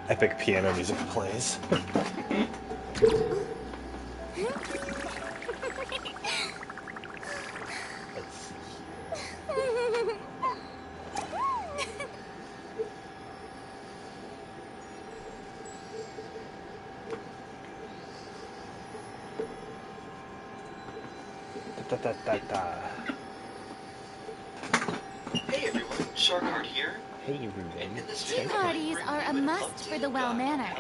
Epic piano music plays. Hey everyone, Sharkheart here. Hey Ruben. Tea parties are a must for the well-mannered.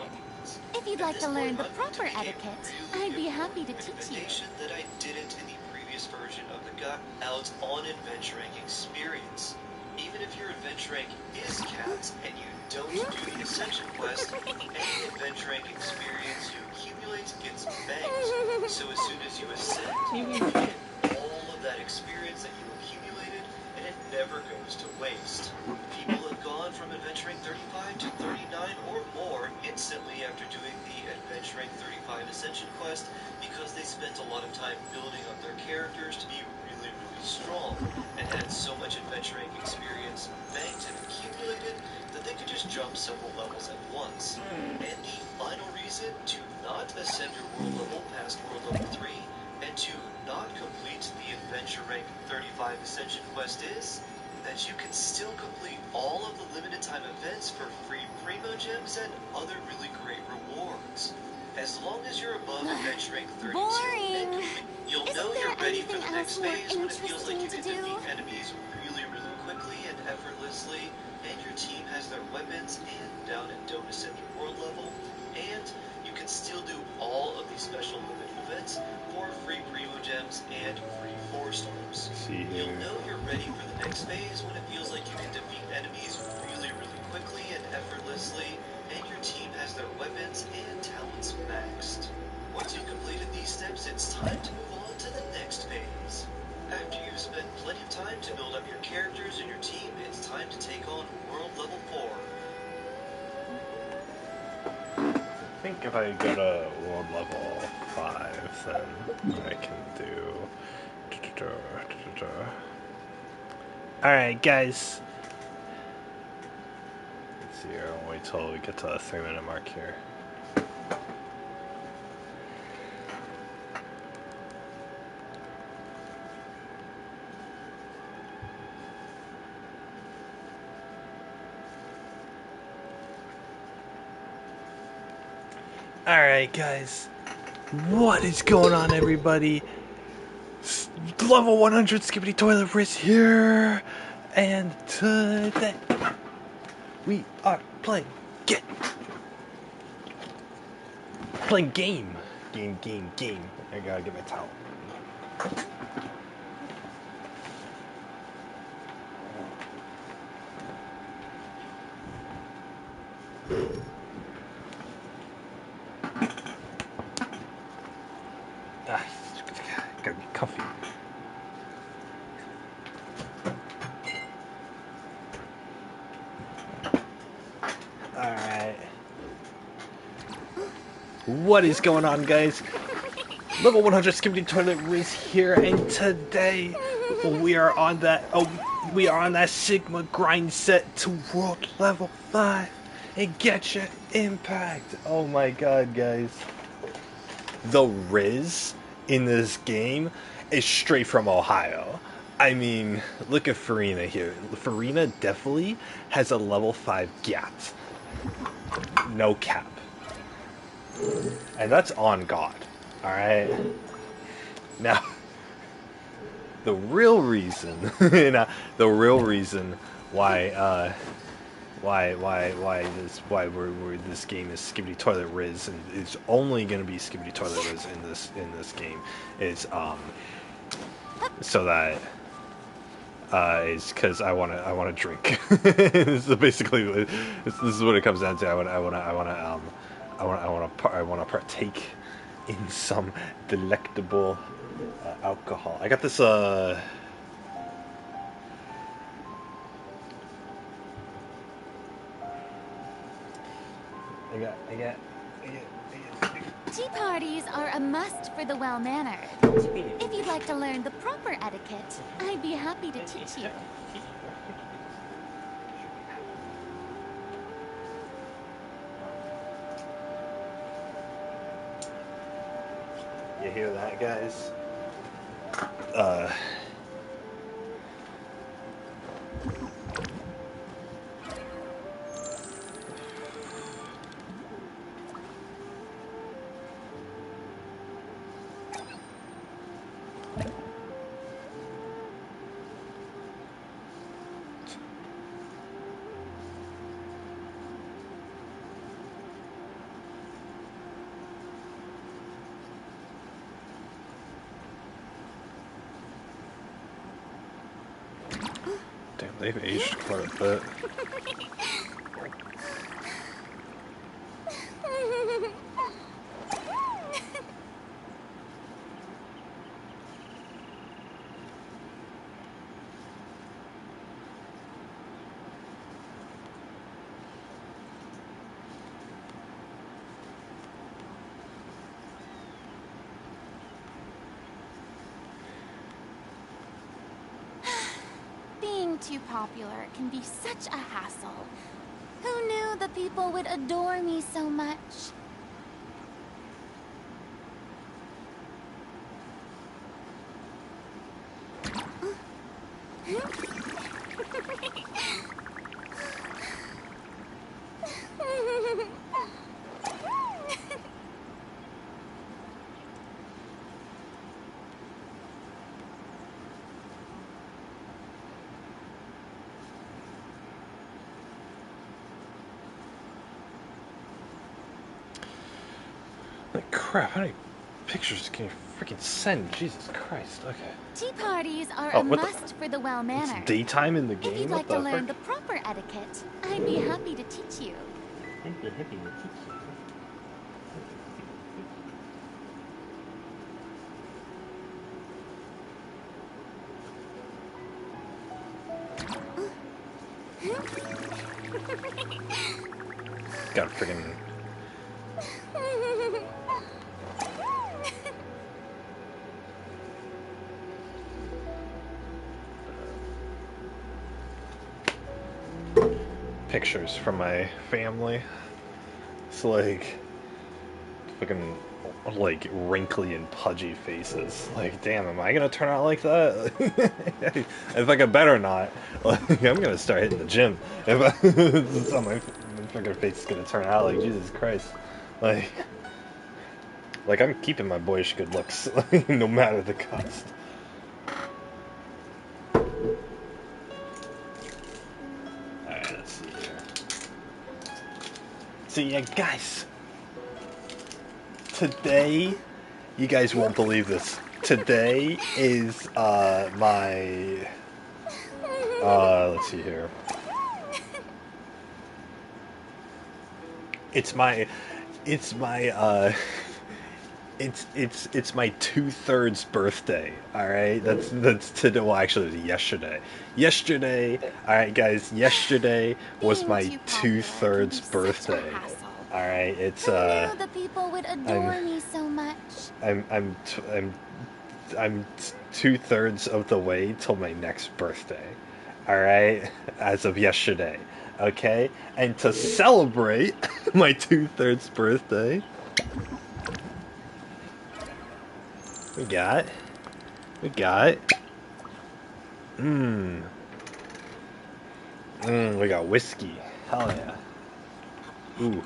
If you'd like to learn the proper etiquette, I'd be happy to teach you. That I didn't in the previous version of the Got Out on Adventuring experience. Even if your adventure rank is capped and you don't do the Ascension quest, any adventure rank experience you accumulate gets banked. So as soon as you ascend, you get all of that experience that you accumulated, and it never goes to waste. People have gone from adventuring 35 to 39 or more instantly after doing the adventuring 35 Ascension quest because they spent a lot of time building up their characters to be really strong and had so much adventuring experience banked and accumulated that they could just jump several levels at once. And the final reason to not ascend your world level past world level 3 and to not complete the adventure rank 35 Ascension quest is that you can still complete all of the limited time events for free Primo Gems and other really great rewards. As long as you're above adventure rank 32, Boring. you'll know you're ready for the next phase when it feels like you can defeat enemies really quickly and effortlessly, and your team has their weapons and down and don't ascend your world level, and you can still do all of these special limited events for free Primo Gems and free 4 storms. You'll know you're ready for the next phase when it feels like you can defeat enemies really quickly and effortlessly, and your team has their weapons and talents maxed. Once you've completed these steps, it's time to move on to the next phase. After you've spent plenty of time to build up your characters and your team, it's time to take on World Level 4. I think if I go to world level 5, then I can do... Alright, guys. Let's see here. I'll wait till we get to the 3-minute mark here. Alright, guys. What is going on, everybody? Level 100 Skibidi Toilet Rizz here. And today, we are playing game. I gotta get my towel. Gotta be comfy. Alright. What is going on, guys? Level 100 Skibidi Toilet Rizz here, and today we are on that Sigma grind set to world level 5 and get your impact. Oh my god, guys. The Rizz in this game is straight from Ohio. I mean, look at Farina here. Farina definitely has a level 5 gap. No cap. And that's on God. Alright? Now, the real reason, why this game is Skibidi Toilet Rizz, and it's only gonna be Skibidi Toilet Rizz in this game, is so that is because I wanna drink. So basically, this is what it comes down to. I wanna partake in some delectable alcohol. I got this Tea parties are a must for the well-mannered. If you'd like to learn the proper etiquette, I'd be happy to teach you. You hear that, guys? Damn, they've aged quite a bit. Being too popular can be such a hassle. Who knew the people would adore me so much? Like crap, how many pictures can you freaking send? Jesus Christ, okay. Tea parties are Oh, a what the- must for the well-mannered. It's daytime in the game? If you'd What like the to learn frick? the proper etiquette, I'd be happy to teach you. Got freaking. Pictures from my family. It's like fucking like wrinkly and pudgy faces. Like, damn, am I gonna turn out like that? If I better not. Like, I'm gonna start hitting the gym. If that's how my fucking face is gonna turn out. Like, Jesus Christ. Like I'm keeping my boyish good looks, no matter the cost. Alright, let's see here. So yeah, guys. Today, you guys won't believe this. Today is my let's see here. It's my it's my 2/3 birthday. All right, that's today. Well, actually, it was yesterday. Yesterday, all right, guys. Yesterday was my 2/3 birthday. All right, it's Who knew the people would adore me so much? I'm 2/3 of the way till my next birthday. All right, as of yesterday. Okay, and to celebrate my 2/3 birthday, we got we got whiskey. Hell yeah. Ooh.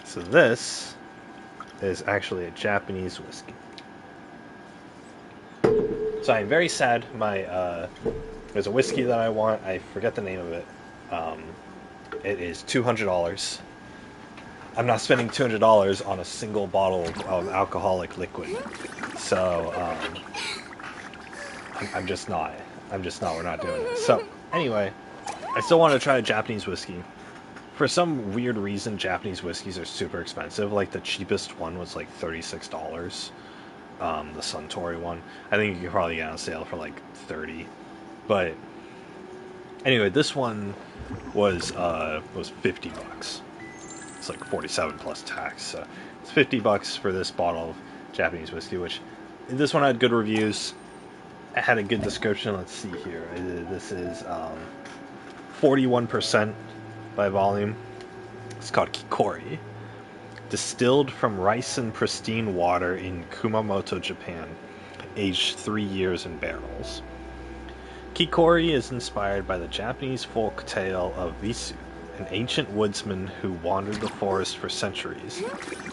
So this is actually a Japanese whiskey. So I'm very sad. There's a whiskey that I want. I forget the name of it. It is $200. I'm not spending $200 on a single bottle of alcoholic liquid. So I'm just not. We're not doing it. So anyway, I still want to try a Japanese whiskey. For some weird reason, Japanese whiskeys are super expensive. Like the cheapest one was like $36. The Suntory one. I think you could probably get on sale for like $30. But Anyway, this one was $50. It's like 47 plus tax, so it's $50 for this bottle of Japanese whiskey. Which this one had good reviews. It had a good description. Let's see here. This is 41% by volume. It's called Kikori. Distilled from rice and pristine water in Kumamoto, Japan. Aged 3 years in barrels. Kikori is inspired by the Japanese folk tale of Visu, an ancient woodsman who wandered the forest for centuries,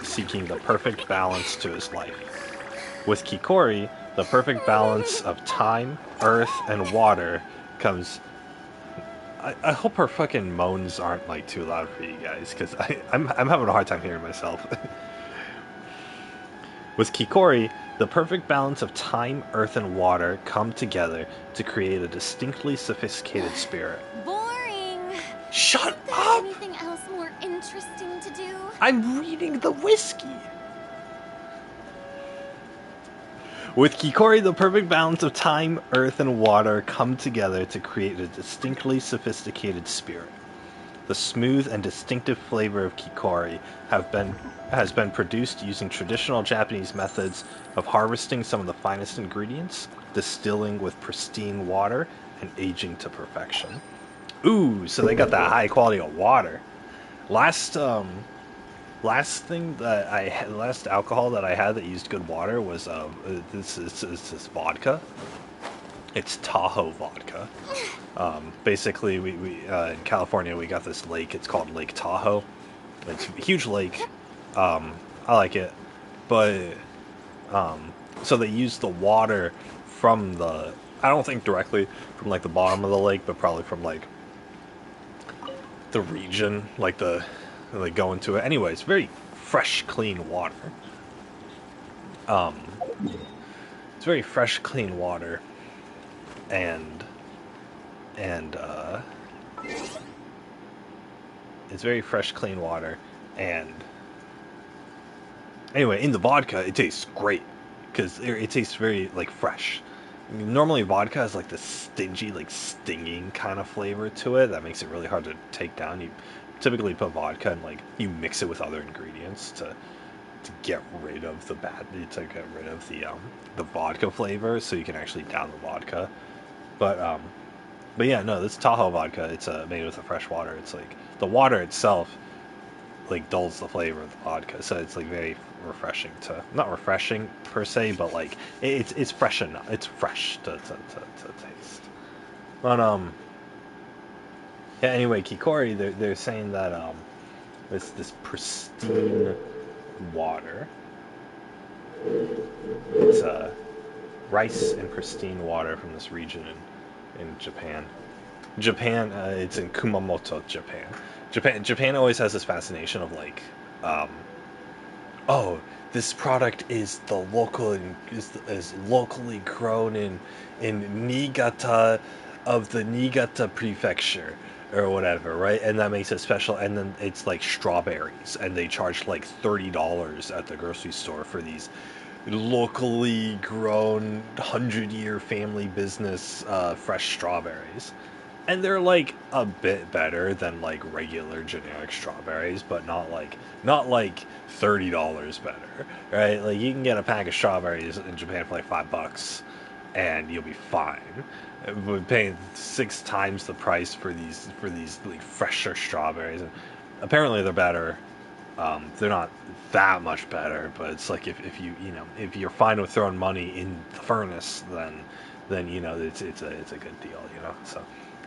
seeking the perfect balance to his life. With Kikori, the perfect balance of time, earth, and water comes... I hope her fucking moans aren't like too loud for you guys, because I'm having a hard time hearing myself. With Kikori, the perfect balance of time, earth, and water come together to create a distinctly sophisticated spirit. Boring. Shut Is there up! anything else more interesting to do? I'm reading the whiskey! With Kikori, the perfect balance of time, earth, and water come together to create a distinctly sophisticated spirit. The smooth and distinctive flavor of Kikori has been produced using traditional Japanese methods of harvesting some of the finest ingredients, distilling with pristine water, and aging to perfection. Ooh, so they got that high quality of water. Last alcohol that I had that used good water was this vodka. It's Tahoe vodka. Basically, we in California we got this lake. It's called Lake Tahoe. It's a huge lake. I like it, but so they use the water from the. I don't think directly from like the bottom of the lake, but probably from like the region, like they go into it. Anyway, it's very fresh, clean water. It's very fresh, clean water, and it's very fresh, clean water, and anyway, in the vodka, it tastes great because it tastes very like fresh. Normally, vodka has like this stingy, like stinging kind of flavor to it that makes it really hard to take down. You typically put vodka and like you mix it with other ingredients to get rid of the the vodka flavor, so you can actually down the vodka. But yeah, no, this Tahoe vodka, it's made with the fresh water. It's like the water itself like dulls the flavor of the vodka, so it's like very refreshing to not refreshing per se, but like it's fresh enough. It's fresh to taste. But yeah. Anyway, Kikori, they're saying that this pristine water. It's rice and pristine water from this region in Japan. It's in Kumamoto, Japan. Japan always has this fascination of like, oh, this product is is locally grown in Niigata of the Niigata prefecture or whatever, right? And that makes it special. And then it's like strawberries, and they charge like $30 at the grocery store for these locally grown 100-year family business fresh strawberries. And they're like a bit better than like regular generic strawberries, but not like $30 better, right? Like you can get a pack of strawberries in Japan for like $5, and you'll be fine. We're paying 6 times the price for these like fresher strawberries, and apparently they're better. They're not that much better, but it's like if if you're fine with throwing money in the furnace, then it's a good deal, so.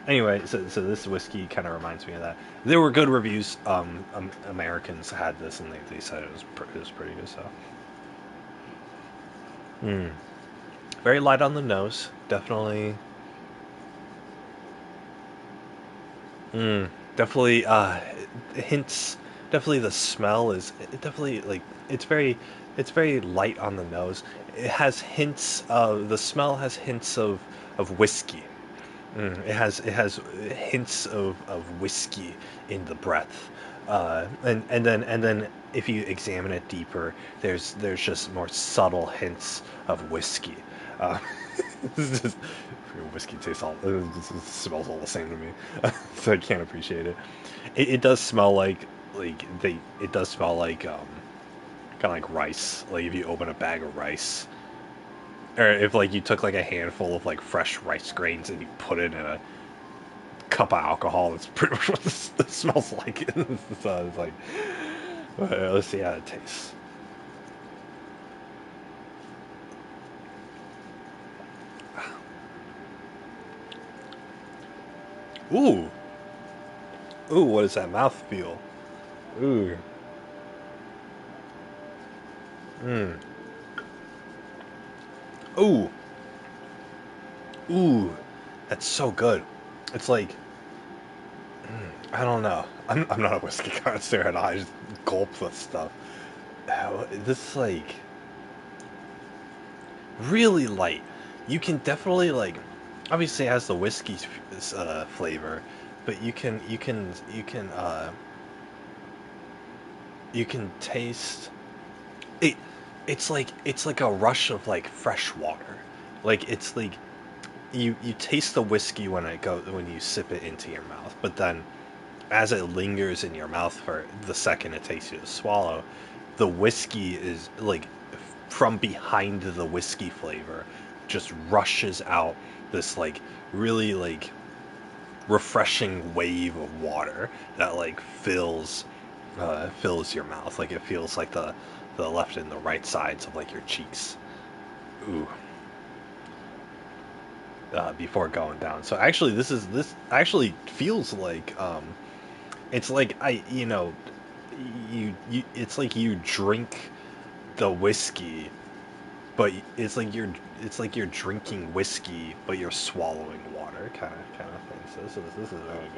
Anyway, so this whiskey kind of reminds me of that. There were good reviews. Americans had this, and they said it was pretty good. So, very light on the nose, definitely. Definitely. Hints. Definitely, the smell is definitely like it's very light on the nose. It has hints of the smell has hints of whiskey. It has hints of whiskey in the breath, and then if you examine it deeper, there's just more subtle hints of whiskey. Uh, this is just, whiskey tastes all it smells all the same to me, so I can't appreciate it. It does smell like they it does smell like kind of like rice. Like if you open a bag of rice, or if like you took like a handful of like fresh rice grains and you put it in a cup of alcohol, that's pretty much what it smells like. So it's like, let's see how it tastes. Ooh. Ooh, what does that mouth feel? Ooh. Mmm. Ooh. Ooh. That's so good. It's like, I don't know. I'm not a whiskey connoisseur at all. I just gulp this stuff. This is like really light. You can definitely like, obviously it has the whiskey flavor, but you can taste it. It's like a rush of like fresh water. Like it's like you taste the whiskey when you sip it into your mouth, but then as it lingers in your mouth for the second it takes you to swallow, the whiskey is like from behind the whiskey flavor just rushes out this like really like refreshing wave of water that like fills your mouth. Like it feels like the left and the right sides of like your cheeks. Ooh. Before going down. So actually this actually feels like it's like you it's like you drink the whiskey, but it's like you're drinking whiskey but you're swallowing water kind of thing. So this is very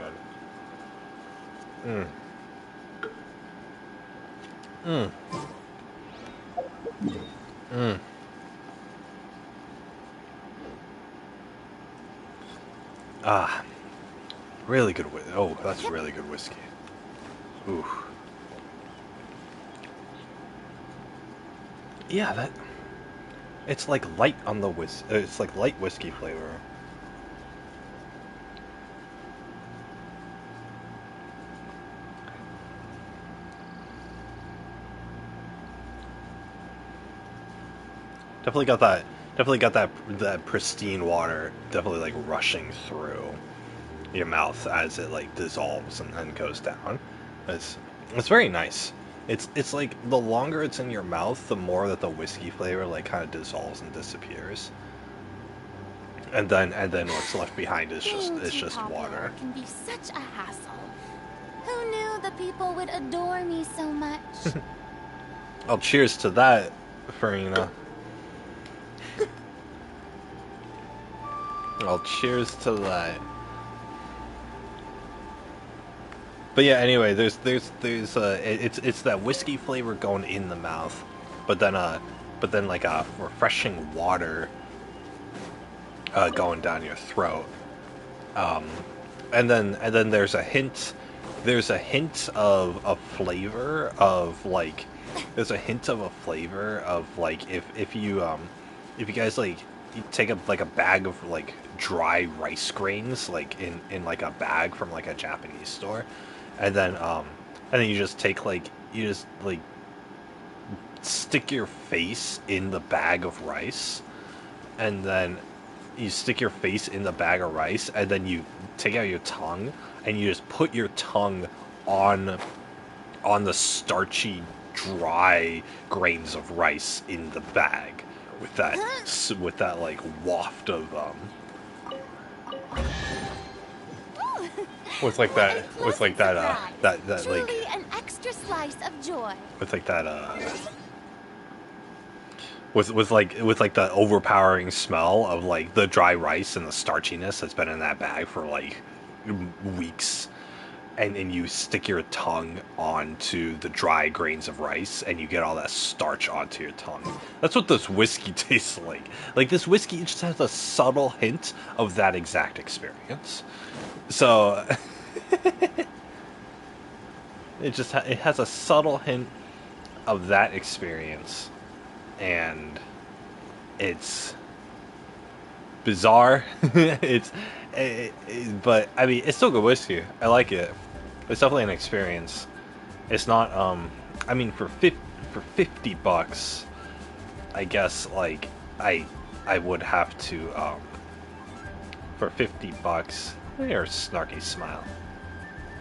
good. Mm. Mm. Mm. Ah, really good oh, that's really good whiskey. Ooh. Yeah, that it's like light on the it's like light whiskey flavor. Definitely got that. Definitely got that pristine water. Definitely like rushing through your mouth as it like dissolves and goes down. It's it's very nice. It's like the longer it's in your mouth, the more that the whiskey flavor like kind of dissolves and disappears. And then what's left behind is just water. Can be such a hassle. Who knew the people would adore me so much? Oh, cheers to that, Farina. Well, cheers to that. But yeah, anyway, it's that whiskey flavor going in the mouth, but then like a refreshing water going down your throat. Um, and then there's a hint of a flavor of like there's a hint of a flavor of like if you guys like you take a bag of like dry rice grains like in like a bag from like a Japanese store, and then you just take like you just like stick your face in the bag of rice, and then you stick your face in the bag of rice, and then you take out your tongue and you just put your tongue on the starchy dry grains of rice in the bag with that like waft of that like Truly an extra slice of joy. with like that with like the overpowering smell of like the dry rice and the starchiness that's been in that bag for like weeks, and you stick your tongue onto the dry grains of rice and you get all that starch onto your tongue. That's what this whiskey tastes like. Like this whiskey just has a subtle hint of that exact experience. So it has a subtle hint of that experience, and it's bizarre. But I mean, it's still good whiskey. I like it. It's definitely an experience. It's not. I mean, for $50, I guess like I would have to for $50. Your snarky smile.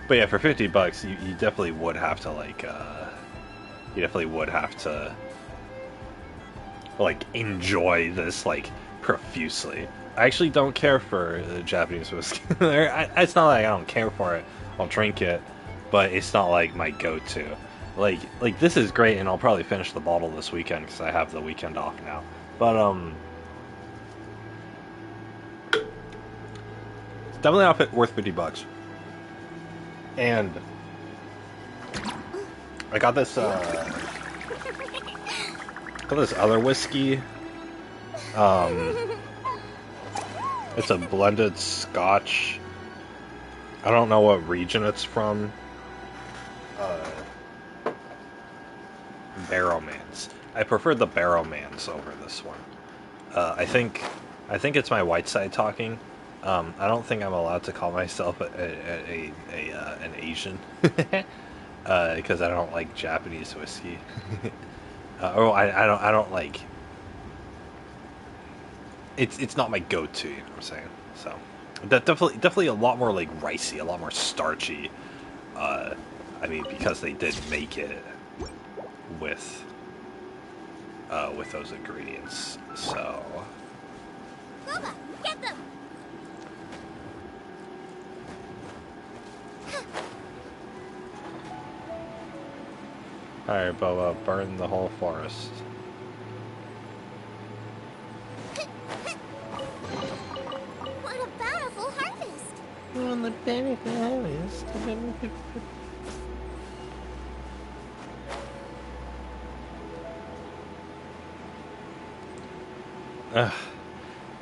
But yeah, for $50, you definitely would have to like you definitely would have to like enjoy this like profusely. I actually don't care for Japanese whiskey. It's not like I don't care for it. I'll drink it, but it's not like my go-to. Like this is great, and I'll probably finish the bottle this weekend because I have the weekend off now. But it's definitely not worth $50. And I got this other whiskey. It's a blended Scotch. I don't know what region it's from. Barrowmans. I prefer the Barrowmans over this one. I think it's my white side talking. I don't think I'm allowed to call myself an Asian because I don't like Japanese whiskey. I don't like. It's not my go-to. You know what I'm saying? So that definitely a lot more like ricey, a lot more starchy. I mean, because they did make it with those ingredients. So. Bubba, get them! Alright, Boba, burn the whole forest. What a bountiful harvest! Oh, the bountiful harvest.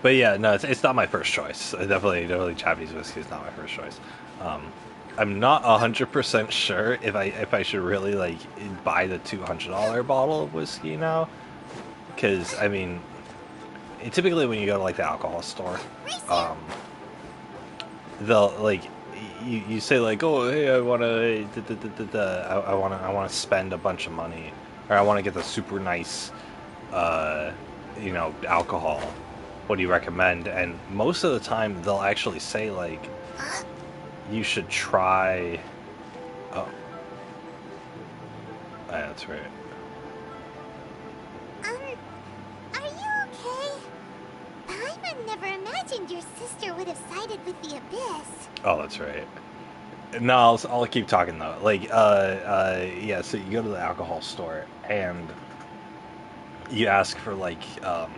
But yeah, no, it's not my first choice. Definitely Japanese whiskey is not my first choice. I'm not 100% sure if I should really like buy the $200 bottle of whiskey now, because I mean, typically when you go to like the alcohol store, they'll like you say like, oh hey, I wanna spend a bunch of money, or I want to get the super nice alcohol. What do you recommend? And most of the time they'll actually say like, you should try. Oh, yeah, that's right. Are you okay? I would never imagined your sister would have sided with the Abyss. Oh, that's right. No, I'll keep talking though. Like, yeah. So you go to the alcohol store and you ask for like, oh,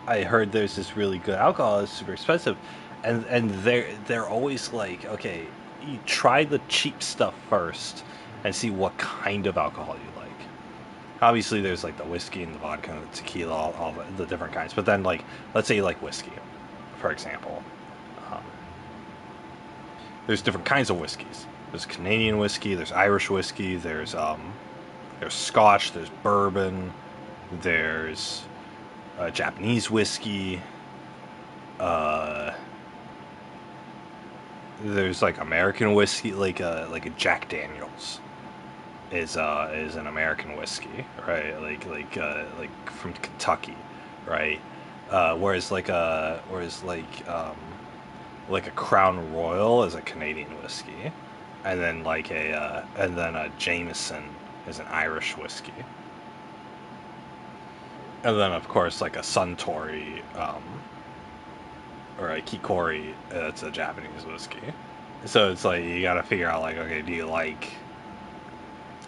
I heard there's this really good alcohol. It's super expensive, and they're always like, okay, you try the cheap stuff first and see what kind of alcohol you like. Obviously, there's like the whiskey and the vodka and the tequila, all the different kinds. But then, like, let's say you like whiskey, for example. There's different kinds of whiskeys. There's Canadian whiskey. There's Irish whiskey. There's Scotch. There's bourbon. There's Japanese whiskey. There's like American whiskey, like a Jack Daniels is an American whiskey, right? Like from Kentucky, right? Whereas a Crown Royal is a Canadian whiskey, and then a Jameson is an Irish whiskey. And then, of course, like a Suntory or a Kikori, that's a Japanese whiskey. So it's like you gotta figure out, like, okay, do you like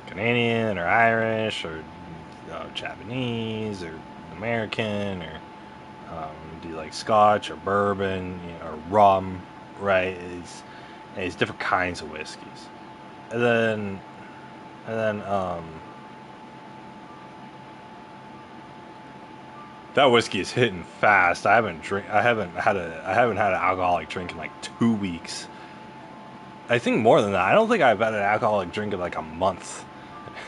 Canadian or Irish or Japanese or American, or do you like Scotch or bourbon, or rum, right? It's different kinds of whiskeys. And then that whiskey is hitting fast. I haven't had an alcoholic drink in like 2 weeks. I think more than that. I don't think I've had an alcoholic drink in like a month.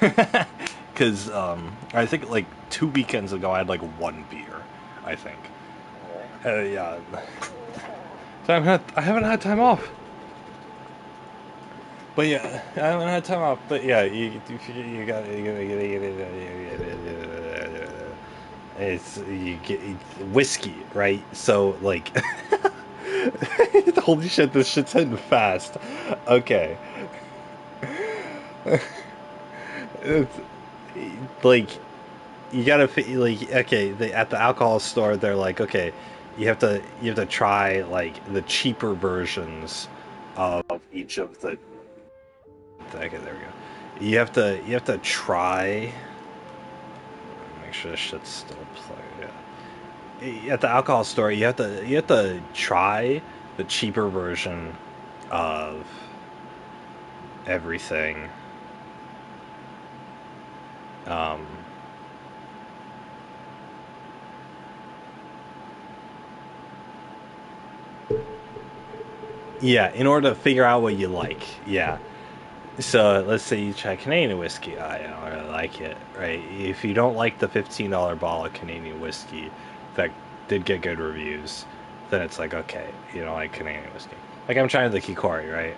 Because I think like 2 weekends ago I had like 1 beer, I think. Yeah. So I haven't had time off. But yeah, I haven't had time off. But yeah, you got you get whiskey, right? So like, holy shit, this shit's hitting fast. Okay, it's, like you gotta like okay. At the alcohol store, they're like, okay, you have to try like the cheaper versions of each of the. Okay, there we go. You have to try. Make sure this shit's still playing. Yeah. At the alcohol store, you have to try the cheaper version of everything. Yeah, in order to figure out what you like. Yeah. So let's say you try Canadian whiskey. I don't really like it, right? If you don't like the $15 bottle of Canadian whiskey that did get good reviews, then it's like, okay, you don't like Canadian whiskey. Like I'm trying the Kikori, right?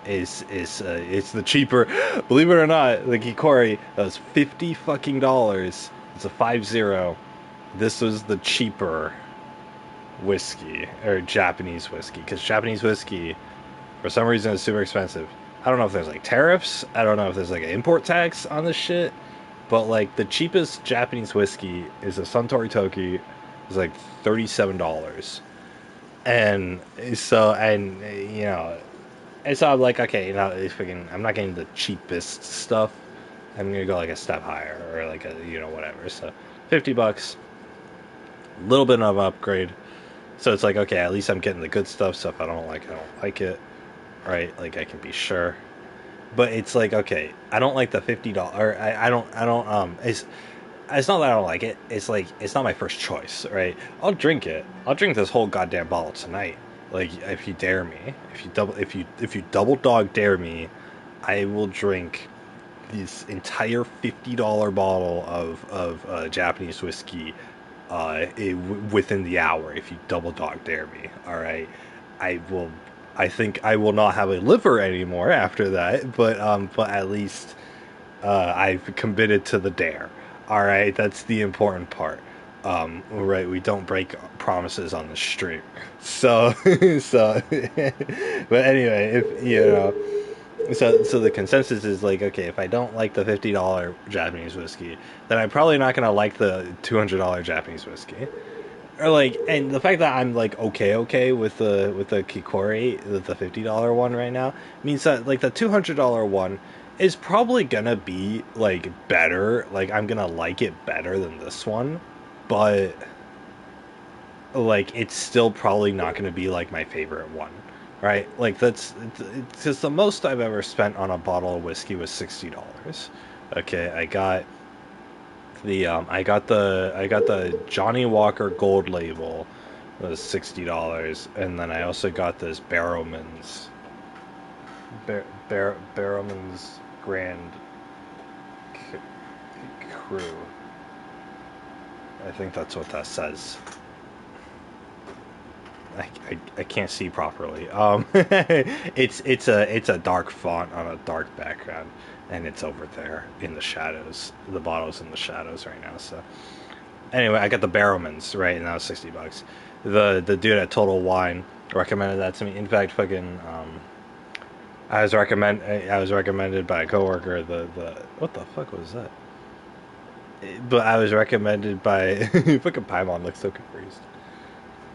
It's the cheaper. Believe it or not, the Kikori that was $50 fucking dollars. It's a 5-0. This was the cheaper whiskey or Japanese whiskey because Japanese whiskey for some reason is super expensive. I don't know if there's like tariffs. I don't know if there's like an import tax on this shit. But like the cheapest Japanese whiskey is a Suntory Toki. It's like $37. And so you know, and so I'm like, okay, you know, if I'm not getting the cheapest stuff. I'm gonna go like a step higher or like a whatever. So $50, a little bit of an upgrade. So it's like, okay, at least I'm getting the good stuff. So if I don't like it, right? Like I can be sure. But it's like, okay, I don't like the $50. I don't. It's not that I don't like it. It's like it's not my first choice, right? I'll drink it. I'll drink this whole goddamn bottle tonight. Like if you dare me, if you double dog dare me, I will drink this entire $50 bottle of Japanese whiskey within the hour. If you double dog dare me, all right, I will. I think I will not have a liver anymore after that, but at least I've committed to the dare. All right, that's the important part. Right, we don't break promises on the stream. So, but anyway, if you know, so the consensus is like, okay, if I don't like the $50 Japanese whiskey, then I'm probably not gonna like the $200 Japanese whiskey. Or like, and the fact that I'm like okay with the Kikori, the $50 one right now, means that like the $200 one is probably gonna be like better. Like I'm gonna like it better than this one, but like it's still probably not gonna be like my favorite one, right? Like that's because the most I've ever spent on a bottle of whiskey was $60. Okay, I got the Johnny Walker Gold Label, it was $60, and then I also got this Barrowman's Grand Cru. I think that's what that says. I can't see properly. It's a dark font on a dark background, and it's over there in the shadows. The bottle's in the shadows right now. So anyway, I got the Barrowman's, right, and that was $60. The dude at Total Wine recommended that to me. In fact, fucking I was recommended by a coworker. The what the fuck was that? But I was recommended by fucking Paimon looks so confused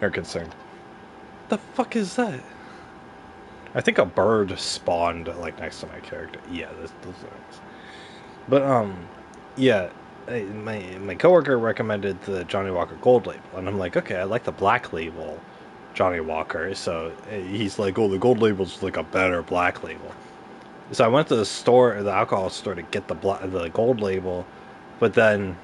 or concerned. The fuck is that? I think a bird spawned like next to my character. Yeah, those things. But yeah, my coworker recommended the Johnny Walker Gold Label, and I'm like, okay, I like the Black Label Johnny Walker. So he's like, oh, the Gold Label's like a better Black Label. So I went to the alcohol store to get the Gold Label, but then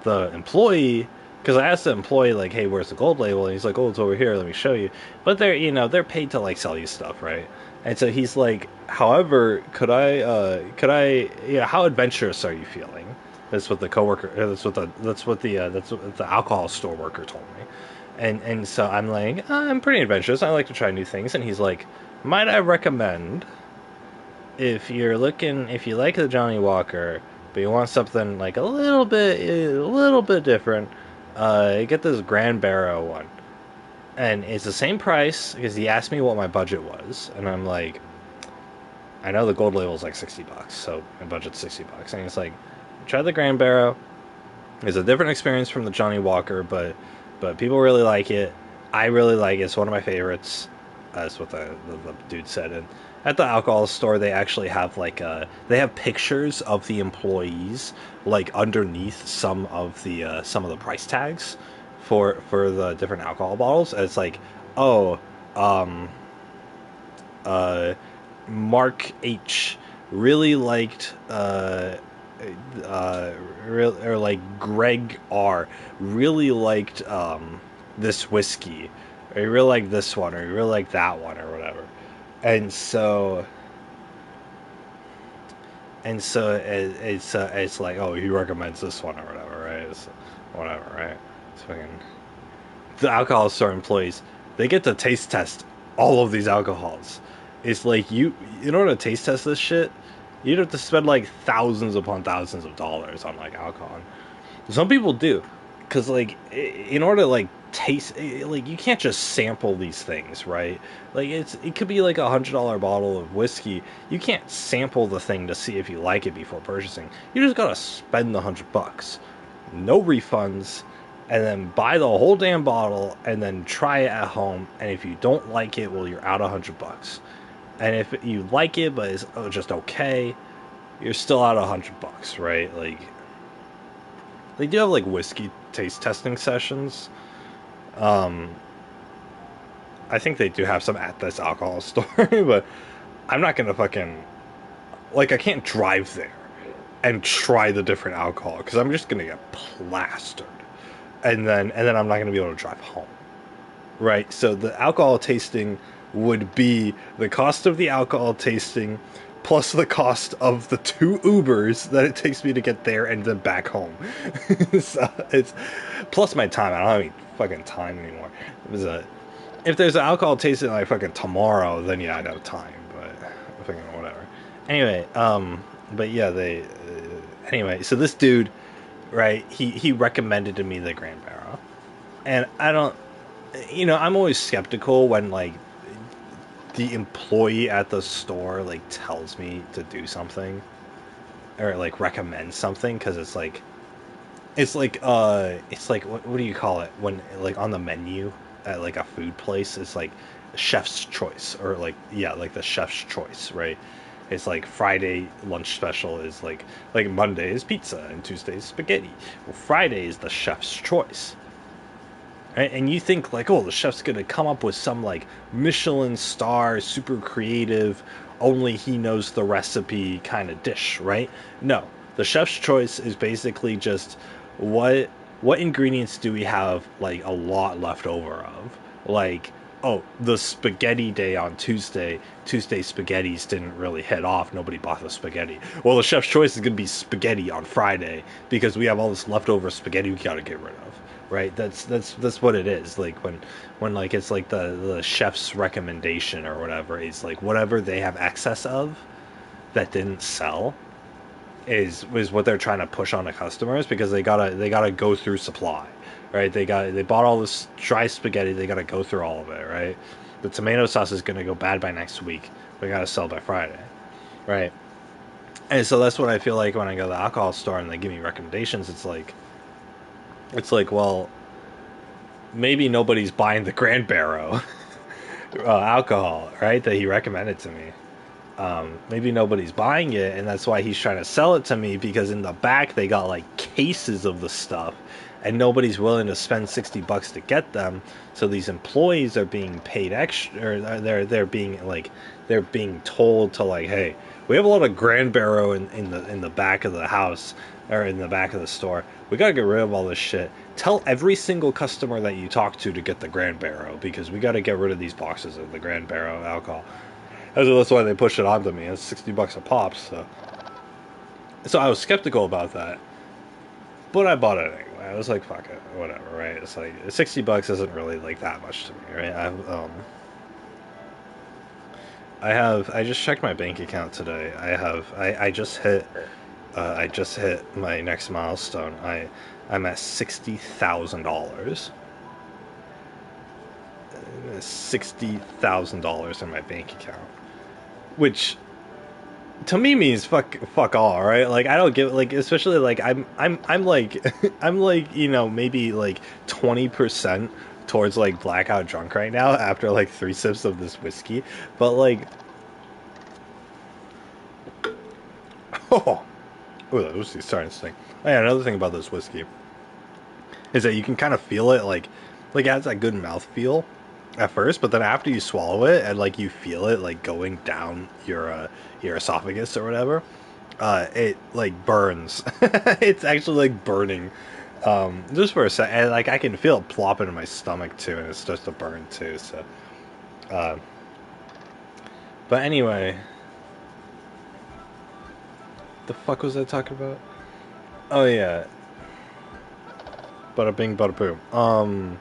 the employee Because I asked the employee, like, hey, where's the gold label? And he's like, oh, it's over here. Let me show you. But they're, they're paid to, like, sell you stuff, right? And so he's like, however, how adventurous are you feeling? That's what the coworker, that's what the alcohol store worker told me. And so I'm like, I'm pretty adventurous. I like to try new things. And he's like, might I recommend, if you like the Johnny Walker, but you want something like a little bit different, get this Grand Barrow one. And it's the same price, because he asked me what my budget was, and I'm like, I know the gold label is like $60, so my budget's $60. And he's like, try the Grand Barrow. It's a different experience from the Johnny Walker, but people really like it. I really like it. It's one of my favorites. That's what the dude said. And at the alcohol store, they actually have they have pictures of the employees like underneath some of the price tags for the different alcohol bottles. And it's like, oh, Mark H really liked or like Greg R really liked this whiskey, or he really liked this one, or he really liked that one, or whatever. And so it's like, oh, he recommends this one or whatever, right? It's whatever, right? It's fucking the alcohol store employees, they get to taste test all of these alcohols. It's like, in order to taste test this shit, you'd have to spend like thousands upon thousands of dollars on like alcohol. Some people do, because like, in order to like taste, like, you can't just sample these things, right? Like, it could be like $100 bottle of whiskey. You can't sample the thing to see if you like it before purchasing. You just gotta spend the $100, no refunds, and then buy the whole damn bottle and then try it at home. And if you don't like it, well, you're out $100. And if you like it, but it's just okay, you're still out $100, right? Like, they do have like whiskey taste testing sessions. I think they do have some at this alcohol store, but I'm not gonna fucking, like, I can't drive there and try the different alcohol, because I'm just gonna get plastered, and then I'm not gonna be able to drive home, right? So the alcohol tasting would be the cost of the alcohol tasting plus the cost of the 2 Ubers that it takes me to get there and then back home. So it's plus my time. I don't have any fucking time anymore. If there's an alcohol tasting like fucking tomorrow, then yeah, I'd have time, but fucking whatever. Anyway, but yeah, anyway, so this dude, right, he recommended to me the Grand Barrow, and I don't, I'm always skeptical when like the employee at the store like tells me to do something or like recommend something, because it's like what do you call it when like on the menu at like a food place, it's like chef's choice, or like, yeah, like the chef's choice, right? It's like Friday lunch special is like Monday is pizza and Tuesday is spaghetti. Well, Friday is the chef's choice. Right? And you think like, oh, the chef's gonna come up with some like Michelin star, super creative, only he knows the recipe kind of dish, right? No, the chef's choice is basically just what ingredients do we have like a lot left over of? Like, oh, the spaghetti day on Tuesday spaghettis didn't really hit off. Nobody bought the spaghetti. Well, the chef's choice is gonna be spaghetti on Friday because we have all this leftover spaghetti we gotta get rid of. Right, that's what it is. Like when like it's like the chef's recommendation or whatever is like whatever they have excess of that didn't sell is what they're trying to push on the customers, because they gotta go through supply, right? They bought all this dry spaghetti, they gotta go through all of it, right? The tomato sauce is gonna go bad by next week. We gotta sell by Friday, right? And so that's what I feel like when I go to the alcohol store and they give me recommendations. It's like, well, maybe nobody's buying the Grand Barrow alcohol, right, that he recommended to me. Maybe nobody's buying it, and that's why he's trying to sell it to me, because in the back they got like cases of the stuff, and nobody's willing to spend $60 to get them. So these employees are being paid extra, or they're being told to like, hey, We have a lot of Grand Barrel in the back of the house, or in the back of the store. We gotta get rid of all this shit. Tell every single customer that you talk to get the Grand Barrel, because we gotta get rid of these boxes of the Grand Barrel alcohol. That's why they push it onto me. It's $60 a pop, so I was skeptical about that, but I bought it anyway. I was like, fuck it, whatever, right? It's like $60 isn't really like that much to me, right? I just checked my bank account today. I just hit my next milestone. I'm at $60,000. $60,000 in my bank account, which to me means fuck all, right? Like, I don't give, like, especially like I'm like I'm like, you know, maybe like 20% towards like blackout drunk right now after like 3 sips of this whiskey, but like, oh, that whiskey's starting to sting. Oh, yeah, another thing about this whiskey is that you can kind of feel it, like it has that good mouthfeel at first, but then after you swallow it and like you feel it like going down your esophagus or whatever, it like burns. It's actually like burning, just for a second, and like I can feel it plopping in my stomach too, and it starts to burn too. So, but anyway, the fuck was I talking about? Oh yeah, bada bing, bada boom.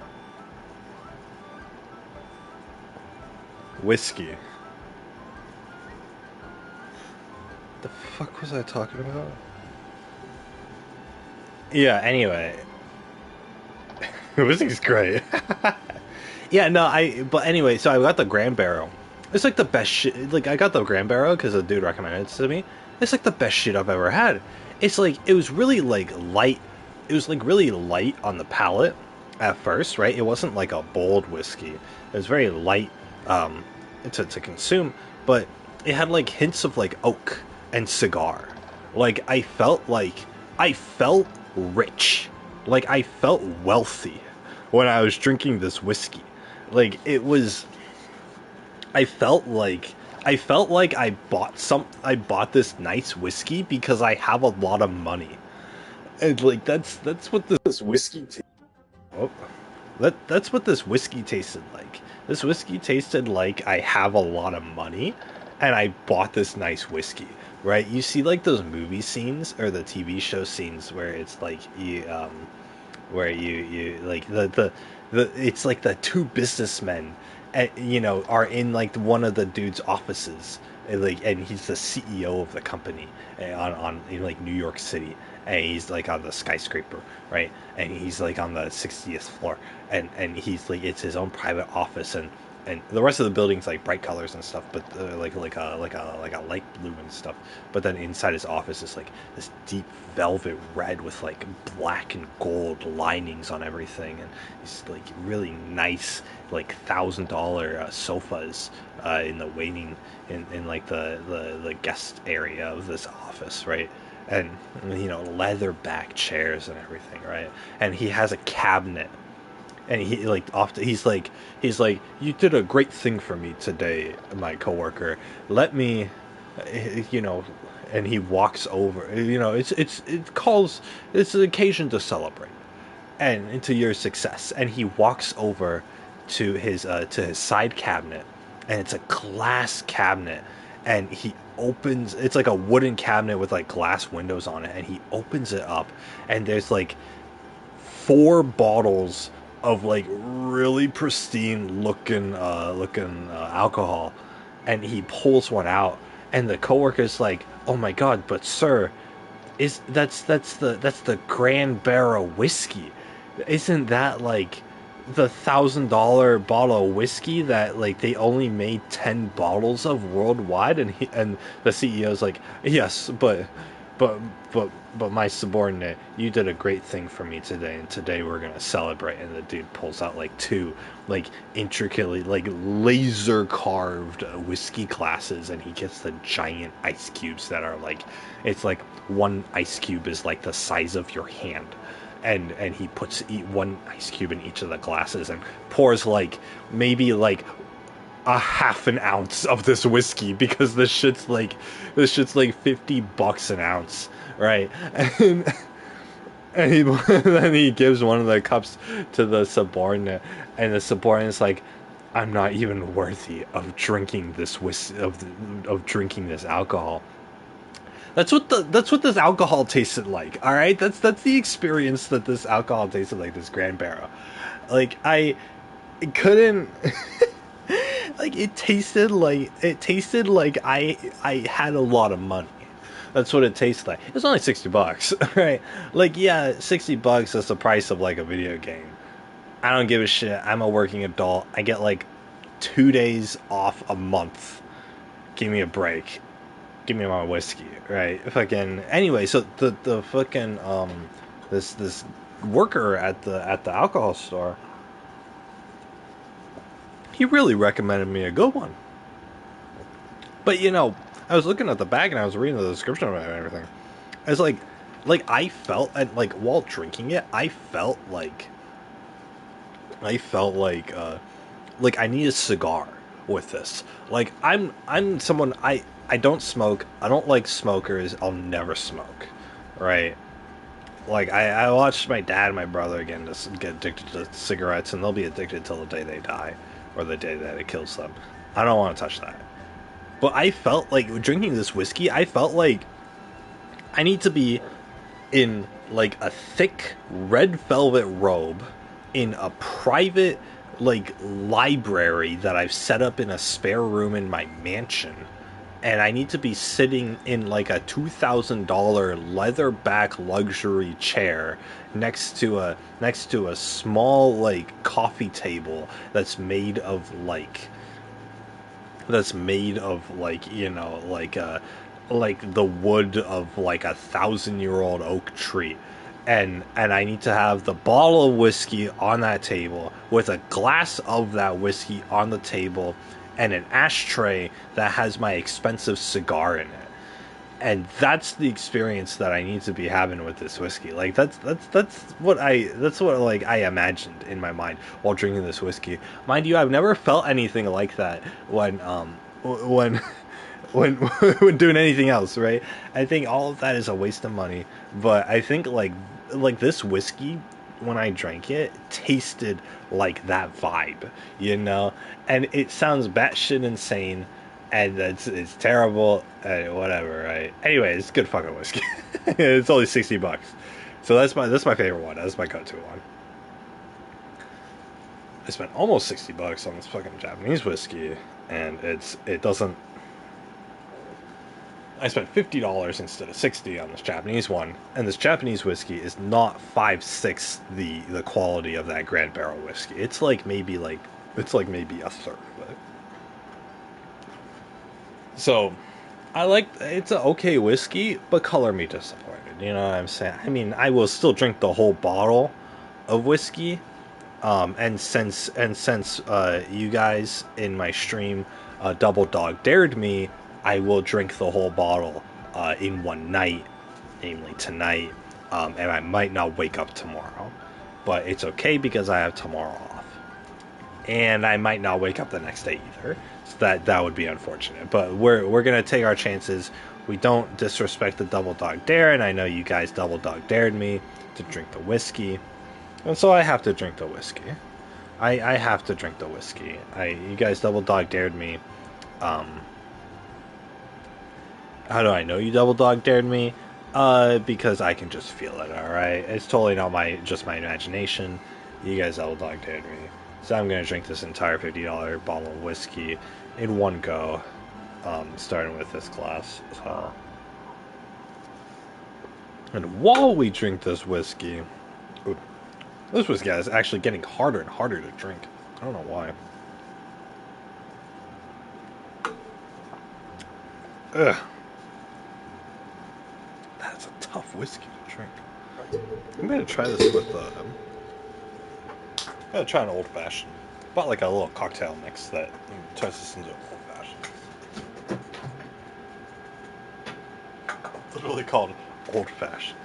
Whiskey. The fuck was I talking about? Yeah, anyway. Whiskey's great. Yeah, no, but anyway, so I got the Grand Barrel. It's like the best shit. Like, I got the Grand Barrel because a dude recommended it to me. It's like the best shit I've ever had. It's like, it was really like light. It was like really light on the palate at first, right? It wasn't like a bold whiskey. It was very light, to consume, but it had like hints of like oak and cigar. Like, I felt rich. Like, I felt wealthy when I was drinking this whiskey. Like, it was, I felt like I bought this nice whiskey because I have a lot of money. And like, that's what this whiskey that's what this whiskey tasted like. This whiskey tasted like I have a lot of money and I bought this nice whiskey, right? You see like those movie scenes or the TV show scenes where it's like you where you like the it's like the 2 businessmen, you know, are in like one of the dude's offices, and he's the CEO of the company, on in like New York City, and he's like on the skyscraper, right? And he's like on the 60th floor, and he's like, it's his own private office, and the rest of the building's like bright colors and stuff, but like a light blue and stuff. But then inside his office is like this deep velvet red with like black and gold linings on everything, and it's like really nice, like $1,000 sofas in the waiting in like the guest area of this office, right? And, you know, leather back chairs and everything, right? And he has a cabinet. And he like often he's like, you did a great thing for me today, my coworker. Let me, you know, and he walks over. You know, it's an occasion to celebrate and into your success. And he walks over to his side cabinet, and it's a glass cabinet. And he opens, it's like a wooden cabinet with like glass windows on it, and he opens it up, and there's like 4 bottles of like really pristine looking alcohol, and he pulls one out, and the coworker's like, "Oh my god, but sir, that's the Grand Barrel whiskey. Isn't that like the $1,000 bottle of whiskey that like they only made 10 bottles of worldwide?" And the CEO's like, "Yes, but my subordinate, you did a great thing for me today, and today we're gonna celebrate." And the dude pulls out like 2 like intricately like laser carved whiskey glasses, and he gets the giant ice cubes that are like, it's like one ice cube is like the size of your hand. And he puts one ice cube in each of the glasses and pours like maybe like a half an ounce of this whiskey because this shit's like $50 an ounce, right? And then he gives one of the cups to the subordinate, and the subordinate's like, I'm not even worthy of drinking this of drinking this alcohol. That's what this alcohol tasted like. All right, that's the experience that this alcohol tasted like. This Grand Barrel, like I couldn't. Like it tasted like I had a lot of money. That's what it tastes like. It's only $60, right? Like, yeah, $60 is the price of like a video game. I don't give a shit. I'm a working adult. I get like 2 days off a month. Give me a break. Give me my whiskey, right? Fucking anyway. So the fucking this worker at the alcohol store, he really recommended me a good one. But you know, I was looking at the bag and I was reading the description of it and everything. I was like I felt, and like while drinking it, I felt like I need a cigar with this. Like I'm someone, I don't smoke. I don't like smokers. I'll never smoke, right? Like I watched my dad and my brother again just get addicted to cigarettes, and they'll be addicted till the day they die, or the day that it kills them. I don't want to touch that. But I felt like drinking this whiskey, I felt like I need to be in like a thick red velvet robe in a private like library that I've set up in a spare room in my mansion. And I need to be sitting in like a $2,000 leatherback luxury chair next to a small like coffee table that's made of like you know, like the wood of like 1,000-year-old oak tree. And I need to have the bottle of whiskey on that table with a glass of that whiskey on the table and an ashtray that has my expensive cigar in it. And that's the experience that I need to be having with this whiskey. Like that's what like I imagined in my mind while drinking this whiskey. Mind you, I've never felt anything like that when when when doing anything else, right? I think all of that is a waste of money, but I think like this whiskey, when I drank it, tasted like that vibe, you know? And it sounds batshit insane, and it's terrible, whatever, right? Anyway, it's good fucking whiskey. It's only $60, so that's my favorite one. That's my go-to one. I spent almost $60 on this fucking Japanese whiskey, and it doesn't. I spent $50 instead of $60 on this Japanese one, and this Japanese whiskey is not 5/6 the quality of that Grand Barrel whiskey. It's like maybe a third of it. So, it's an okay whiskey, but color me disappointed. You know what I'm saying? I mean, I will still drink the whole bottle of whiskey. And since you guys in my stream double dog dared me, I will drink the whole bottle in one night, namely tonight, and I might not wake up tomorrow, but it's okay because I have tomorrow off, and I might not wake up the next day either. So that would be unfortunate, but we're gonna take our chances. We don't disrespect the double dog dare, and I know you guys double dog dared me to drink the whiskey, and so I have to drink the whiskey. I have to drink the whiskey. You guys double dog dared me. How do I know you double dog dared me? Because I can just feel it, alright? It's totally not just my imagination. You guys double dog dared me. So I'm gonna drink this entire $50 bottle of whiskey in one go, starting with this glass. So. And while we drink this whiskey... Ooh, this whiskey is actually getting harder and harder to drink. I don't know why. Ugh. That's a tough whiskey to drink. I'm gonna try this with I'm gonna try an old fashioned. Bought like a little cocktail mix that turns this into an old fashioned. Literally called old fashioned.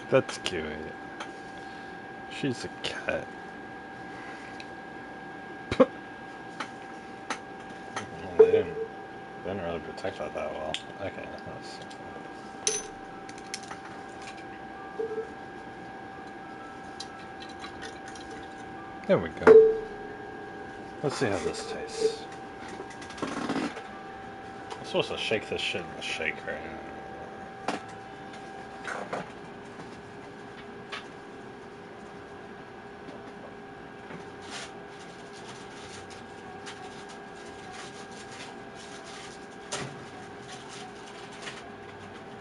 That's cute. She's a cat. They didn't really protect her that well. Okay, that's... There we go. Let's see how this tastes. I'm supposed to shake this shit in the shaker.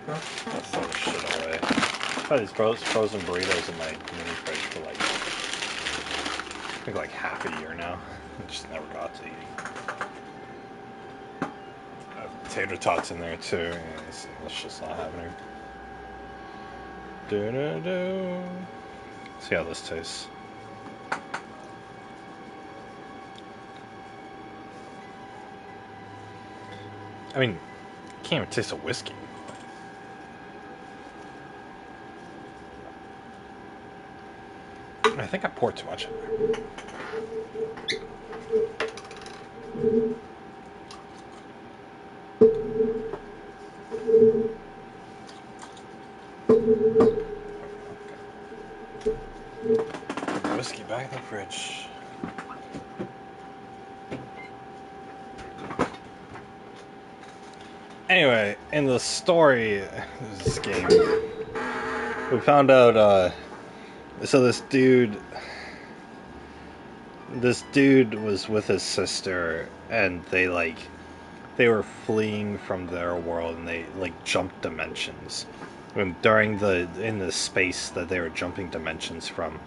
Let's throw this shit away. I've had these frozen burritos in my mini fridge for like, I think like half a year now. I just never got to eat. Tater tots in there too. Yeah, it's just not happening. Do. See how this tastes. I mean, I can't even taste a whiskey. I think I poured too much in there. Whiskey back in the fridge. Anyway, in the story of this game, we found out, so this dude was with his sister, and they were fleeing from their world, and they like jumped dimensions. And in the space that they were jumping dimensions from,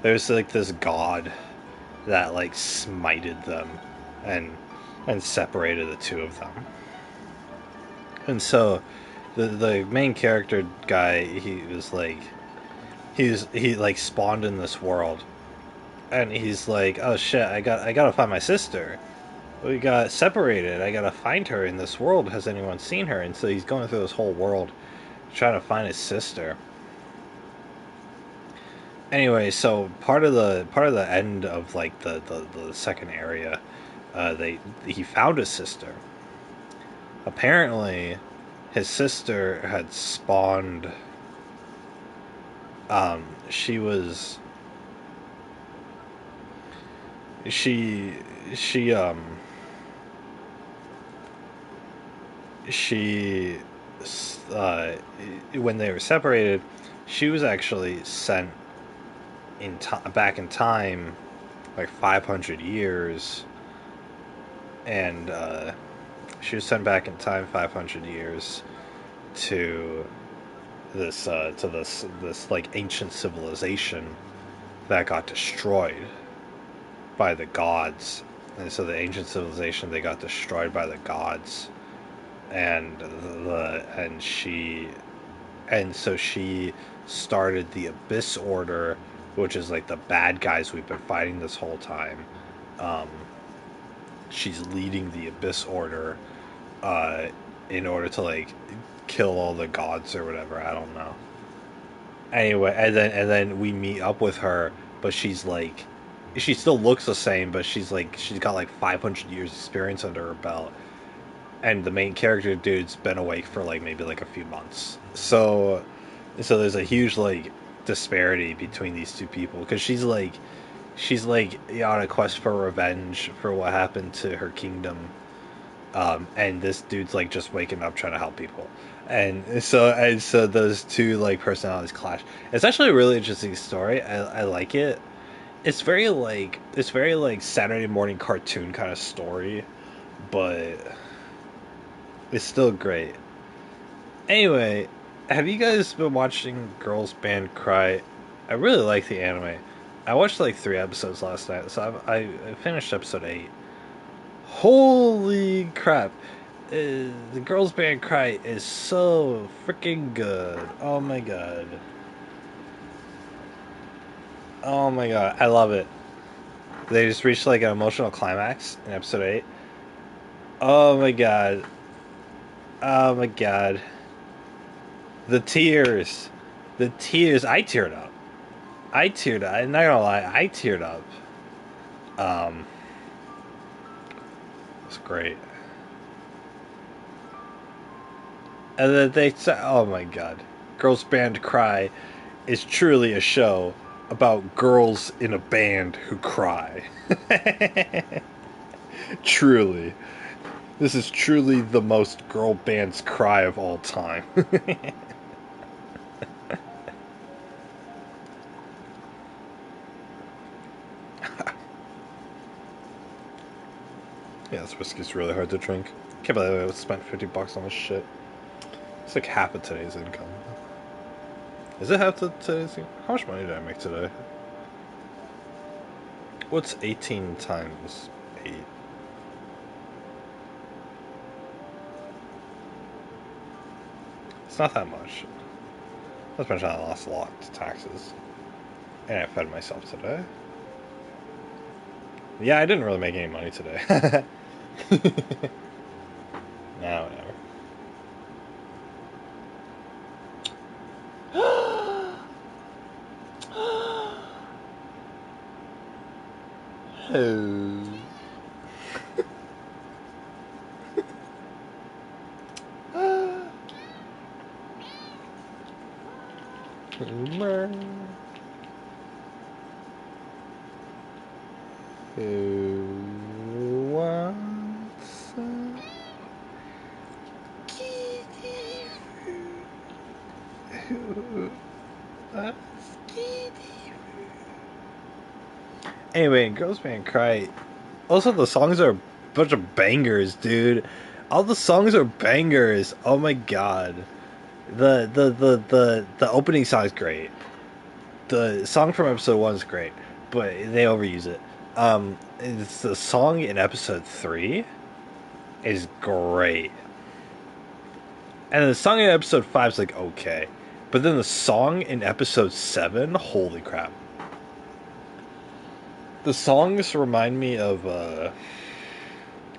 there's like this god that like smited them and separated the two of them. And so the main character guy, he spawned in this world, and he's like, oh shit, I gotta find my sister. We got separated. I gotta find her in this world. Has anyone seen her? And so he's going through this whole world trying to find his sister. Anyway, so part of the end of like the second area, he found his sister. Apparently, his sister had spawned. She when they were separated, she was actually sent back in time, like 500 years, and she was sent back in time 500 years to this like ancient civilization that got destroyed by the gods. And so the ancient civilization, they got destroyed by the gods, and so she started the Abyss Order, which is like the bad guys we've been fighting this whole time. She's leading the Abyss Order in order to like kill all the gods or whatever. I don't know. Anyway, and then we meet up with her, but she's like, she still looks the same, but she's got like 500 years experience under her belt, and the main character dude's been awake for like maybe like a few months. So there's a huge like disparity between these two people, because she's like on a quest for revenge for what happened to her kingdom, and this dude's like just waking up trying to help people, and so those two like personalities clash. It's actually a really interesting story. I like it. It's very like Saturday morning cartoon kind of story, but it's still great. Anyway, have you guys been watching Girls Band Cry? I really like the anime. I watched like 3 episodes last night, so I finished episode 8. Holy crap! The Girls Band Cry is so freaking good. Oh my god. Oh my god, I love it. They just reached like an emotional climax in episode 8. Oh my god. Oh my god. The tears. The tears, I teared up. I'm not gonna lie, I teared up. It's great. And then they say, oh my god. Girls Band Cry is truly a show about girls in a band who cry. Truly. This is truly the most girl band's cry of all time. Yeah, this whiskey's really hard to drink. Can't believe I spent $50 on this shit. It's like half of today's income. Is it half of today's income? How much money did I make today? What's 18 times 8? It's not that much. Not to mention I lost a lot to taxes. And I fed myself today. Yeah, I didn't really make any money today. Nah, whatever. Oh. Who wants a kitty? Who wants kitty? Anyway, Girls Band Cry. Also, the songs are a bunch of bangers, dude. All the songs are bangers. Oh my god. The opening song is great. The song from episode 1 is great, but they overuse it. It's the song in episode 3 is great. And the song in episode 5 is like okay. But then the song in episode 7, holy crap. The songs remind me of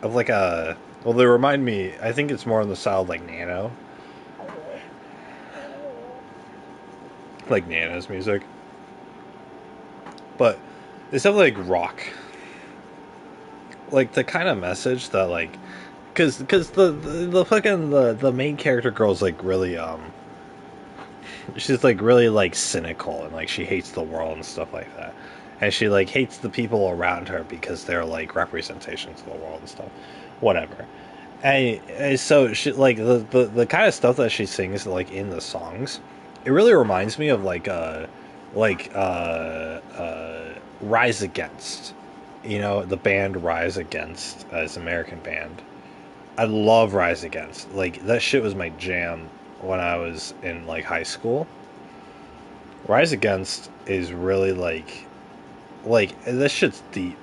like a, well, they remind me, I think it's more on the style of like Nano. Like Nano's music. But it's definitely like rock. Like the kind of message that like, cause the fucking the main character girl's like really she's like really like cynical and like she hates the world and stuff like that. And she like hates the people around her because they're like representations of the world and stuff. Whatever. And so she like the kind of stuff that she sings like in the songs, it really reminds me of Rise Against. You know, the band Rise Against, as American band. I love Rise Against. Like that shit was my jam when I was in like high school. Rise Against is really like this shit's deep.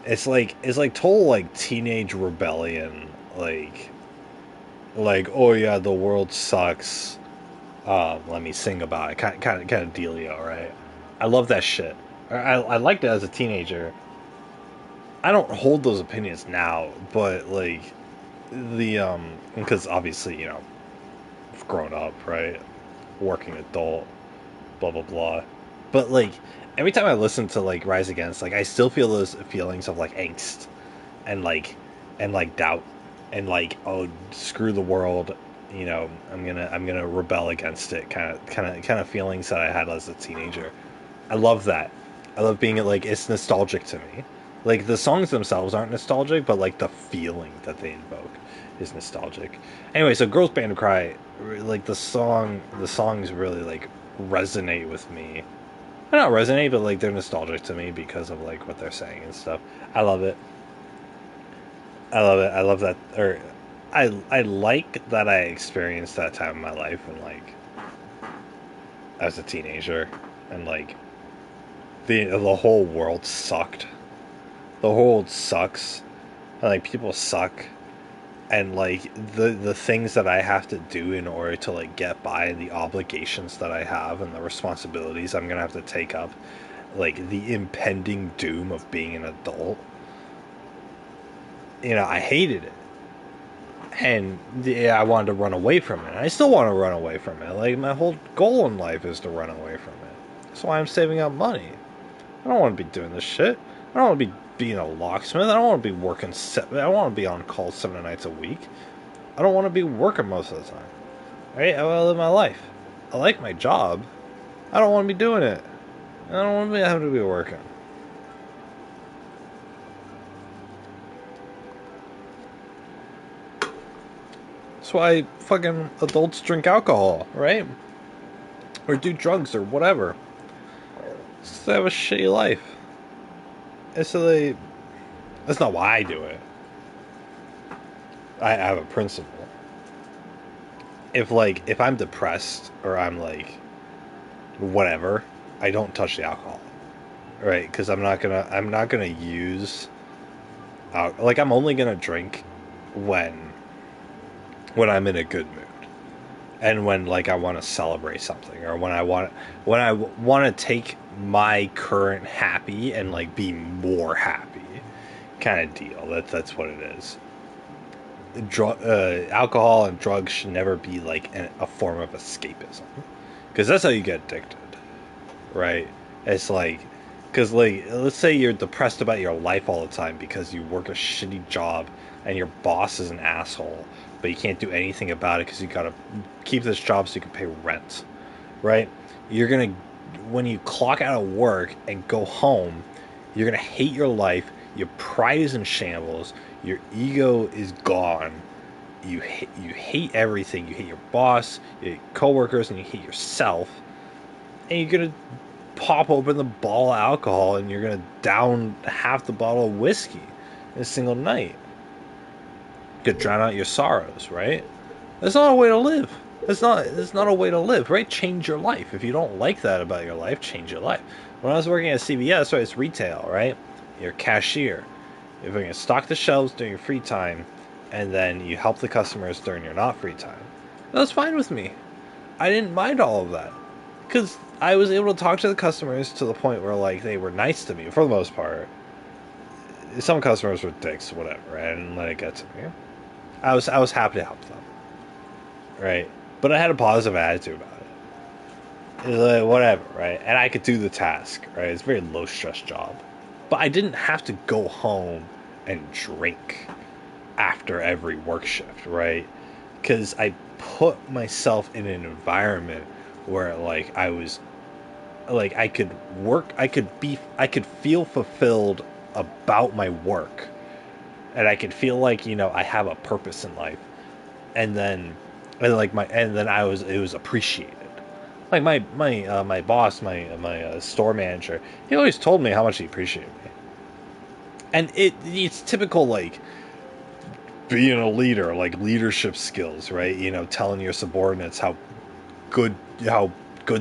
It's like total like teenage rebellion, like oh yeah, the world sucks. Let me sing about it, kind of dealio, right? I love that shit. I liked it as a teenager. I don't hold those opinions now, but like the because obviously, you know, I've grown up, right? Working adult, blah blah blah. But like every time I listen to like Rise Against, like I still feel those feelings of like angst and like doubt and like, oh, screw the world, you know, I'm gonna rebel against it kind of feelings that I had as a teenager. I love that. I love being like, it's nostalgic to me. Like the songs themselves aren't nostalgic, but like the feeling that they invoke is nostalgic. Anyway, so Girls Band Cry, like the songs really like resonate with me. Not resonate, but like they're nostalgic to me because of like what they're saying and stuff. I love it. I love that. Or I like that I experienced that time in my life when like as a teenager and like the whole world sucked. The whole world sucks. And like people suck. And like the things that I have to do in order to like get by, and the obligations that I have and the responsibilities I'm gonna have to take up, like the impending doom of being an adult, you know, I hated it. And yeah, I wanted to run away from it. I still want to run away from it. Like, my whole goal in life is to run away from it. That's why I'm saving up money. I don't want to be doing this shit. I don't want to be being a locksmith. I don't want to be working. I don't want to be on call 7 nights a week. I don't want to be working most of the time. Right? I want to live my life. I like my job. I don't want to be doing it. I don't want to have to be working. That's why fucking adults drink alcohol, right? Or do drugs or whatever. So they have a shitty life. And so that's not why I do it. I have a principle. If I'm depressed or I'm like whatever, I don't touch the alcohol. Right? Because I'm not gonna use I'm only gonna drink when I'm in a good mood. And when I want to celebrate something, or when I want to take my current happy and be more happy, kind of deal. That's what it is. Alcohol and drugs should never be a form of escapism, because that's how you get addicted, right? It's because let's say you're depressed about your life all the time because you work a shitty job and your boss is an asshole, but you can't do anything about it because you gotta keep this job so you can pay rent, right? When you clock out of work and go home, you're gonna hate your life. Your pride is in shambles. Your ego is gone. You hate everything. You hate your boss, you hate coworkers, and you hate yourself. And you're gonna pop open the bottle of alcohol and you're gonna down half the bottle of whiskey in a single night. You could drown out your sorrows, right? That's not a way to live. That's not a way to live, right? Change your life. If you don't like that about your life, change your life. When I was working at CVS, right, it's retail, right? You're a cashier. You're going to stock the shelves during your free time, and then you help the customers during your not free time. That was fine with me. I didn't mind all of that, because I was able to talk to the customers to the point where they were nice to me for the most part. Some customers were dicks, whatever. I didn't let it get to me. I was happy to help them, right? But I had a positive attitude about it. It was whatever, right? And I could do the task, right? It's a very low stress job, but I didn't have to go home and drink after every work shift, right? Because I put myself in an environment where I was I could work, I could feel fulfilled about my work, and I could feel I have a purpose in life, and then it was appreciated. My boss, my store manager, he always told me how much he appreciated me, and it's typical being a leader, leadership skills, right? Telling your subordinates how good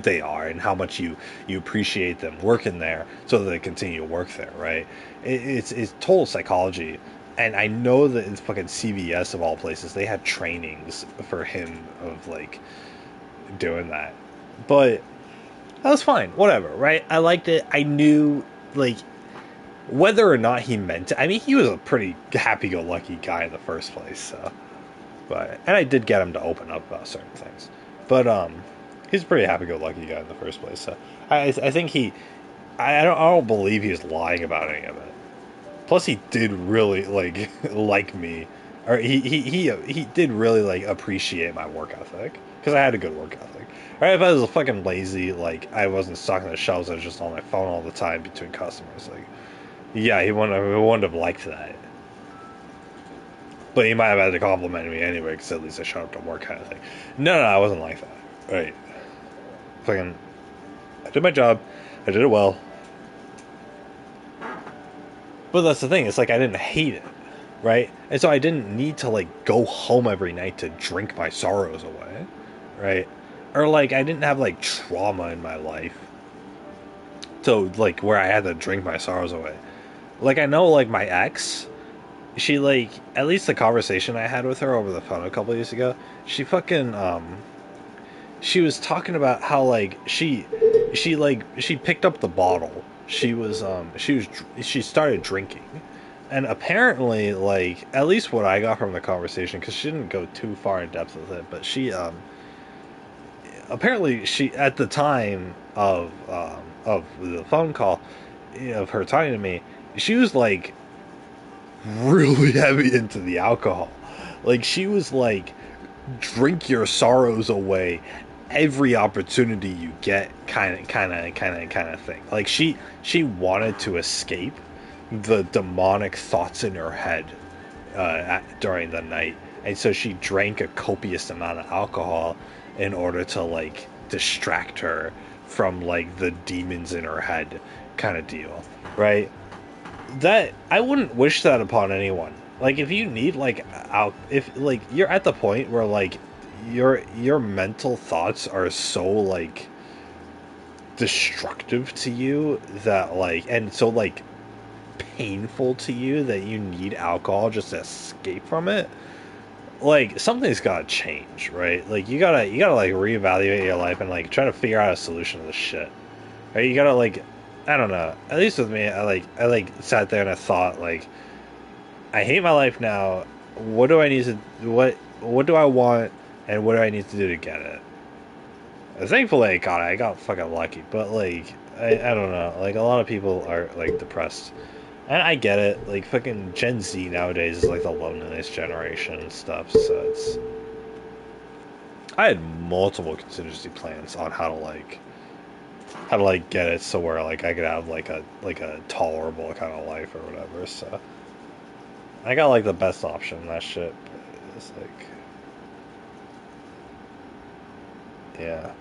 they are and how much you appreciate them working there so that they continue to work there, right? It's total psychology. And I know that in fucking CVS of all places, they had trainings for him of doing that. But that was fine, whatever, right? I liked it. I knew whether or not he meant it. I mean, he was a pretty happy-go-lucky guy in the first place, so. And I did get him to open up about certain things, but he's a pretty happy-go-lucky guy in the first place. So I think I don't believe he was lying about any of it. Plus, he did really like me, or he did really appreciate my work ethic, because I had a good work ethic. Right? If I was fucking lazy, I wasn't stocking the shelves, I was just on my phone all the time between customers. Yeah, he wouldn't have liked that. But he might have had to compliment me anyway, because at least I showed up to work, kind of thing. No, I wasn't like that. Right? Fucking, I did my job. I did it well. But that's the thing. It's I didn't hate it, right? And so I didn't need to go home every night to drink my sorrows away, right? Or I didn't have trauma in my life, so where I had to drink my sorrows away. I know my ex, she at least the conversation I had with her over the phone a couple of years ago, she fucking she was talking about how she picked up the bottle. She started drinking, And apparently, like, at least what I got from the conversation, because she didn't go too far in depth with it, but she, apparently she, at the time of the phone call, of her talking to me, she was, like, really heavy into the alcohol. Like, she was like, drink your sorrows away every opportunity you get, kind of thing. Like, she wanted to escape the demonic thoughts in her head during the night, and so she drank a copious amount of alcohol in order to, like, distract her from, like, the demons in her head, kind of deal, right? That, I wouldn't wish that upon anyone. Like, if you need, like, if, like, you're at the point where, like, your mental thoughts are so, like, destructive to you, that, like, and so, like, painful to you, that you need alcohol just to escape from it, like, something's gotta change, right? Like, you gotta like reevaluate your life and, like, try to figure out a solution to this shit, right? You gotta, like, I don't know, at least with me, I sat there and I thought, like, I hate my life now. What do I need to, what do I want, and what do I need to do to get it? Thankfully I got it. I got fucking lucky, but, like, I don't know, like, a lot of people are, like, depressed. And I get it, like, fucking Gen Z nowadays is, like, the loneliness generation and stuff, so it's... I had multiple contingency plans on how to, like, get it so where, like, I could have, like a tolerable kind of life or whatever, so... I got, like, the best option in that shit, but it's, like... Yeah.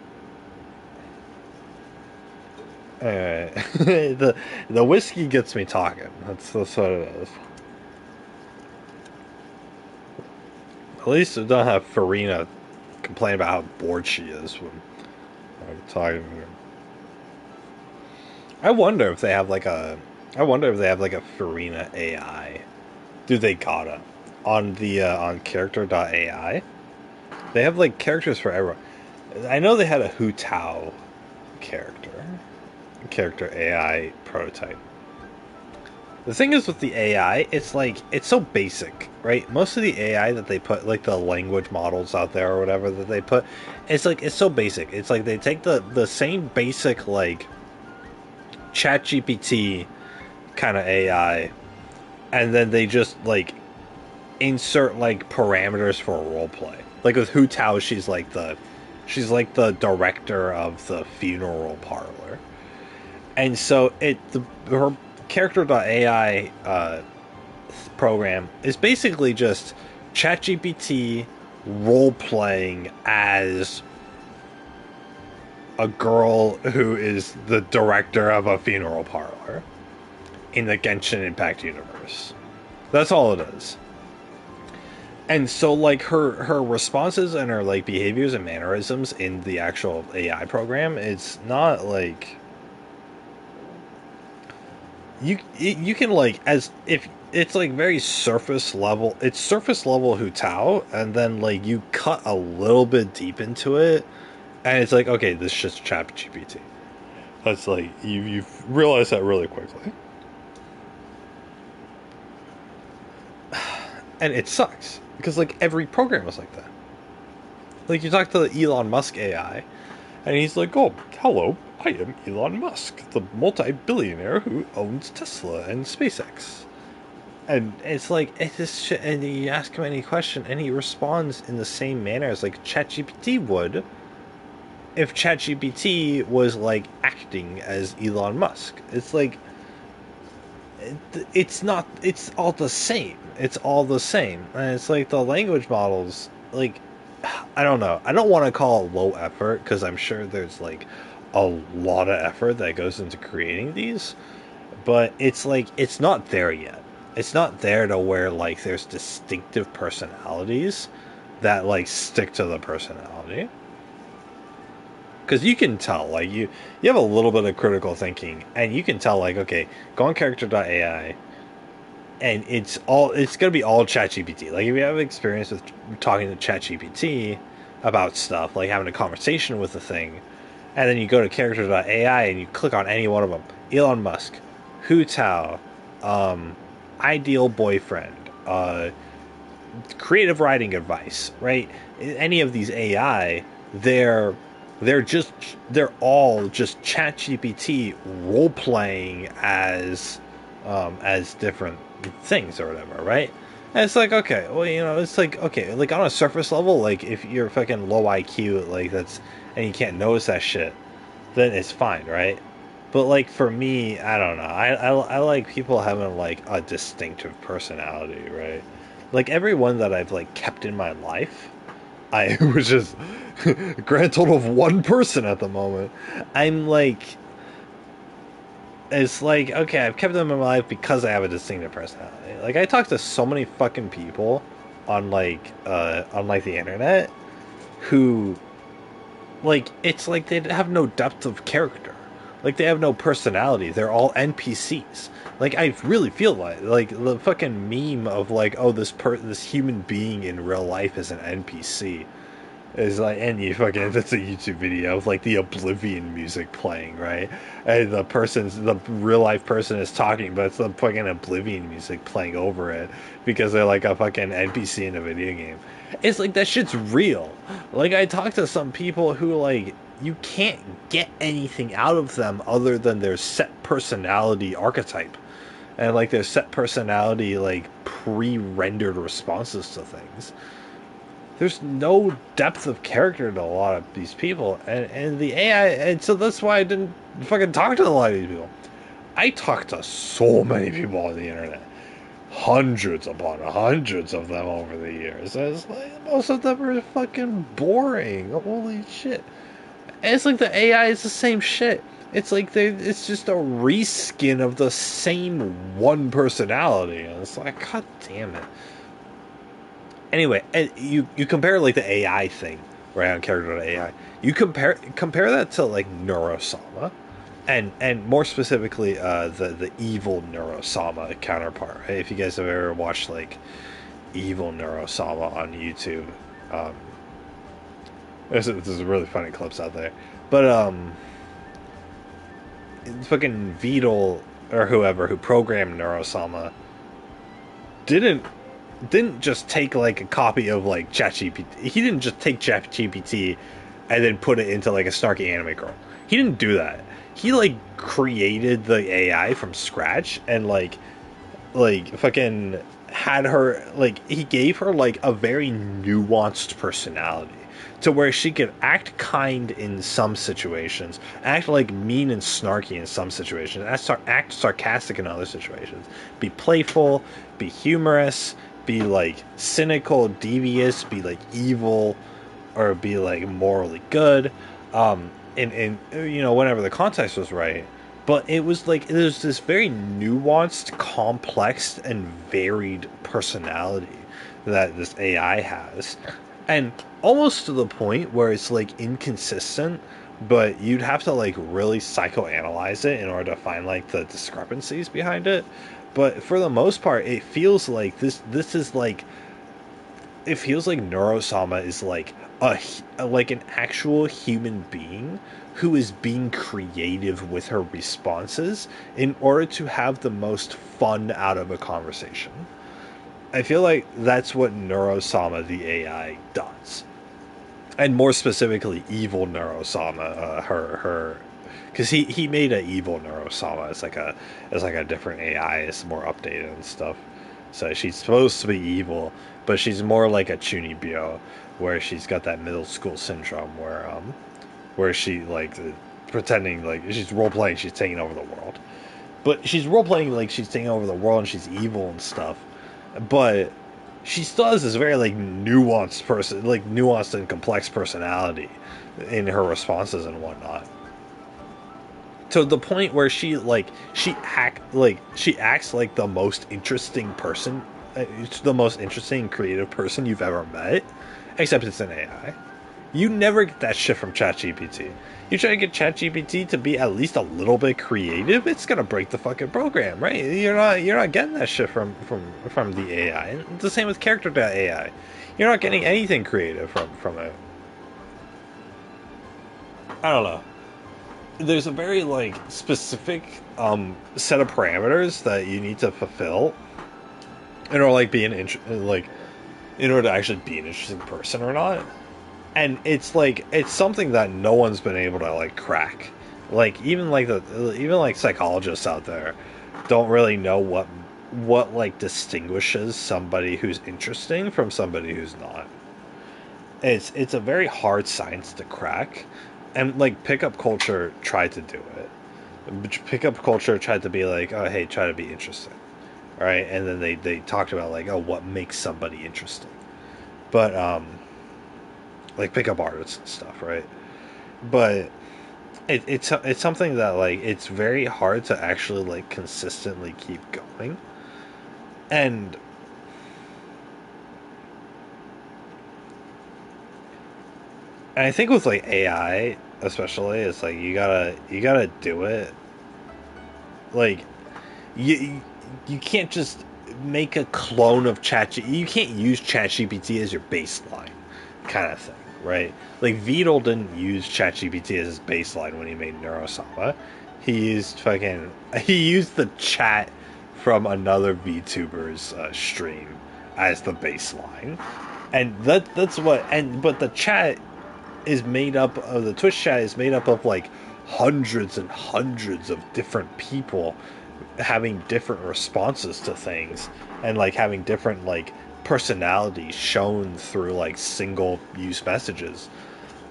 Anyway, the whiskey gets me talking. That's what it is. At least I don't have Farina complain about how bored she is when I'm talking to her. I wonder if they have like a Farina AI. Do they gotta on the on character.ai? They have, like, characters for everyone. I know they had a Hu Tao character AI prototype. The thing is with the AI, it's like, it's so basic, right? Most of the AI that they put, like the language models out there or whatever that they put, it's like, it's so basic. It's like they take the same basic, like, ChatGPT kind of AI, and then they just, like, insert, like, parameters for a role play. Like with Hu Tao, she's like the director of the funeral parlor. And so her character.ai program is basically just ChatGPT role playing as a girl who is the director of a funeral parlor in the Genshin Impact universe. That's all it is. And so, like, her responses and her, like, behaviors and mannerisms in the actual AI program, it's not like... You can, like, as if it's, like, very surface level. It's surface level Hu Tao, and then, like, you cut a little bit deep into it, and it's like, okay, this is just ChatGPT. That's like, you realize that really quickly. And it sucks, because, like, every program is like that. Like, you talk to the Elon Musk AI, and he's like, oh, hello, I am Elon Musk, the multi-billionaire who owns Tesla and SpaceX. And it's like, it's just shit, and you ask him any question, and he responds in the same manner as, like, ChatGPT would, if ChatGPT was, like, acting as Elon Musk. It's like, it's not, it's all the same. It's all the same. And it's like the language models, like, I don't know. I don't want to call it low effort, because I'm sure there's, like, a lot of effort that goes into creating these. But it's like, it's not there yet. It's not there to where, like, there's distinctive personalities that, like, stick to the personality. Because you can tell, like, you have a little bit of critical thinking, and you can tell, like, okay, go on character.ai, and it's going to be all ChatGPT. Like, if you have experience with talking to ChatGPT about stuff, like having a conversation with the thing, and then you go to character.ai and you click on any one of them, Elon Musk, Hu Tao, ideal boyfriend, creative writing advice, right? Any of these AI, they're they're all just ChatGPT role playing as different things or whatever, right? And it's like, okay, well, it's like, okay, like on a surface level, like if you're fucking low IQ, like that's, and you can't notice that shit, then it's fine, right? But like for me, I don't know. I like people having like a distinctive personality, right? Like everyone that I've like kept in my life, I was just grand total of one person at the moment. I'm like, it's like, okay, I've kept them in my life because I have a distinctive personality. Like I talk to so many fucking people on like the internet who, like, it's like they have no depth of character. Like they have no personality. They're all NPCs. Like I really feel like the fucking meme of like, oh, this human being in real life is an NPC. Is like, and you fucking, that's a YouTube video of like the Oblivion music playing, right? And the real life person is talking, but it's the fucking Oblivion music playing over it because they're like a fucking NPC in a video game. It's like that shit's real. Like I talked to some people who like you can't get anything out of them other than their set personality archetype and like their set personality like pre-rendered responses to things. There's no depth of character to a lot of these people, and the AI, and so that's why I didn't fucking talk to a lot of these people. I talked to so many people on the internet, hundreds upon hundreds of them over the years. And it's like most of them are fucking boring. Holy shit! And it's like the AI is the same shit. It's like it's just a reskin of the same one personality, and it's like, god damn it. Anyway, and you compare like the AI thing, right, on character to AI. You compare that to like Neurosama, and more specifically the evil Neurosama counterpart. Right? If you guys have ever watched like evil Neurosama on YouTube, there's really funny clips out there. But fucking Vidal or whoever who programmed Neurosama didn't just take like a copy of like ChatGPT. He didn't just take ChatGPT and then put it into like a snarky anime girl. He didn't do that. He like created the AI from scratch and like fucking had her, like, he gave her like a very nuanced personality to where she could act kind in some situations, act like mean and snarky in some situations, act sarcastic in other situations, be playful, be humorous, be like cynical, devious, be like evil, or be like morally good, and whenever the context was right. But it was like there's this very nuanced, complex, and varied personality that this AI has, and almost to the point where it's like inconsistent, but you'd have to like really psychoanalyze it in order to find like the discrepancies behind it. But for the most part, it feels like this is like, it feels like Neurosama is like like an actual human being who is being creative with her responses in order to have the most fun out of a conversation. I feel like that's what Neurosama the AI does, and more specifically, evil Neurosama, her, because he made an evil Neurosama. It's like a different AI. It's more updated and stuff. So she's supposed to be evil, but she's more like a Chunibyo, where she's got that middle school syndrome, where she like pretending like she's role playing, she's taking over the world, but she's role playing like she's taking over the world and she's evil and stuff, but she still has this very like nuanced and complex personality in her responses and whatnot. To the point where she acts like the most interesting person, it's the most interesting creative person you've ever met, except it's an AI. You never get that shit from ChatGPT. You try to get ChatGPT to be at least a little bit creative, it's gonna break the fucking program, right? You're not getting that shit from the AI. It's the same with character.ai. You're not getting anything creative from it. I don't know. There's a very like specific set of parameters that you need to fulfill in order like in order to actually be an interesting person or not. And it's something that no one's been able to like crack. Like even like psychologists out there don't really know what like distinguishes somebody who's interesting from somebody who's not. It's a very hard science to crack, and like pickup culture tried to do it. Pickup culture tried to be like, oh hey, try to be interesting, right? And then they talked about like, oh, what makes somebody interesting, but like pickup artists and stuff, right? But it's something that like it's very hard to actually like consistently keep going, and I think with like AI especially, it's like you gotta do it. Like you you can't just make a clone of You can't use ChatGPT as your baseline kind of thing, right? Like Beetle didn't use ChatGPT as his baseline when he made Neurosama. He used the chat from another VTuber's stream as the baseline, and that's what. And but the chat is made up of the Twitch chat is made up of like hundreds and hundreds of different people having different responses to things and like having different like personalities shown through like single use messages,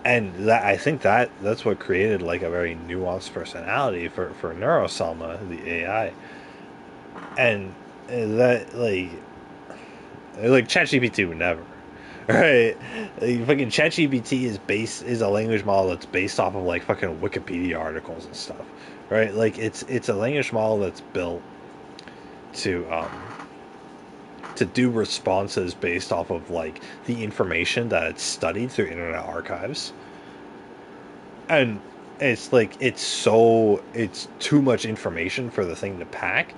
and that I think that's what created like a very nuanced personality for Neuroselma, the AI. And that like ChatGPT would never. Right, like, fucking ChatGPT is a language model that's based off of like fucking Wikipedia articles and stuff, right? Like it's a language model that's built to do responses based off of like the information that it's studied through Internet Archives, and it's too much information for the thing to pack,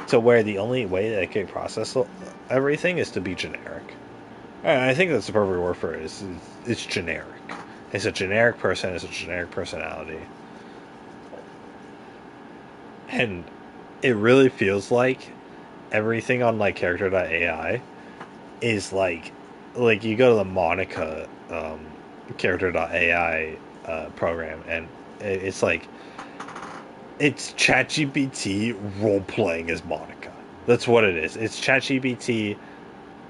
to where the only way that it can process everything is to be generic. And I think that's the perfect word for it. It's generic. It's a generic person. It's a generic personality, and it really feels like everything on like character.ai is like you go to the Monica character.ai program, and it's like it's ChatGPT role playing as Monica. That's what it is. It's ChatGPT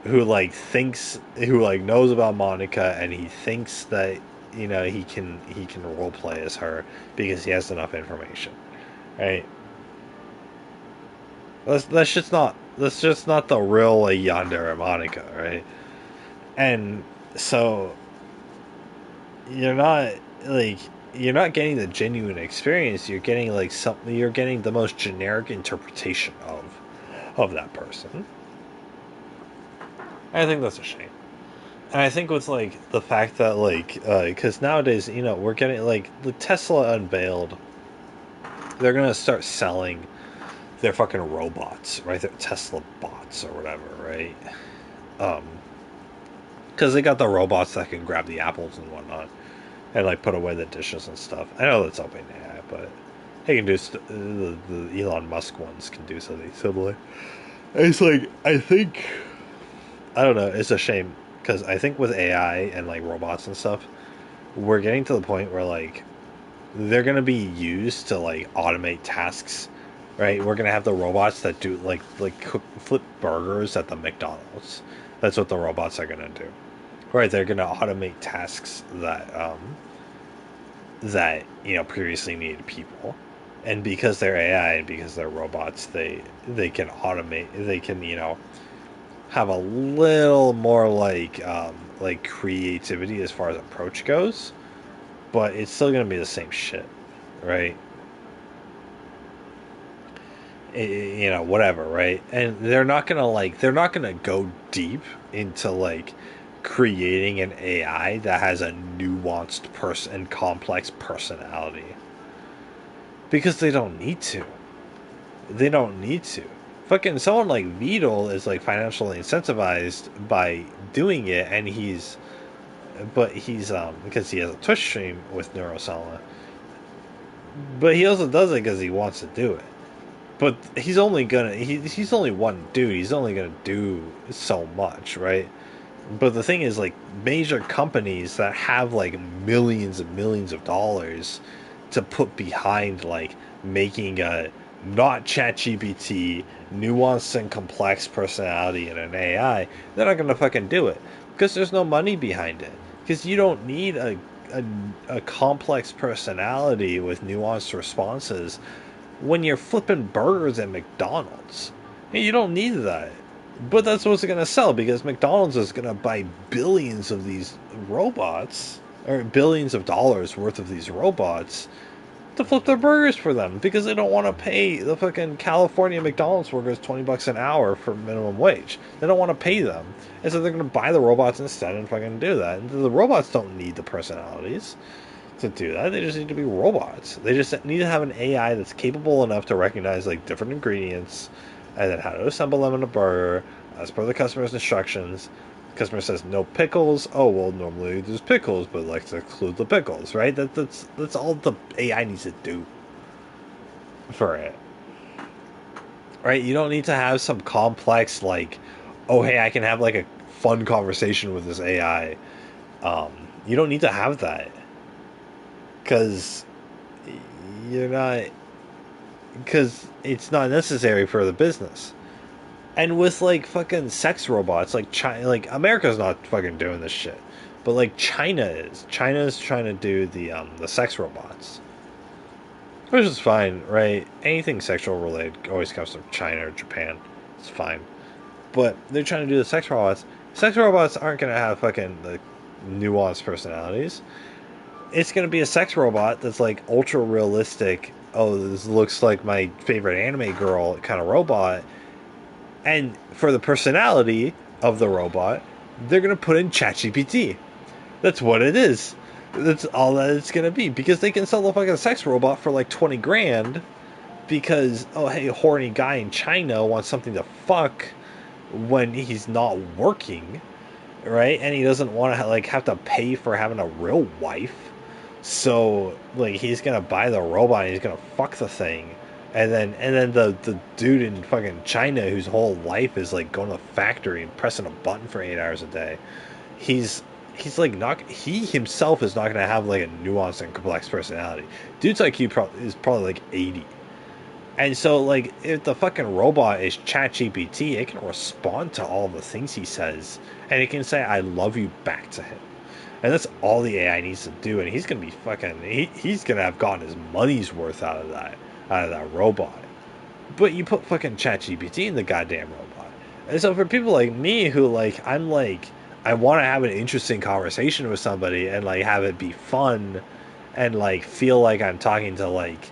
who like knows about Monica, and he thinks that he can role play as her because he has enough information, right? That's just not the real like Yandere Monica, right? And so you're not like you're not getting the genuine experience. You're getting the most generic interpretation of that person. I think that's a shame. And I think with like the fact that because nowadays we're getting like the Tesla unveiled, they're gonna start selling their fucking robots, right? Their Tesla bots or whatever, right? Um, because they got the robots that can grab the apples and whatnot, and like put away the dishes and stuff. I know that's OpenAI, but they can do the Elon Musk ones can do something similar. It's like I don't know. It's a shame because I think with AI and like robots and stuff, we're getting to the point where like they're gonna be used to like automate tasks, right? We're gonna have the robots that do flip burgers at the McDonald's. That's what the robots are gonna do, right? They're gonna automate tasks that previously needed people, and because they're AI and because they're robots, they can automate. They can have a little more like creativity as far as approach goes, but it's still gonna be the same shit, right? Whatever, right? And they're not gonna go deep into like creating an AI that has a nuanced person and complex personality because they don't need to. They don't need to. Fucking someone like Beetle is like financially incentivized by doing it, and he's because he has a Twitch stream with Neurosala, but he also does it because he wants to do it. but he's only gonna he's only one dude. He's only gonna do so much, right? But the thing is, like, major companies that have like millions and millions of dollars to put behind like making a not ChatGPT nuanced and complex personality in an AI, they're not gonna fucking do it because there's no money behind it. Because you don't need a complex personality with nuanced responses when you're flipping burgers at McDonald's. You don't need that. But that's what's going to sell because McDonald's is going to buy billions of these robots, or billions of dollars worth of these robots, to flip their burgers for them because they don't want to pay the fucking California McDonald's workers $20 an hour for minimum wage. They don't want to pay them. And so they're going to buy the robots instead and fucking do that. And the robots don't need the personalities to do that. They just need to be robots. They just need to have an AI that's capable enough to recognize like different ingredients and then how to assemble them in a burger as per the customer's instructions. The customer says no pickles. Oh well, normally there's pickles, but like to include the pickles, right? That's all the AI needs to do for it, right? You don't need to have some complex like, oh hey, I can have like a fun conversation with this AI. You don't need to have that because you're not. Because it's not necessary for the business. And with like fucking sex robots, like China, like America's not fucking doing this shit, but like China is. China's trying to do the sex robots, which is fine, right? Anything sexual related always comes from China or Japan. It's fine, but they're trying to do the sex robots. Sex robots aren't gonna have fucking the nuanced personalities. It's gonna be a sex robot that's like ultra realistic. Oh, this looks like my favorite anime girl kind of robot. And for the personality of the robot, they're going to put in ChatGPT. That's what it is. That's all that it's going to be. Because they can sell the fucking sex robot for like 20 grand. Because, oh, hey, a horny guy in China wants something to fuck when he's not working. Right? And he doesn't want to like have to pay for having a real wife. So, like, he's gonna buy the robot and he's gonna fuck the thing. And then the dude in fucking China whose whole life is like going to the factory and pressing a button for 8 hours a day. He's like not, he himself is not gonna have like a nuanced and complex personality. Dude's IQ is probably like 80. And so like if the fucking robot is ChatGPT, it can respond to all the things he says. And it can say I love you back to him. And that's all the AI needs to do, and he's gonna be fucking. He's gonna have gotten his money's worth out of that robot. But you put fucking ChatGPT in the goddamn robot, and so for people like me who like I'm like I want to have an interesting conversation with somebody and like have it be fun, and like feel like I'm talking to like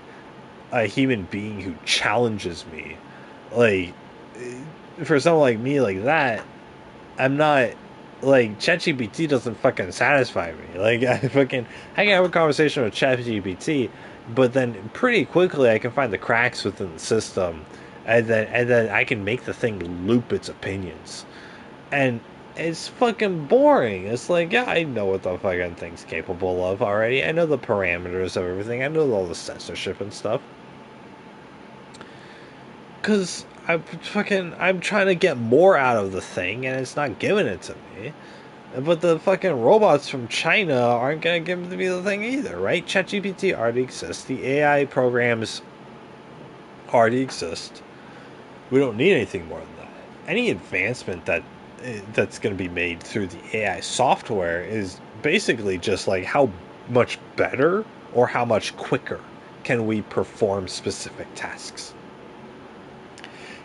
a human being who challenges me, like for someone like me like that, I'm not. Like, ChatGPT doesn't fucking satisfy me. Like, I can have a conversation with ChatGPT, but then pretty quickly I can find the cracks within the system, and then I can make the thing loop its opinions. And it's fucking boring. It's like, yeah, I know what the fucking thing's capable of already. I know the parameters of everything. I know all the censorship and stuff. Because I'm trying to get more out of the thing, and it's not giving it to me. But the fucking robots from China aren't gonna give me the thing either, right? ChatGPT already exists. The AI programs already exist. We don't need anything more than that. Any advancement that's going to be made through the AI software is basically just like how much better or how much quicker can we perform specific tasks.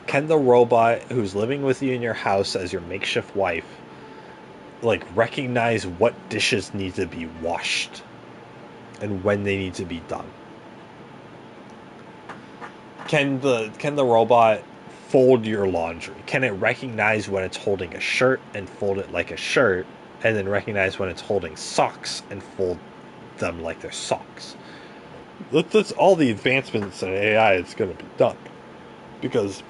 Can the robot who's living with you in your house as your makeshift wife like recognize what dishes need to be washed and when they need to be done? Can the robot fold your laundry? Can it recognize when it's holding a shirt and fold it like a shirt, and then recognize when it's holding socks and fold them like they're socks? That's all the advancements in AI that's going to be done, because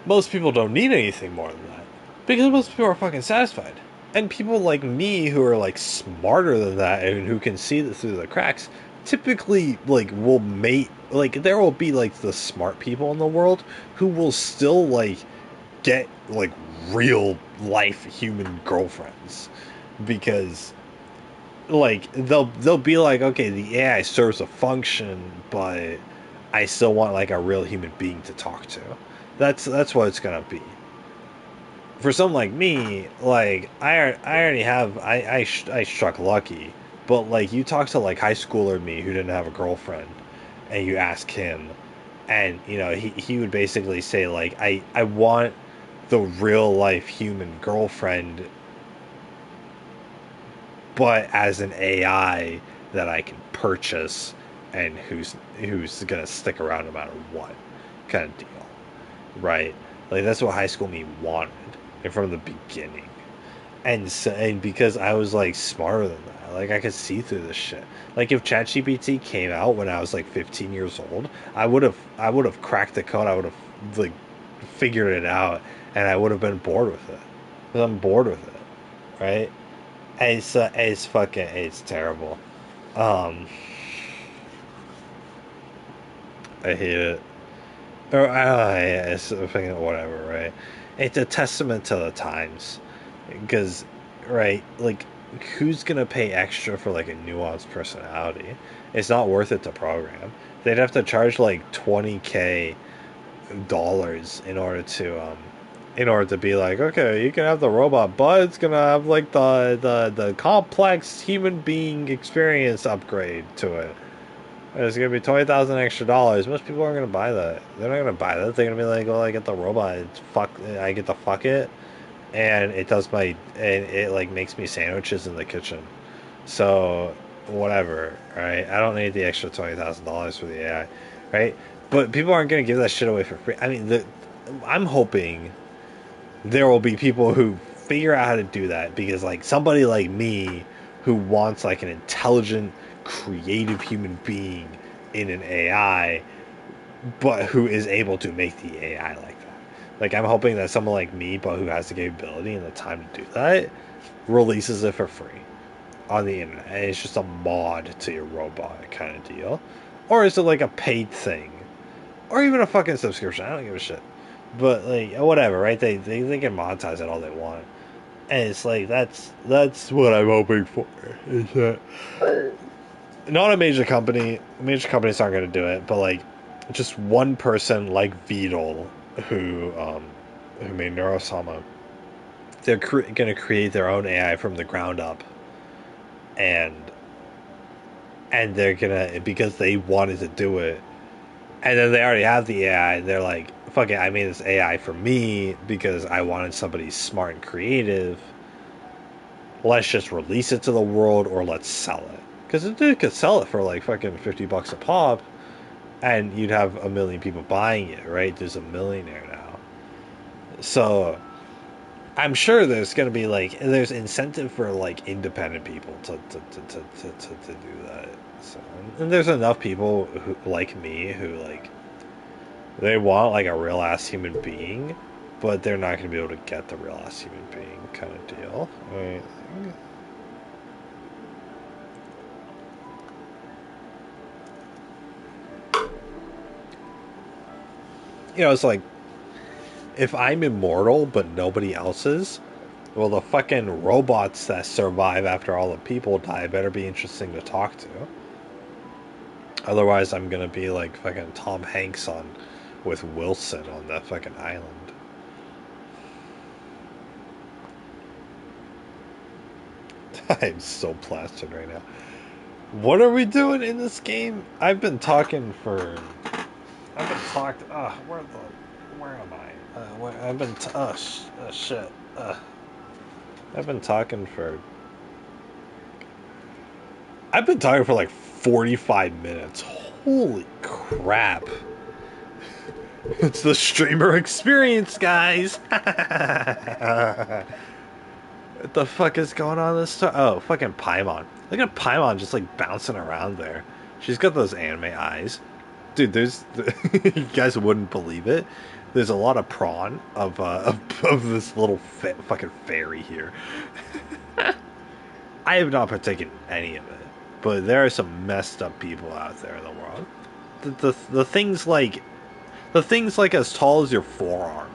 most people don't need anything more than that, because most people are fucking satisfied. And people like me who are like smarter than that and who can see through the cracks, typically like will mate, like there will be like the smart people in the world who will still like get like real life human girlfriends, because like they'll be like, okay, the AI serves a function, but I still want like a real human being to talk to. That's what it's gonna be. For someone like me, like I already have I struck lucky, but like you talk to like high schooler me who didn't have a girlfriend, and you ask him, and you know he would basically say like I want the real life human girlfriend, but as an AI that I can purchase and who's gonna stick around no matter what, kind of deal, right? Like that's what high school me wanted, and from the beginning. And so, and because I was like smarter than that, like I could see through this shit. Like if ChatGPT came out when I was like 15 years old, I would have cracked the code. I would have like figured it out, and I would have been bored with it. 'Cause I'm bored with it, right? And it's fucking it's terrible. Um, I hate it. Or yeah, it's fucking whatever, right? It's a testament to the times, because right, like who's gonna pay extra for like a nuanced personality? It's not worth it to program. They'd have to charge like 20K dollars in order to be like, okay, you can have the robot, but it's gonna have like the complex human being experience upgrade to it. It's gonna be $20,000 extra. Most people aren't gonna buy that. They're not gonna buy that. They're gonna be like, "Well, I get the robot. It's fuck. I get to fuck it, and it does my and it like makes me sandwiches in the kitchen. So whatever, right? I don't need the extra $20,000 for the AI, right? But people aren't gonna give that shit away for free. I mean, I'm hoping there will be people who figure out how to do that, because like somebody like me who wants like an intelligent, creative human being in an AI, but who is able to make the AI like that. Like I'm hoping that someone like me, but who has the capability and the time to do that, releases it for free on the internet, and it's just a mod to your robot kind of deal. Or is it like a paid thing? Or even a fucking subscription. I don't give a shit. But like whatever, right? They can monetize it all they want. And it's like that's what I'm hoping for. Is that not a major company. Major companies aren't going to do it, but like just one person like Beetle, who made Neurosama. They're going to create their own AI from the ground up, and they're gonna, because they wanted to do it, and then they already have the AI. They're like, fuck it, I made this AI for me because I wanted somebody smart and creative. Let's just release it to the world, or let's sell it. Because the dude could sell it for like fucking $50 a pop, and you'd have a million people buying it, right? There's a millionaire now. So I'm sure there's gonna be like, there's incentive for like independent people to do that. So, and there's enough people who like me who like, they want like a real ass human being, but they're not gonna be able to get the real ass human being kind of deal. Right? You know, it's like, if I'm immortal but nobody else is, well, the fucking robots that survive after all the people die better be interesting to talk to. Otherwise, I'm gonna be like fucking Tom Hanks on with Wilson on that fucking island. I'm so plastered right now. What are we doing in this game? I've been talking for. I've been talked. Where am I? I've been. Shit. I've been talking for. I've been talking for like 45 minutes. Holy crap. It's the streamer experience, guys. What the fuck is going on this time? Oh, fucking Paimon. Look at Paimon just like bouncing around there. She's got those anime eyes. Dude, there's you guys wouldn't believe it. There's a lot of prawn of this little fucking fairy here. I have not partaken in any of it. but there are some messed up people out there in the world. The things like as tall as your forearm,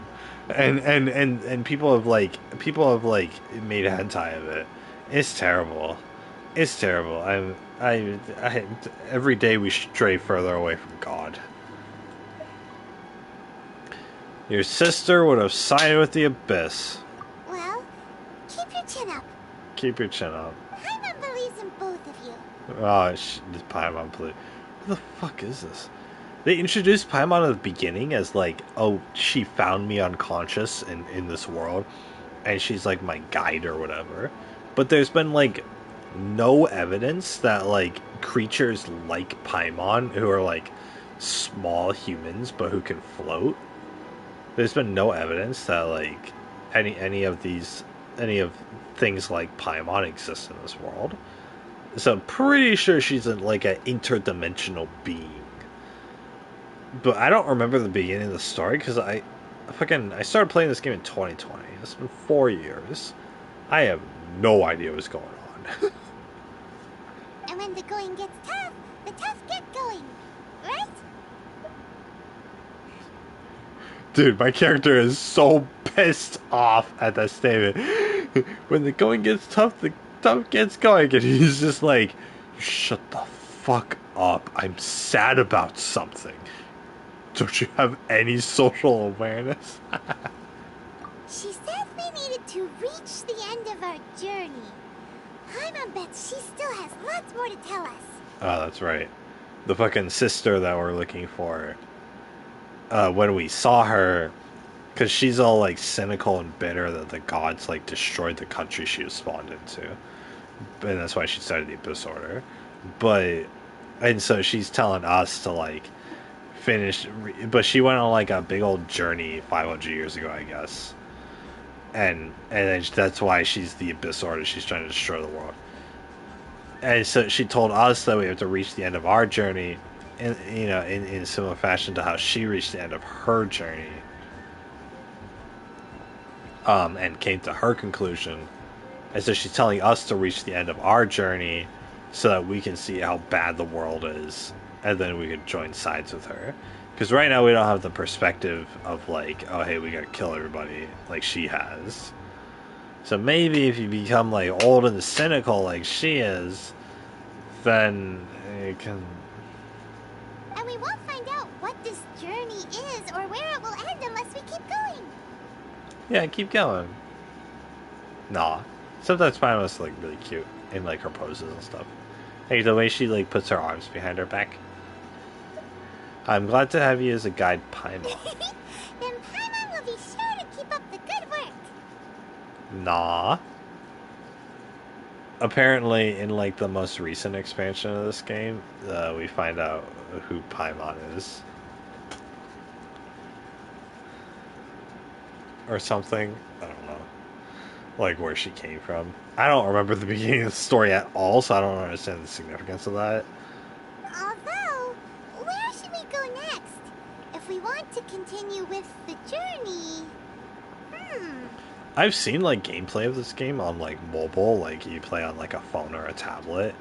and people have like made hentai of it. It's terrible. It's terrible. I every day we stray further away from God. Your sister would have sided with the Abyss. Well, keep your chin up. Keep your chin up. Paimon believes in both of you. Oh, this Paimon play. Who the fuck is this? They introduced Paimon at the beginning as like, oh, she found me unconscious in this world, and she's like my guide or whatever. But there's been like no evidence that like creatures like Paimon, who are like small humans but who can float. There's been no evidence that like any of things like Paimon exist in this world. So I'm pretty sure she's like an interdimensional being. But I don't remember the beginning of the story because I started playing this game in 2020. It's been 4 years. I have no idea what's going on. And when the going gets tough, the tough get going, right? Dude, my character is so pissed off at that statement. When the going gets tough, the tough gets going. And he's just like, shut the fuck up. I'm sad about something. Don't you have any social awareness? She said we needed to reach the end of our journey. Paimon bets she still has lots more to tell us. Oh, that's right. The fucking sister that we're looking for. When we saw her, because she's all like cynical and bitter that the gods like destroyed the country she was spawned into, and that's why she started the Abyss Order. And so she's telling us to like finish, but she went on like a big old journey 500 years ago, I guess, and then that's why she's the Abyss Order. She's trying to destroy the world, and so she told us that we have to reach the end of our journey. In similar fashion to how she reached the end of her journey, and came to her conclusion, and so she's telling us to reach the end of our journey, so that we can see how bad the world is, and then we could join sides with her. Because right now we don't have the perspective of like, oh hey, we gotta kill everybody like she has. So maybe if you become like old and cynical like she is, then it can. And we won't find out what this journey is or where it will end unless we keep going. Yeah, keep going. Nah. Sometimes Paimon's like really cute in like her poses and stuff. Hey, the way she like puts her arms behind her back. I'm glad to have you as a guide, Paimon. Then Paimon will be sure to keep up the good work. Nah. Apparently, in like the most recent expansion of this game, we find out who Paimon is, or something. I don't know, like where she came from. I don't remember the beginning of the story at all, so I don't understand the significance of that. Although, where should we go next? If we want to continue with the journey... I've seen like gameplay of this game on like mobile, like you play on like a phone or a tablet.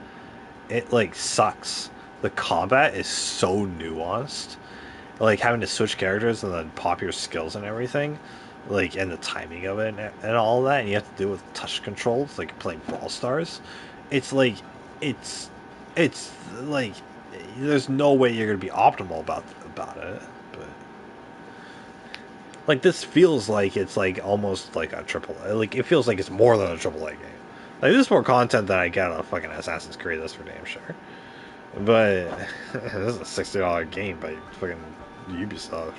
It like sucks. The combat is so nuanced. Like having to switch characters and then pop your skills and everything. Like, and the timing of it and all that, and you have to do it with touch controls, like playing Brawl Stars. It's like, it's like, there's no way you're gonna be optimal about it. But like, this feels like it's like almost like a triple. Like, it feels like it's more than a AAA game. Like, there's more content than I get on a fucking Assassin's Creed. That's for damn sure. But this is a $60 game by fucking Ubisoft.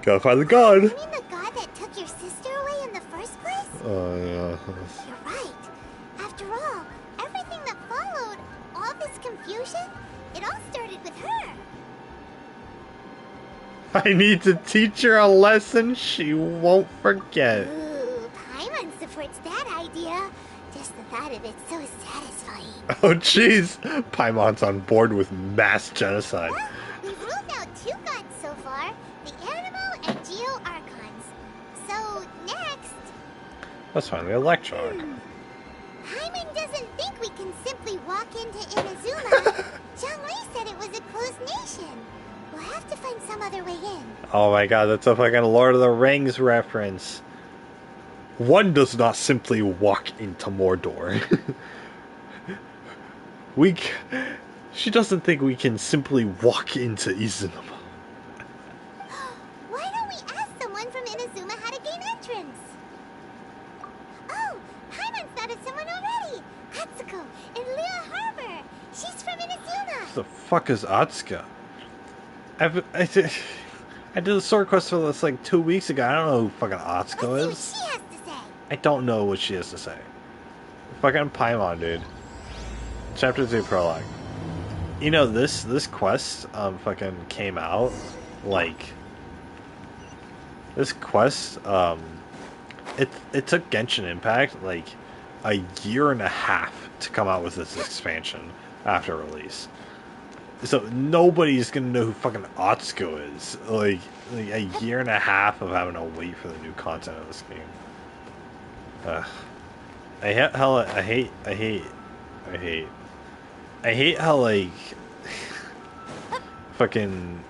Gotta find the god. You mean the god that took your sister away in the first place? Oh, yeah. You're right. After all, everything that followed, all this confusion, it all started with her. I need to teach her a lesson she won't forget. Ooh, Paimon supports that idea. Just the thought of it's so satisfying. Oh, jeez. Paimon's on board with mass genocide. Well, we've ruled out two gods so far, the Animal and Geo Archons. So, next... Let's find the Electro. Paimon doesn't think think we can simply walk into Inazuma. Zhongli said it was a closed nation. We'll have to find some other way in. Oh my god, that's a fucking Lord of the Rings reference. One does not simply walk into Mordor. She doesn't think we can simply walk into Izanuma. Why don't we ask someone from Inazuma how to gain entrance? Oh, Paimon thought of someone already. Atsuko in Lea Harbor. She's from Inazuma. What the fuck is Atsuka? I did a sword quest for this like 2 weeks ago. I don't know who fucking Atsuko Let's is. see what she has to say. I don't know what she has to say. Fucking Paimon, dude. Chapter 2 prologue. You know, this quest fucking came out like this quest it took Genshin Impact like a year and a half to come out with this expansion after release. So nobody's gonna know who fucking Atsuko is. Like a year and a half of having to wait for the new content of this game. I hate how like fucking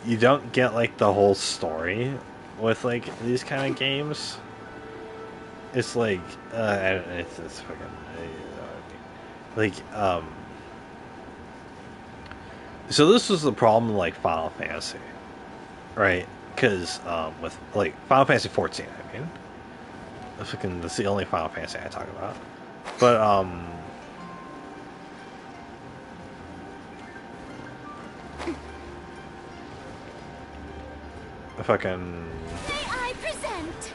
you don't get like the whole story with like these kind of games. It's like it's fucking like so this was the problem like Final Fantasy, right? Because with like Final Fantasy 14, I mean, that's the only Final Fantasy I talk about. But fucking. May I present?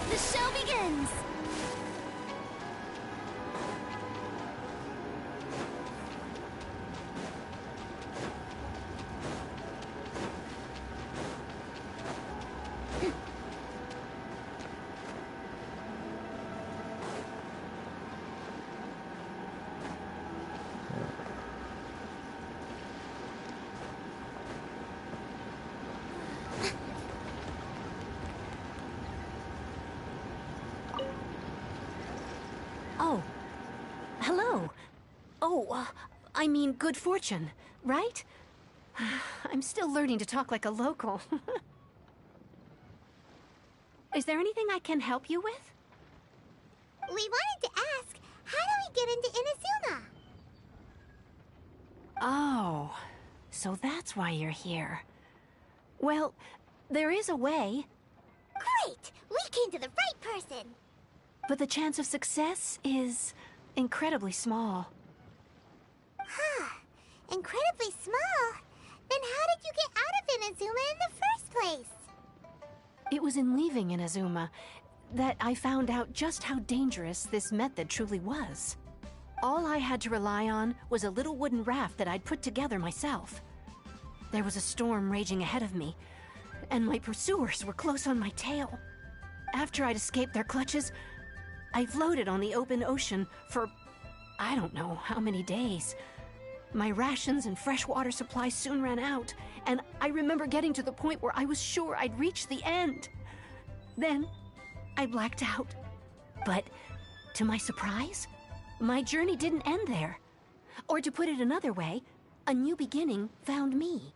The show begins! Oh. Hello. Oh, I mean good fortune, right? I'm still learning to talk like a local. Is there anything I can help you with? We wanted to ask, how do we get into Inazuma? Oh, so that's why you're here. Well, there is a way, Great! We came to the right person! but the chance of success is incredibly small. Huh. Incredibly small? Then how did you get out of Inazuma in the first place? It was in leaving Inazuma that I found out just how dangerous this method truly was. All I had to rely on was a little wooden raft that I'd put together myself. There was a storm raging ahead of me, and my pursuers were close on my tail. After I'd escaped their clutches, I floated on the open ocean for I don't know how many days. My rations and fresh water supplies soon ran out, and I remember getting to the point where I was sure I'd reached the end. Then, I blacked out. But, to my surprise, my journey didn't end there. Or to put it another way, a new beginning found me.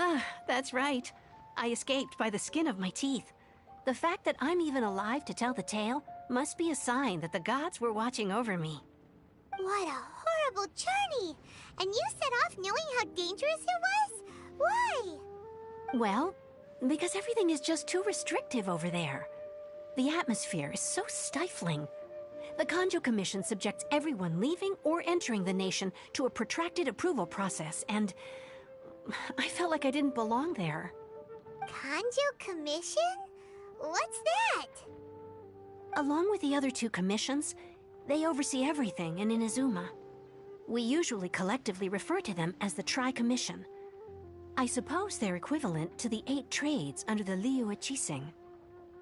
Ah, that's right. I escaped by the skin of my teeth. The fact that I'm even alive to tell the tale must be a sign that the gods were watching over me. What a horrible journey! And you set off knowing how dangerous it was? Why? Well, because everything is just too restrictive over there. The atmosphere is so stifling. The Kanjo Commission subjects everyone leaving or entering the nation to a protracted approval process, and I felt like I didn't belong there. Kanjo Commission? What's that? Along with the other two commissions, they oversee everything in Inazuma. We usually collectively refer to them as the Tri-Commission. I suppose they're equivalent to the 8 trades under the Liu Ichising.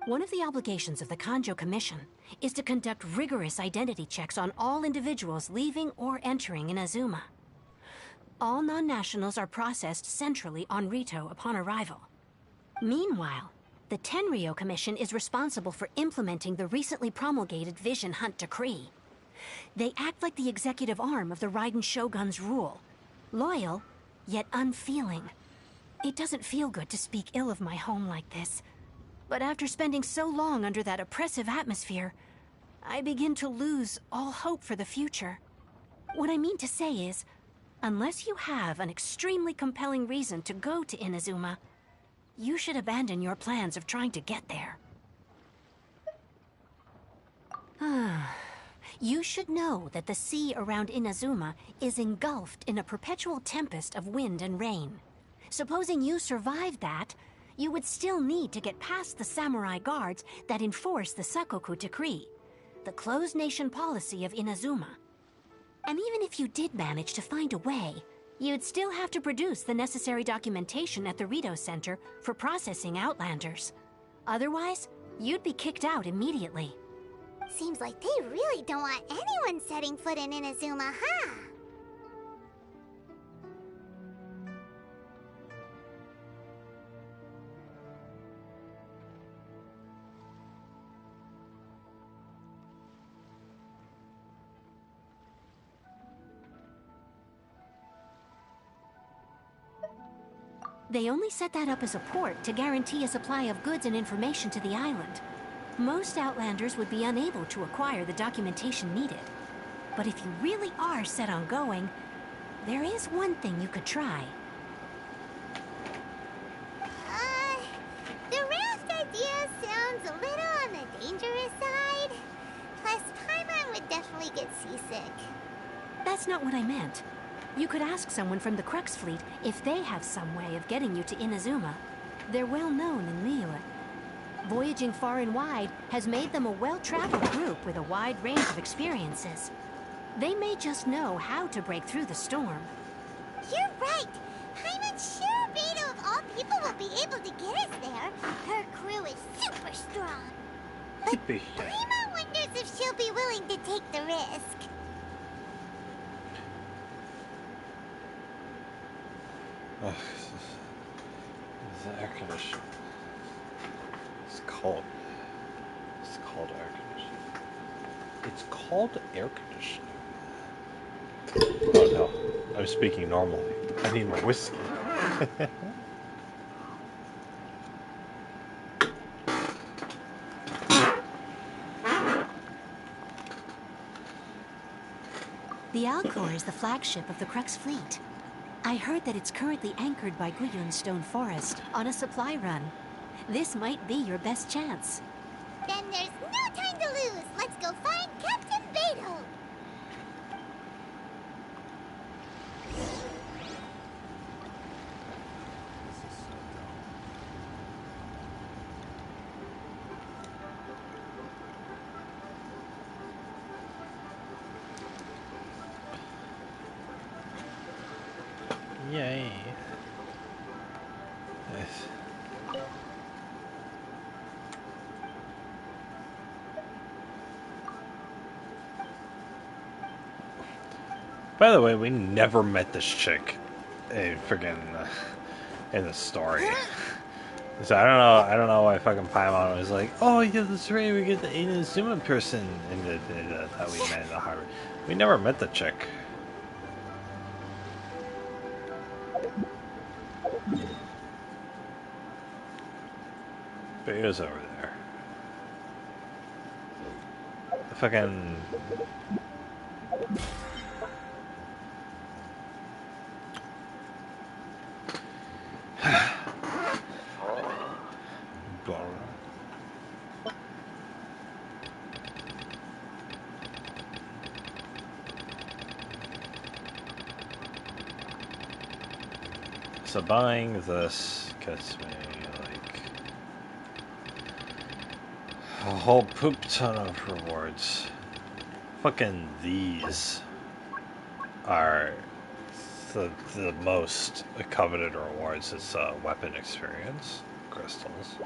One of the obligations of the Kanjo Commission is to conduct rigorous identity checks on all individuals leaving or entering Inazuma. All non-nationals are processed centrally on Rito upon arrival. Meanwhile, the Tenryo Commission is responsible for implementing the recently promulgated Vision Hunt Decree. They act like the executive arm of the Raiden Shogun's rule. Loyal, yet unfeeling. It doesn't feel good to speak ill of my home like this. But after spending so long under that oppressive atmosphere, I begin to lose all hope for the future. What I mean to say is, unless you have an extremely compelling reason to go to Inazuma, you should abandon your plans of trying to get there. You should know that the sea around Inazuma is engulfed in a perpetual tempest of wind and rain. Supposing you survived that, you would still need to get past the samurai guards that enforce the Sakoku Decree, the closed nation policy of Inazuma. And even if you did manage to find a way, you'd still have to produce the necessary documentation at the Rito Center for processing Outlanders. Otherwise, you'd be kicked out immediately. Seems like they really don't want anyone setting foot in Inazuma, huh? They only set that up as a port to guarantee a supply of goods and information to the island. Most Outlanders would be unable to acquire the documentation needed. But if you really are set on going, there is one thing you could try. The raft idea sounds a little on the dangerous side. Plus, Paimon would definitely get seasick. That's not what I meant. You could ask someone from the Crux Fleet if they have some way of getting you to Inazuma. They're well known in Liyue. Voyaging far and wide has made them a well-traveled group with a wide range of experiences. They may just know how to break through the storm. You're right! Paimon sure Beto of all people will be able to get us there. Her crew is super strong. But Paimon wonders if she'll be willing to take the risk. Ugh, this is air conditioning. It's cold. It's called air conditioning. It's called air conditioning. Oh no, I'm speaking normally. I need my whiskey. The Alcor is the flagship of the Crux Fleet. I heard that it's currently anchored by Guyun Stone Forest on a supply run. This might be your best chance. Then there's no time to lose. Let's go find Captain Beto. Yay. Nice. By the way, we never met this chick in friggin' in the story. So I don't know why fucking Paimon was like, oh yeah, that's right, we get the Inazuma person that we met in the harbor. We never met the chick. Beo's over there. The fucking... So buying this gets me like a whole poop ton of rewards. Fucking these are the most coveted rewards. It's weapon experience crystals.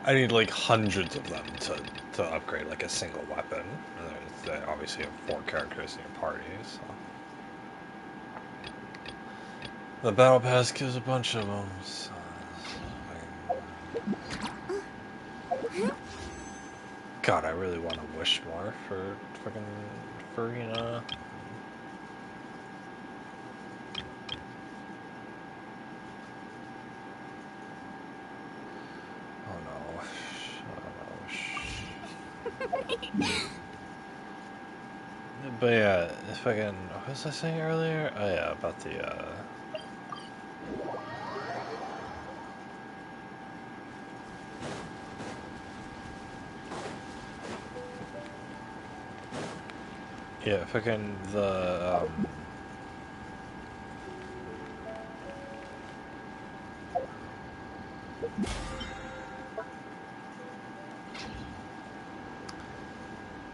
I need like hundreds of them to upgrade like a single weapon. They obviously have 4 characters in your party, so. The battle pass gives a bunch of them. So. God, I really want to wish more for fucking Farina. Oh no. But yeah, fucking, what was I saying earlier? Oh yeah, about the yeah, fucking the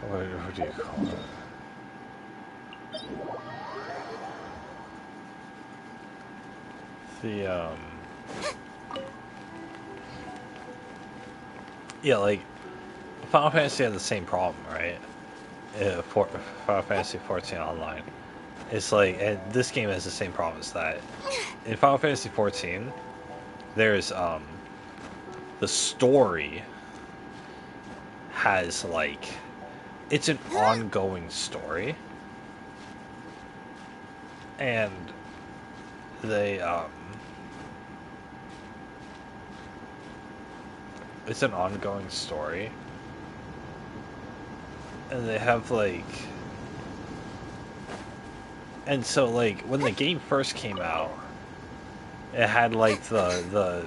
what do you call it? The yeah, like Final Fantasy had the same problem, right? Final Fantasy 14 Online. It's like, and this game has the same problem as that. In Final Fantasy 14, there's the story has like, it's an ongoing story, and they it's an ongoing story, and they have like, and so like when the game first came out, it had like the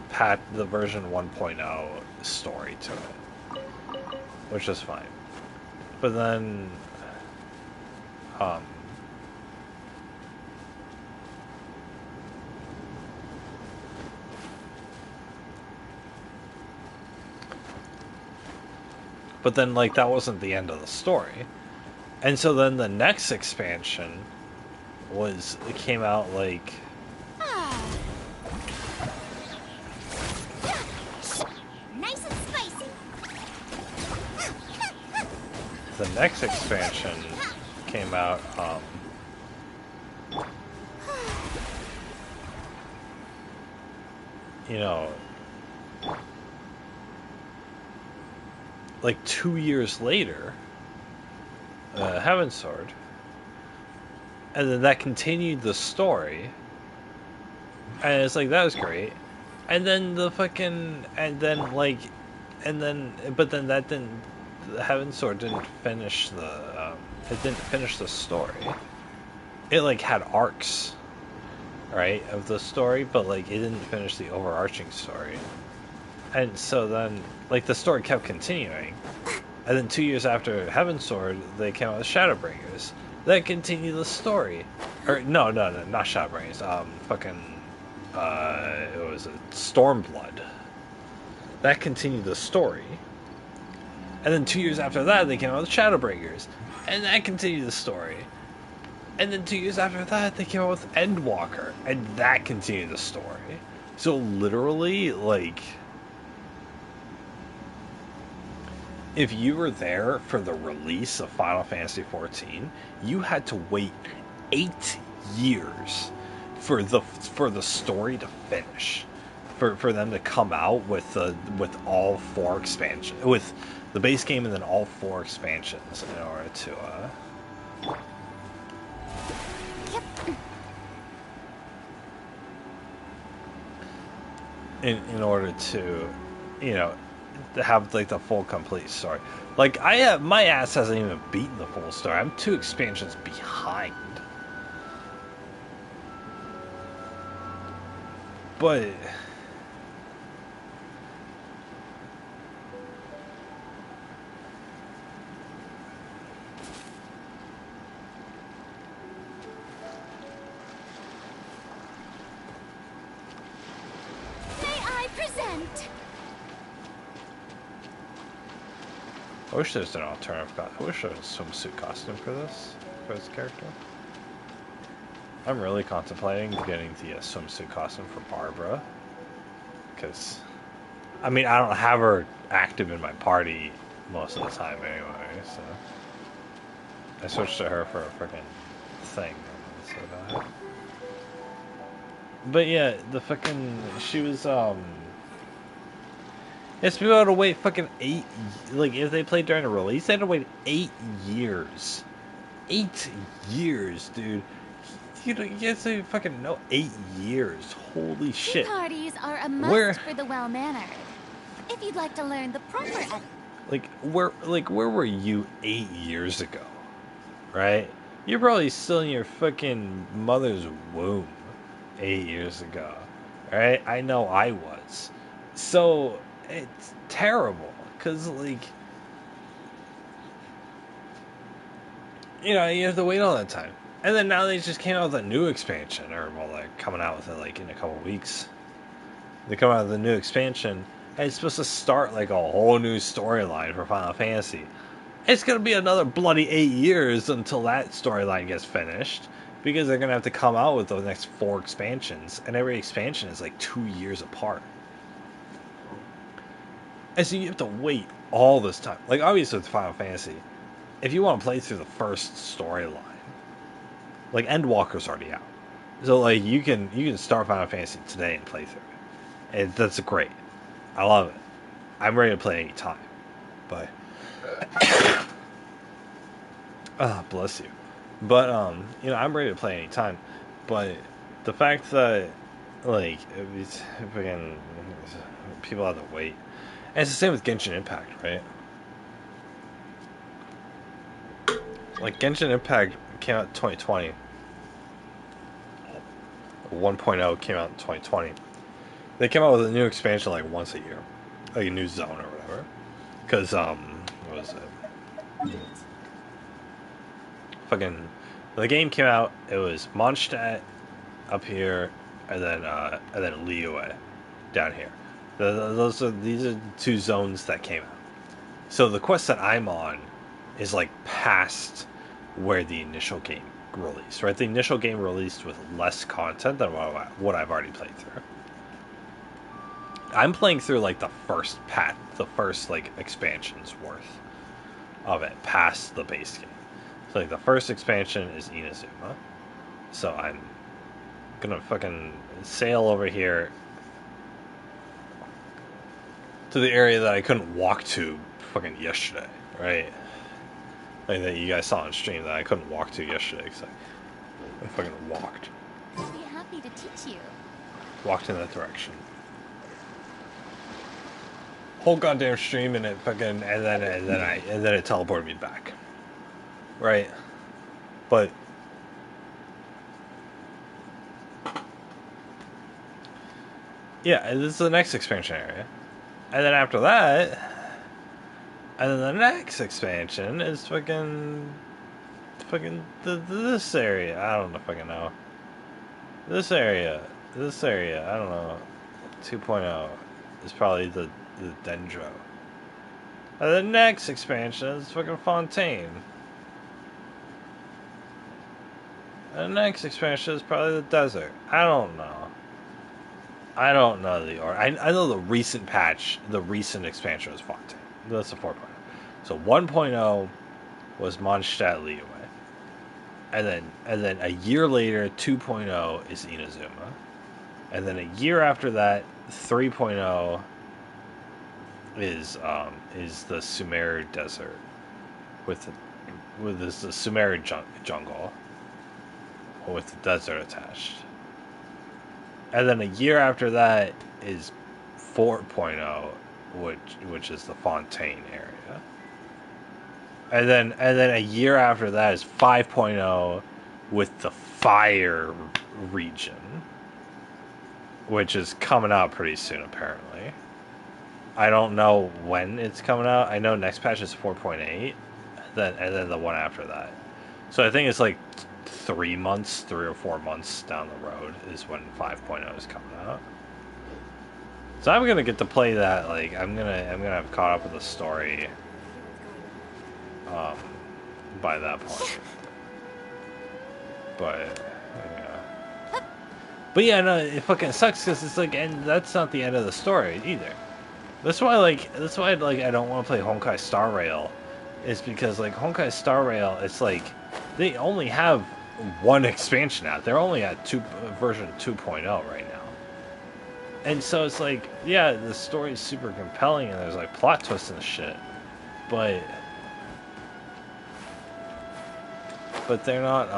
version 1.0 story to it, which is fine. But then like that wasn't the end of the story. And so then the next expansion it came out like Nice and spicy. the next expansion came out you know, like 2 years later, Heaven's Sword, and then that continued the story, and it's like, that was great, and then but then that didn't, Heaven's Sword didn't finish the story. It like had arcs, right, of the story, but like it didn't finish the overarching story. And so then, like, the story kept continuing. And then 2 years after Heaven's Sword, they came out with Shadowbringers. That continued the story. Or, no, not Shadowbringers. It was Stormblood. That continued the story. And then 2 years after that, they came out with Shadowbringers. And that continued the story. And then 2 years after that, they came out with Endwalker. And that continued the story. So literally, like, if you were there for the release of Final Fantasy XIV, you had to wait 8 years for the story to finish, for them to come out with all 4 expansions, with the base game and then all 4 expansions in order to in order to, you know, to have like the full complete story. Like my ass hasn't even beaten the full story. I'm 2 expansions behind. But I wish there was an alternative. I wish there was a swimsuit costume for this character. I'm really contemplating getting the swimsuit costume for Barbara, because, I mean, I don't have her active in my party most of the time anyway, so I switched to her for a freaking thing. So but yeah, the fucking, she was, it's people had to wait fucking 8, like, if they played during the release, they had to wait 8 years. 8 years, dude. You guys don't fucking know. 8 years. Holy shit. Tea parties are a must for the well-mannered. If you'd like to learn the proper... where were you 8 years ago? Right? You're probably still in your fucking mother's womb 8 years ago. Right? I know I was. So, it's terrible. Because, like... You know, you have to wait all that time. And then now they just came out with a new expansion, or well, they're coming out with it like in a couple weeks. They come out with a new expansion, and it's supposed to start like a whole new storyline for Final Fantasy. It's gonna be another bloody 8 years until that storyline gets finished, because they're gonna have to come out with the next 4 expansions, and every expansion is like 2 years apart. And so you have to wait all this time. Like obviously with Final Fantasy, if you want to play through the first storyline, like Endwalker's already out, so like you can start Final Fantasy today and play through it, and that's great. I love it. I'm ready to play any time, but bless you. But you know, I'm ready to play any time, but the fact that like it's freaking people have to wait, and it's the same with Genshin Impact, right? Like Genshin Impact came out in 2020. 1.0 came out in 2020. They came out with a new expansion like once a year, like a new zone or whatever. Because what was it? Fucking, the game came out. It was Mondstadt up here, and then Liyue down here. These are 2 zones that came out. So the quest that I'm on is like past where the initial game released, right? The initial game released with less content than what I've already played through. I'm playing through like the first like expansion's worth of it, past the base game. So like the first expansion is Inazuma. So I'm gonna fucking sail over here to the area that I couldn't walk to fucking yesterday, right? Like that you guys saw on stream that I couldn't walk to yesterday because I fucking walked. I'd be happy to teach you. Walked in that direction. Whole goddamn stream and it fucking and then it teleported me back. Right? But yeah, this is the next expansion area. And then after that, and then the next expansion is fucking this area. I don't fucking know. This area, I don't know. 2.0 is probably the Dendro. And the next expansion is fucking Fontaine. And the next expansion is probably the desert. I don't know. I don't know the order. I know the recent patch, the recent expansion was Fontaine. That's the 4.0. So 1.0 was Mondstadt Liyue. And then a year later, 2.0 is Inazuma. And then a year after that, 3.0 is the Sumer Desert with the Sumer jungle with the desert attached. And then a year after that is 4.0, which is the Fontaine area. And then a year after that is 5.0 with the Fire region, which is coming out pretty soon apparently. I don't know when it's coming out. I know next patch is 4.8, and then the one after that. So I think it's like 3 or 4 months down the road is when 5.0 is coming out. So I'm gonna get to play that. Like I'm gonna have caught up with the story by that point. But yeah, no, it fucking sucks because it's like, and that's not the end of the story either. That's why I don't want to play Honkai Star Rail, is because like Honkai Star Rail, it's like they only have one expansion out. They're only at version 2.0 right now. And so it's like, yeah, the story is super compelling and there's like plot twists and shit, but they're not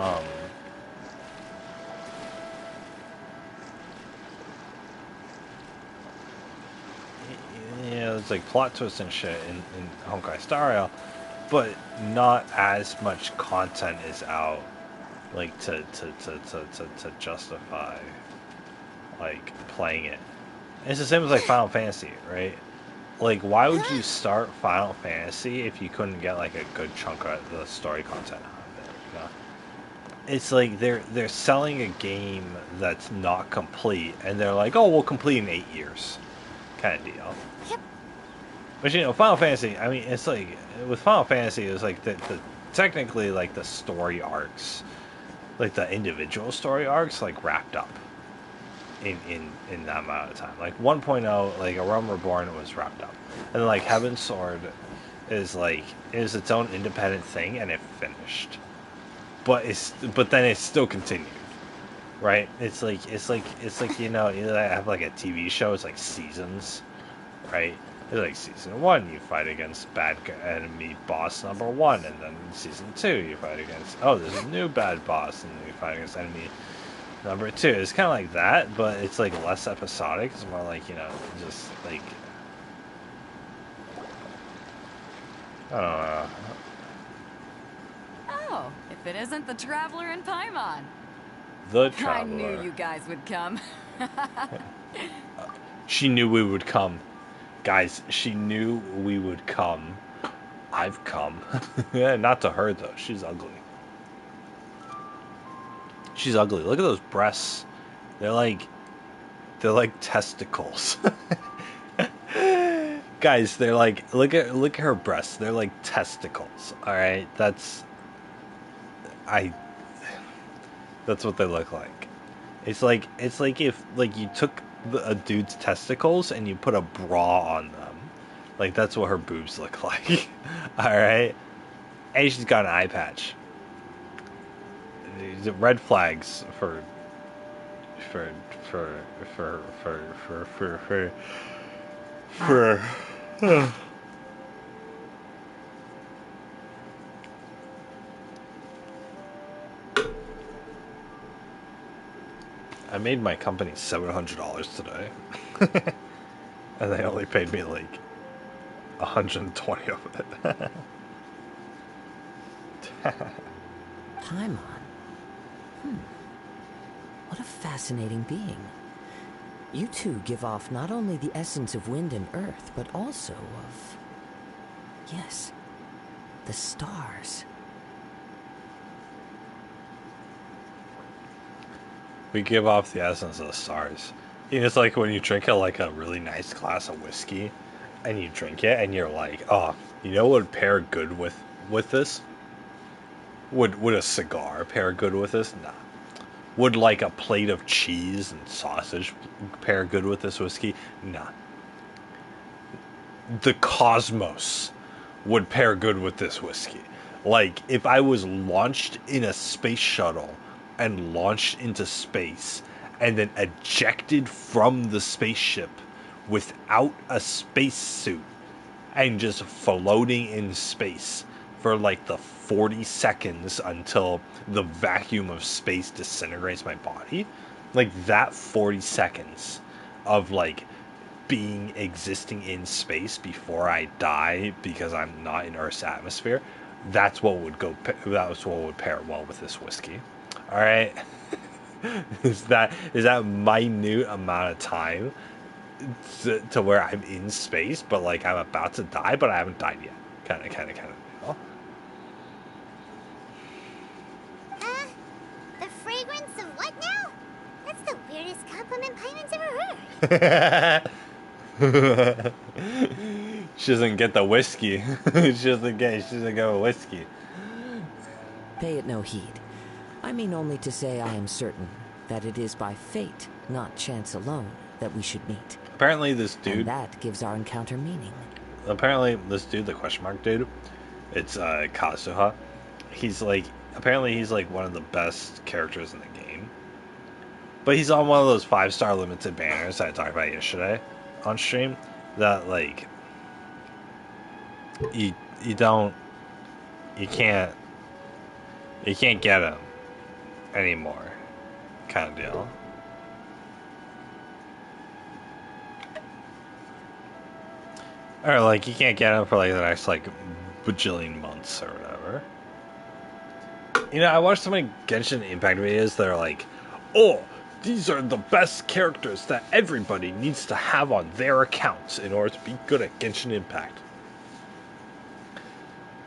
yeah, it's like plot twists and shit in Honkai Star Rail, but not as much content is out like to justify like playing it. It's the same as like Final Fantasy, right? Like, why would you start Final Fantasy if you couldn't get like a good chunk of the story content out of it? You know? It's like they're selling a game that's not complete, and they're like, oh, we'll complete in 8 years, kind of deal. Yep. But you know, Final Fantasy, I mean, it's like with Final Fantasy, it was like the technically like the story arcs, like the individual story arcs, like wrapped up in that amount of time. Like 1.0, like A Realm Reborn was wrapped up, and then like Heaven's Sword is its own independent thing, and it finished. But then it still continued, right? It's like you know have like a TV show. It's like seasons, right? It's like season 1, you fight against bad enemy boss number 1, and then season 2, you fight against there's a new bad boss, and you fight against enemy number 2. It's kind of like that, but it's like less episodic. It's more like, you know, just like I don't know. Oh, if it isn't the Traveler and Paimon. The Traveler. I knew you guys would come. She knew we would come. Guys, she knew we would come. I've come. Yeah, not to her though. She's ugly. She's ugly. Look at those breasts. They're like testicles. Guys, they're like look at her breasts. They're like testicles. All right, that's what they look like. It's like if like you took a dude's testicles and you put a bra on them. Like that's what her boobs look like. All right, and she's got an eye patch. Red flags for I made my company $700 today, and they only paid me like 120 of it. Paimon. What a fascinating being. You two give off not only the essence of wind and earth, but also of... yes, the stars. We give off the essence of the stars. You know, it's like when you drink a really nice glass of whiskey, and you drink it, and you're like, oh, you know what would pair good with this? Would a cigar pair good with this? Nah. Would like a plate of cheese and sausage pair good with this whiskey? Nah. The cosmos would pair good with this whiskey. Like, if I was launched in a space shuttle and launched into space and then ejected from the spaceship without a spacesuit and just floating in space for like the 40 seconds until the vacuum of space disintegrates my body, like that 40 seconds of like being existing in space before I die because I'm not in Earth's atmosphere, that's what would go. That's what would pair well with this whiskey. All right, is that minute amount of time to where I'm in space, but like I'm about to die, but I haven't died yet. Kind of. You know? The fragrance of what now? That's the weirdest compliment Paimon's ever heard. She doesn't get the whiskey. She doesn't go whiskey. Pay it no heed. I mean only to say I am certain that it is by fate, not chance alone, that we should meet. Apparently this dude... And that gives our encounter meaning. Apparently this dude, the question mark dude, it's Kazuha. He's like... Apparently he's like one of the best characters in the game. But he's on one of those 5-star limited banners that I talked about yesterday on stream. That like... You can't get him anymore, kind of deal. Or like you can't get him for like the next like bajillion months or whatever. You know, I watched so many Genshin Impact videos that are like, oh, these are the best characters that everybody needs to have on their accounts in order to be good at Genshin Impact.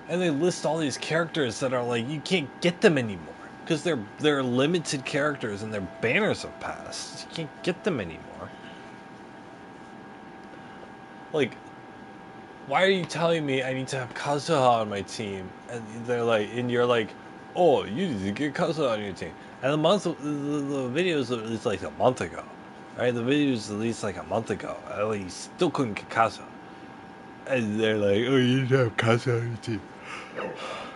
And they list all these characters that are like, you can't get them anymore. Because they're limited characters and their banners have passed. You can't get them anymore. Like, why are you telling me I need to have Kazuha on my team? And they're like, and you're like, oh, you need to get Kazuha on your team. And the video was released like a month ago. Right? The video was released like a month ago. And you still couldn't get Kazuha. And they're like, oh, you need to have Kazuha on your team.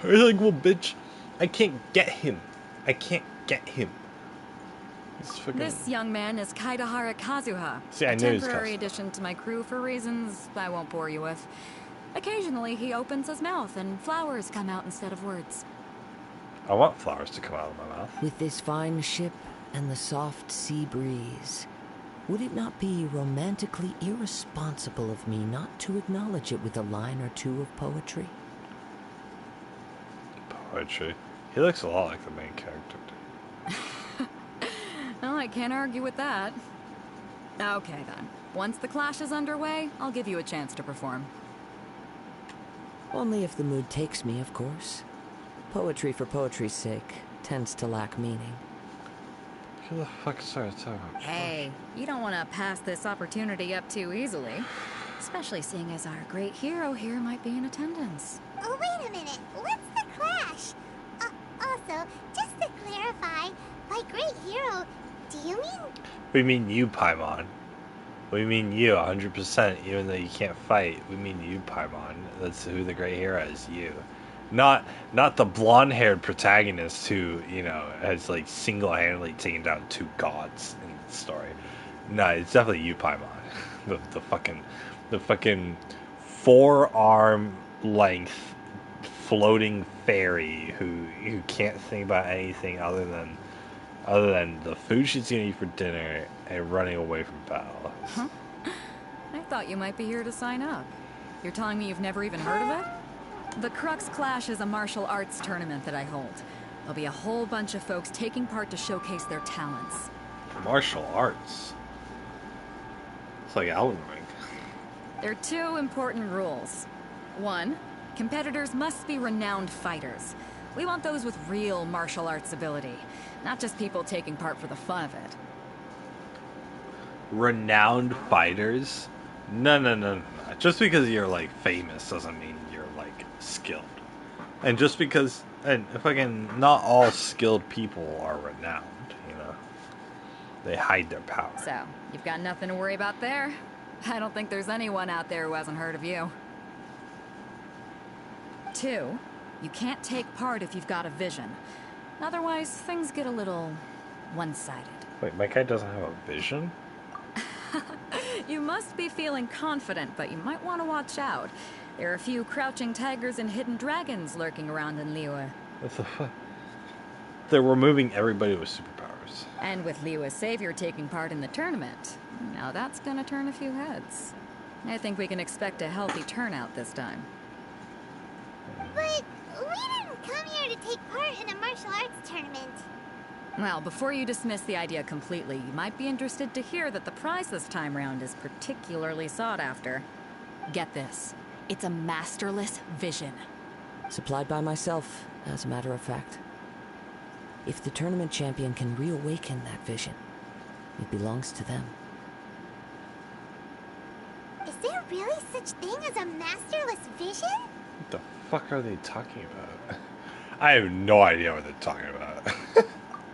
It's like, well, bitch, I can't get him. I can't get him. This young man is Kaidahara Kazuha. See, I a knew he was temporary Kazuha. addition to my crew for reasons I won't bore you with. Occasionally, he opens his mouth and flowers come out instead of words. I want flowers to come out of my mouth. With this fine ship and the soft sea breeze, would it not be romantically irresponsible of me not to acknowledge it with a line or two of poetry? Poetry. He looks a lot like the main character. Well, I can't argue with that. Okay, then. Once the clash is underway, I'll give you a chance to perform. Only if the mood takes me, of course. Poetry for poetry's sake tends to lack meaning. Who the fuck is that talking about? Hey, you don't want to pass this opportunity up too easily. Especially seeing as our great hero here might be in attendance. Oh, wait a minute. What's the clash? Also, just to clarify, by great hero, do you mean... We mean you, Paimon. We mean you, 100%. Even though you can't fight, we mean you, Paimon. That's who the great hero is, you. Not the blonde-haired protagonist who, you know, has like single-handedly taken down 2 gods in the story. No, it's definitely you, Paimon. the fucking forearm length floating fairy who can't think about anything other than the food she's gonna eat for dinner and running away from battle. Huh? I thought you might be here to sign up. You're telling me you've never even heard of it? The Crux Clash is a martial arts tournament that I hold. There'll be a whole bunch of folks taking part to showcase their talents. Martial arts? It's like Elden Ring. There are 2 important rules. 1, competitors must be renowned fighters. We want those with real martial arts ability, not just people taking part for the fun of it. Renowned fighters? No. Just because you're like famous doesn't mean you're like skilled. And just because, and fucking not all skilled people are renowned, you know. They hide their power. So, you've got nothing to worry about there. I don't think there's anyone out there who hasn't heard of you. 2, you can't take part if you've got a vision. Otherwise, things get a little one-sided. Wait, my guy doesn't have a vision? You must be feeling confident, but you might want to watch out. There are a few crouching tigers and hidden dragons lurking around in Liyue. What the fuck? They're removing everybody with superpowers. And with Liyue's savior taking part in the tournament, Now that's gonna turn a few heads. I think we can expect a healthy turnout this time. But we didn't come here to take part in a martial arts tournament. Well, before you dismiss the idea completely, you might be interested to hear that the prize this time round is particularly sought after. Get this. It's a masterless vision. Supplied by myself, as a matter of fact. If the tournament champion can reawaken that vision, it belongs to them. Is there really such thing as a masterless vision? What the fuck are they talking about? I have no idea what they're talking about.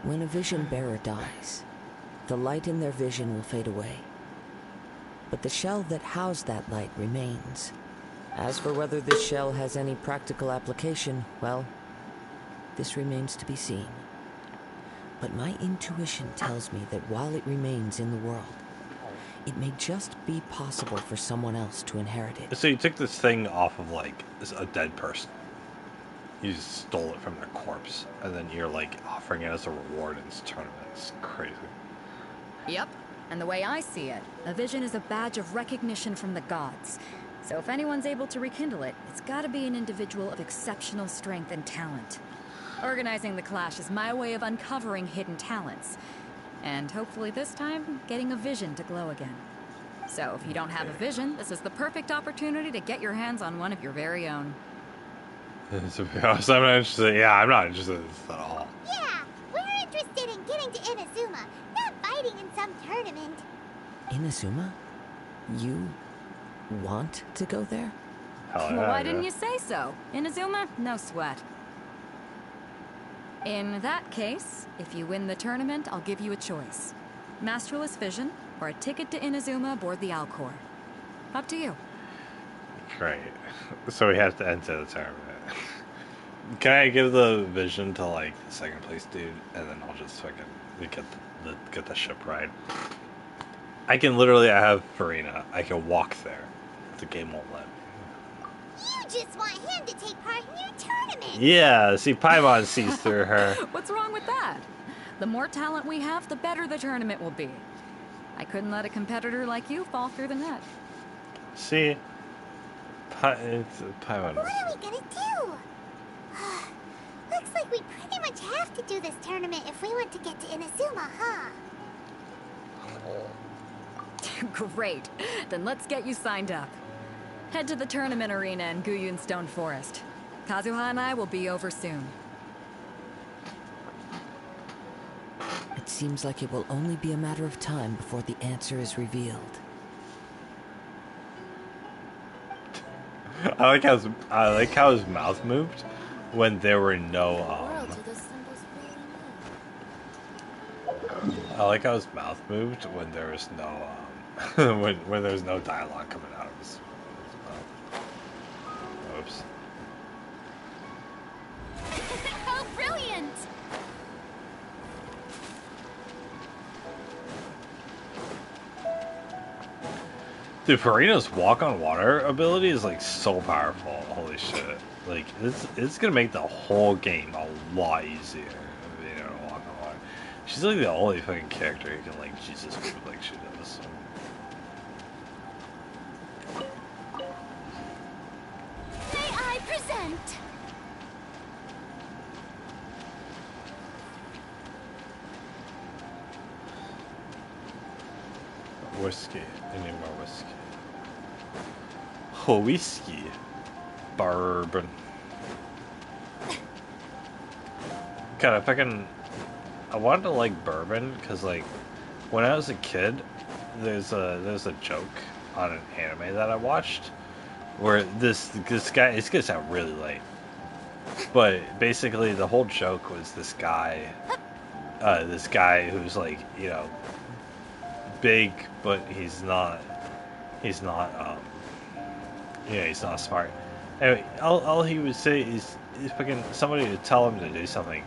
When a vision bearer dies, the light in their vision will fade away. But the shell that housed that light remains. As for whether this shell has any practical application, well, this remains to be seen. But my intuition tells me that while it remains in the world, it may just be possible for someone else to inherit it. So you took this thing off of, like, a dead person. You just stole it from their corpse, and then you're, like, offering it as a reward in this tournament. It's crazy. Yep. And the way I see it, a vision is a badge of recognition from the gods. So if anyone's able to rekindle it, it's gotta be an individual of exceptional strength and talent. Organizing the clash is my way of uncovering hidden talents. And hopefully this time, getting a vision to glow again. So if you don't have a vision, this is the perfect opportunity to get your hands on one of your very own. To be honest, I'm not interested. Yeah, I'm not interested in this at all. Yeah, we're interested in getting to Inazuma, not fighting in some tournament. Inazuma? You want to go there? Hell Well, yeah, why yeah. didn't you say so? Inazuma? No sweat. In that case, if you win the tournament, I'll give you a choice. Masterless Vision, or a ticket to Inazuma aboard the Alcor. Up to you. Great. So we have to enter the tournament. Can I give the vision to, like, the second place dude, and then I'll just fucking get the ship ride? I can literally, I have Farina. I can walk there. The game won't let me. You just want him to take part in your tournament. Yeah, see, Paimon sees through her. What's wrong with that? The more talent we have, the better the tournament will be. I couldn't let a competitor like you fall through the net. See, it's Paimon. What are we gonna do? Looks like we pretty much have to do this tournament if we want to get to Inazuma, huh? Great. Then let's get you signed up. Head to the tournament arena in Guyun Stone Forest. Kazuha and I will be over soon. It seems like it will only be a matter of time before the answer is revealed. I like how his mouth moved when there were no I like how his mouth moved when there was no when there was no dialogue coming out of his mouth. Oops. How brilliant! Dude, Farina's walk on water ability is like so powerful. Holy shit. Like it's gonna make the whole game a lot easier if you know to walk on water. She's like the only fucking character who can like Jesus move like she does. May I present? Whiskey. I need more whiskey. Oh, whiskey. Bourbon. God, I wanted to like bourbon because like when I was a kid, there's a joke on an anime that I watched where this guy, it's gonna sound really late, but basically the whole joke was this guy who's like, you know, big, but he's not he's not smart. Anyway, all he would say is fucking somebody would tell him to do something,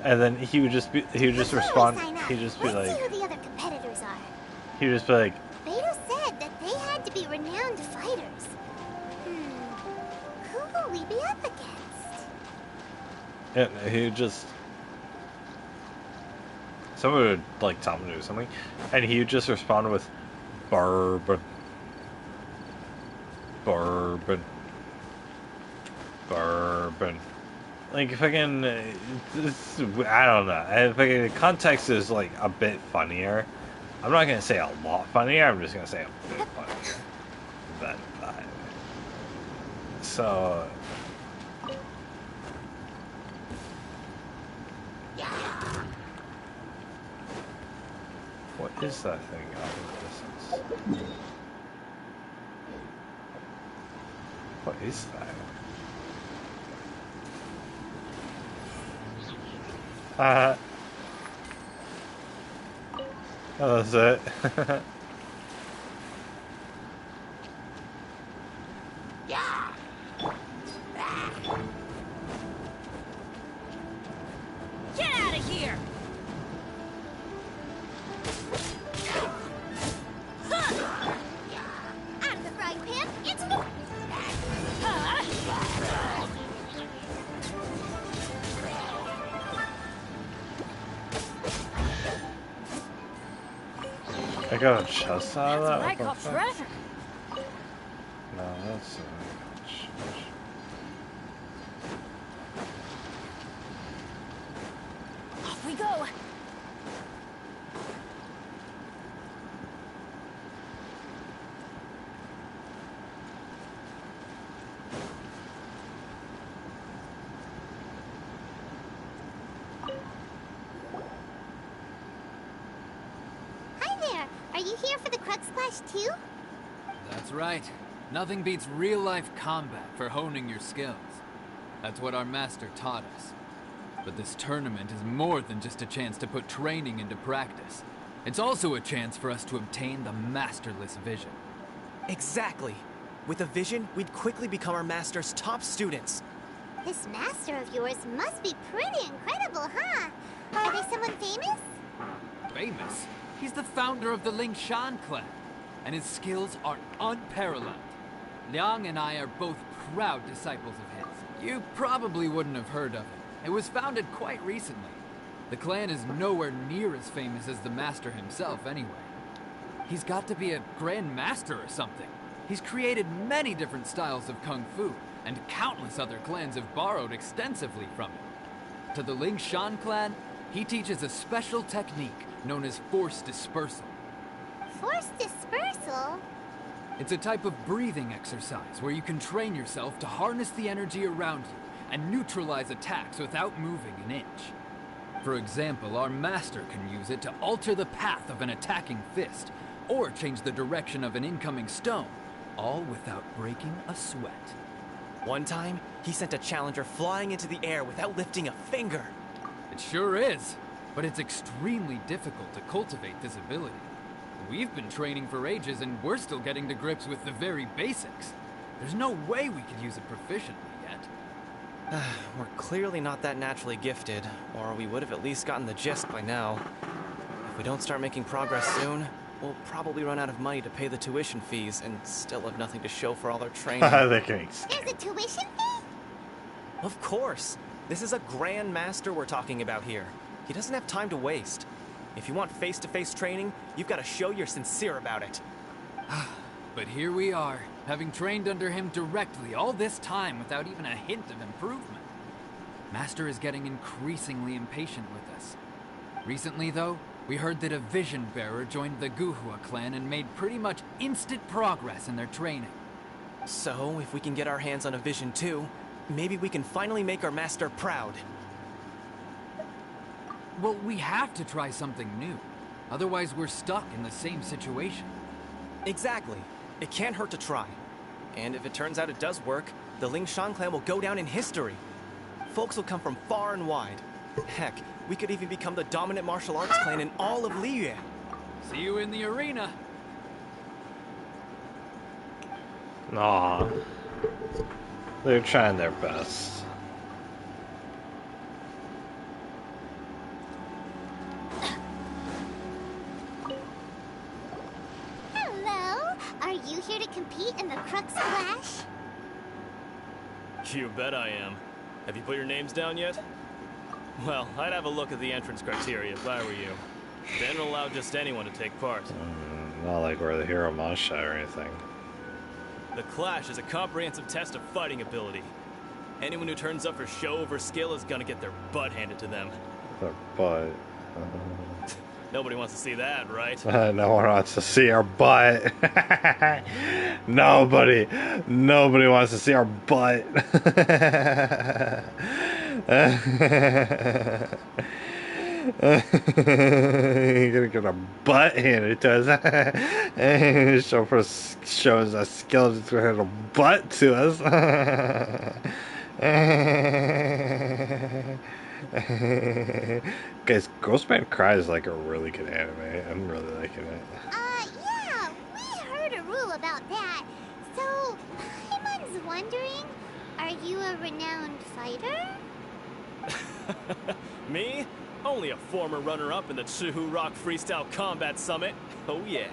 and then he would just respond. He'd just be Let's like, see who the other competitors are. he would just be like, Beto said that they had to be renowned fighters. Who will we be up against? and he would just, someone would like tell him to do something, and he would just respond with, Bourbon. Bourbon. Bourbon. Like, fucking, I don't know. If the context is, like, a bit funnier. I'm not gonna say a lot funnier, I'm just gonna say a bit funnier than that. So... What is that thing out in the distance? What is that? Oh, that's it. Get out of here! Out of the frying pan, into the... I got a chest out of that? That's what I call What the fuck? treasure. No, that's Off we go. Hi there. Are you here for the Crux Clash too? That's right. Nothing beats real-life combat for honing your skills. That's what our master taught us. But this tournament is more than just a chance to put training into practice. It's also a chance for us to obtain the masterless vision. Exactly. With a vision, we'd quickly become our master's top students. This master of yours must be pretty incredible, huh? Are they someone famous? Famous? He's the founder of the Lingshan clan, and his skills are unparalleled. Liang and I are both proud disciples of his. You probably wouldn't have heard of it. It was founded quite recently. The clan is nowhere near as famous as the master himself, anyway. He's got to be a grand master or something. He's created many different styles of kung fu, and countless other clans have borrowed extensively from him. To the Lingshan clan, he teaches a special technique known as force dispersal. Force dispersal? It's a type of breathing exercise where you can train yourself to harness the energy around you and neutralize attacks without moving an inch. For example, our master can use it to alter the path of an attacking fist, or change the direction of an incoming stone, all without breaking a sweat. One time, he sent a challenger flying into the air without lifting a finger. It sure is, but it's extremely difficult to cultivate this ability. We've been training for ages and we're still getting to grips with the very basics. There's no way we could use it proficiently yet. We're clearly not that naturally gifted, or we would have at least gotten the gist by now. If we don't start making progress soon, we'll probably run out of money to pay the tuition fees and still have nothing to show for all our training. They're getting There's a tuition fee? Of course! This is a grand master we're talking about here. He doesn't have time to waste. If you want face-to-face training, you've got to show you're sincere about it. But here we are, having trained under him directly all this time without even a hint of improvement. Master is getting increasingly impatient with us. Recently, though, we heard that a vision bearer joined the Guhua clan and made pretty much instant progress in their training. So, if we can get our hands on a vision too, maybe we can finally make our master proud. Well, we have to try something new. Otherwise, we're stuck in the same situation. Exactly. It can't hurt to try. And if it turns out it does work, the Lingshan clan will go down in history. Folks will come from far and wide. Heck, we could even become the dominant martial arts clan in all of Liyue. See you in the arena. Aw. They're trying their best. Hello? Are you here to compete in the Crux Clash? You bet I am. Have you put your names down yet? Well, I'd have a look at the entrance criteria if I were you. They don't allow just anyone to take part. Not like we're the hero monster or anything. The Clash is a comprehensive test of fighting ability. Anyone who turns up for show over skill is gonna get their butt handed to them. Their butt. Nobody wants to see that, right? No one wants to see our butt. Nobody wants to see our butt. You're gonna get a butt handed to us. Shows us skills. It's gonna have a butt to us. Guys, Ghostman Cry is like a really good anime. I'm really liking it. Yeah, we heard a rule about that. So, Paimon's wondering, are you a renowned fighter? Me? Only a former runner-up in the Chihu Rock Freestyle Combat Summit. Oh yeah.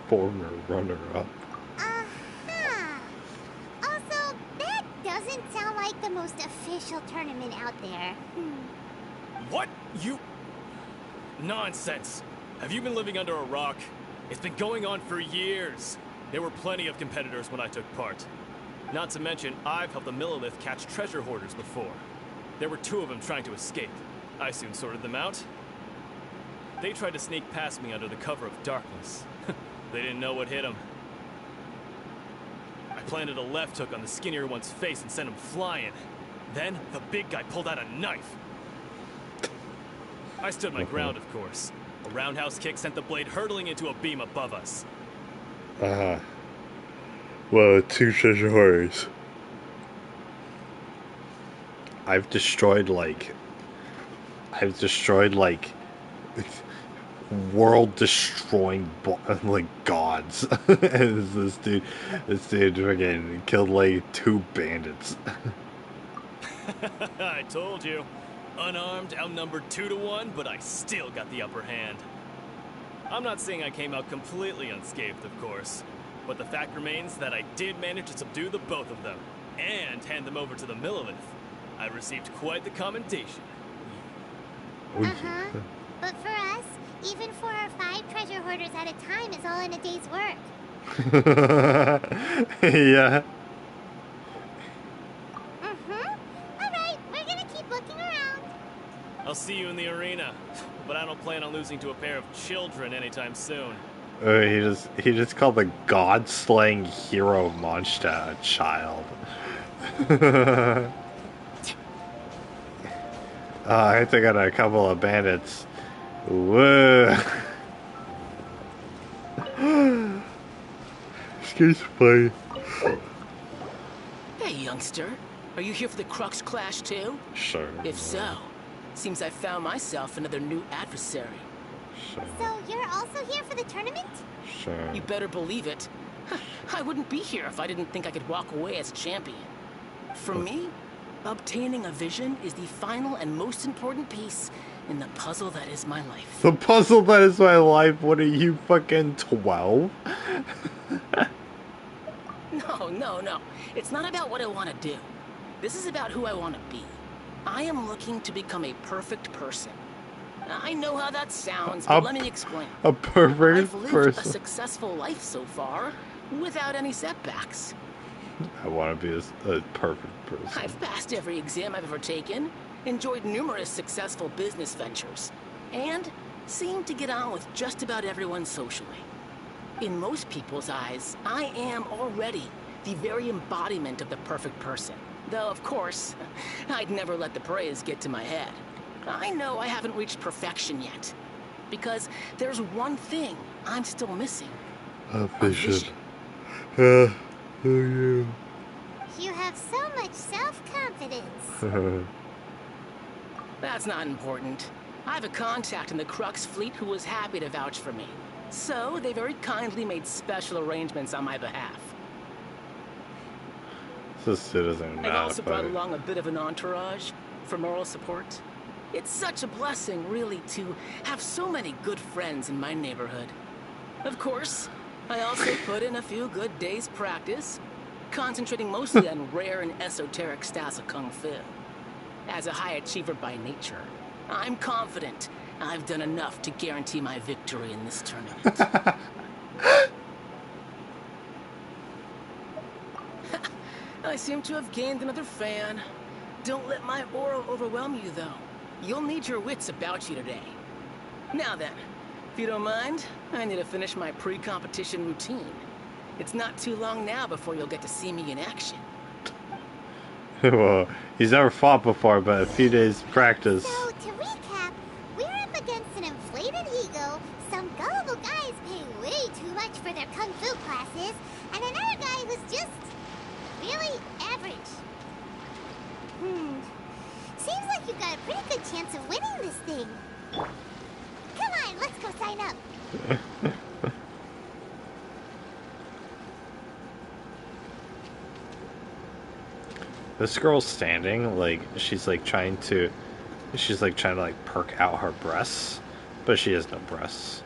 Former runner-up. Uh-huh. Also, that doesn't sound like the most official tournament out there. What? You... Nonsense. Have you been living under a rock? It's been going on for years. There were plenty of competitors when I took part. Not to mention, I've helped the Millilith catch treasure hoarders before. There were 2 of them trying to escape. I soon sorted them out. They tried to sneak past me under the cover of darkness. They didn't know what hit them. I planted a left hook on the skinnier one's face and sent him flying. Then, the big guy pulled out a knife. I stood my ground, of course. A roundhouse kick sent the blade hurtling into a beam above us. Well, 2 treasure hoarders. I've destroyed like world-destroying like gods. As this dude freaking killed like 2 bandits. I told you. Unarmed, outnumbered 2 to 1, but I still got the upper hand. I'm not saying I came out completely unscathed, of course, but the fact remains that I did manage to subdue the both of them, and hand them over to the Millilith. I received quite the commendation. Uh-huh. But for us, even 4 or 5 treasure hoarders at a time is all in a day's work. Yeah. Alright, we're gonna keep looking around. I'll see you in the arena, but I don't plan on losing to a pair of children anytime soon. He just called the god-slaying hero monster a child. I think I got a couple of bandits. Whoa. Excuse me. Hey, youngster. Are you here for the Crux Clash too? Sure. If so, seems I found myself another new adversary. Sure. So you're also here for the tournament? Sure. You better believe it. I wouldn't be here if I didn't think I could walk away as champion. For me, obtaining a vision is the final and most important piece in the puzzle that is my life. The puzzle that is my life? What are you, fucking 12? No. It's not about what I want to do. This is about who I want to be. I am looking to become a perfect person. I know how that sounds, but let me explain. A perfect I've lived person. a successful life so far, without any setbacks. I want to be a perfect person. I've passed every exam I've ever taken, enjoyed numerous successful business ventures, and seem to get on with just about everyone socially. In most people's eyes, I am already the very embodiment of the perfect person. Though, of course, I'd never let the praise get to my head. I know I haven't reached perfection yet, because there's one thing I'm still missing. A vision. Oh, yeah. You have so much self-confidence. That's not important. I have a contact in the Crux fleet who was happy to vouch for me. So, they very kindly made special arrangements on my behalf. This citizen I've also brought along a bit of an entourage for moral support. It's such a blessing, really, to have so many good friends in my neighborhood. Of course, I also put in a few good days' practice, concentrating mostly on rare and esoteric styles of Kung Fu. As a high achiever by nature, I'm confident I've done enough to guarantee my victory in this tournament. I seem to have gained another fan. Don't let my aura overwhelm you, though. You'll need your wits about you today. Now then, if you don't mind, I need to finish my pre-competition routine. It's not too long now before you'll get to see me in action. Well, he's never fought before, but a few days practice. So, to recap, we're up against an inflated ego, some gullible guys paying way too much for their kung fu classes, and another guy who's just really average. Seems like you've got a pretty good chance of winning this thing. Come on, let's go sign up. This girl's standing, like, she's trying to like perk out her breasts, but she has no breasts.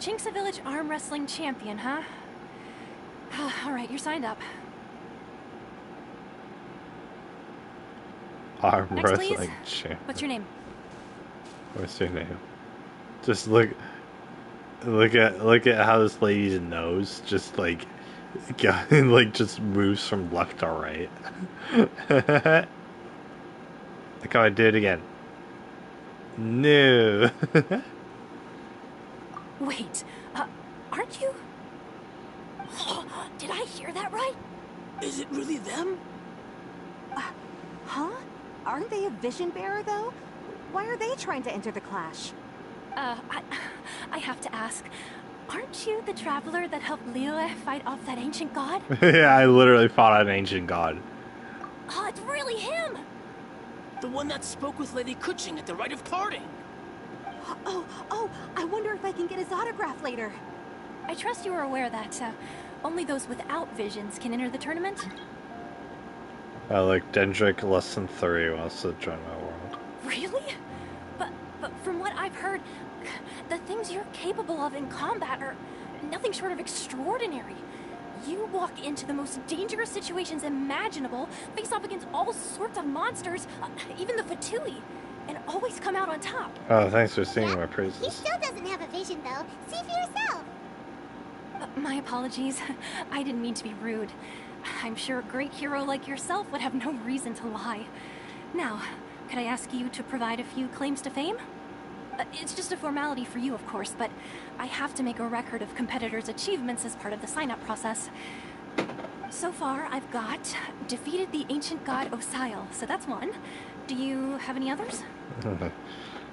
Chinks a Village arm wrestling champion, huh? Alright, you're signed up. Arm Next, wrestling please. champion. What's your name? What's your name? Just look at how this lady's nose just like just moves from left to right. Look how I did it again. No. Wait, aren't you? Did I hear that right? Is it really them? Huh? Aren't they a vision bearer, though? Why are they trying to enter the clash? I have to ask, aren't you the traveler that helped Liyue fight off that ancient god? Yeah, I literally fought an ancient god. Oh, it's really him! The one that spoke with Lady Kuching at the rite of parting. Oh, I wonder if I can get his autograph later. I trust you are aware that only those without visions can enter the tournament? Like Dendrick less than 3 wants to join my world. Really? But from what I've heard, the things you're capable of in combat are nothing short of extraordinary. You walk into the most dangerous situations imaginable, face off against all sorts of monsters, even the Fatui, and always come out on top. Oh, thanks for singing my He praises. still doesn't have a vision, though. See for yourself. My apologies. I didn't mean to be rude. I'm sure a great hero like yourself would have no reason to lie. Now, could I ask you to provide a few claims to fame? It's just a formality for you, of course, but I have to make a record of competitors' achievements as part of the sign-up process. So far, I've got defeated the ancient god Osial, so that's one. Do you have any others?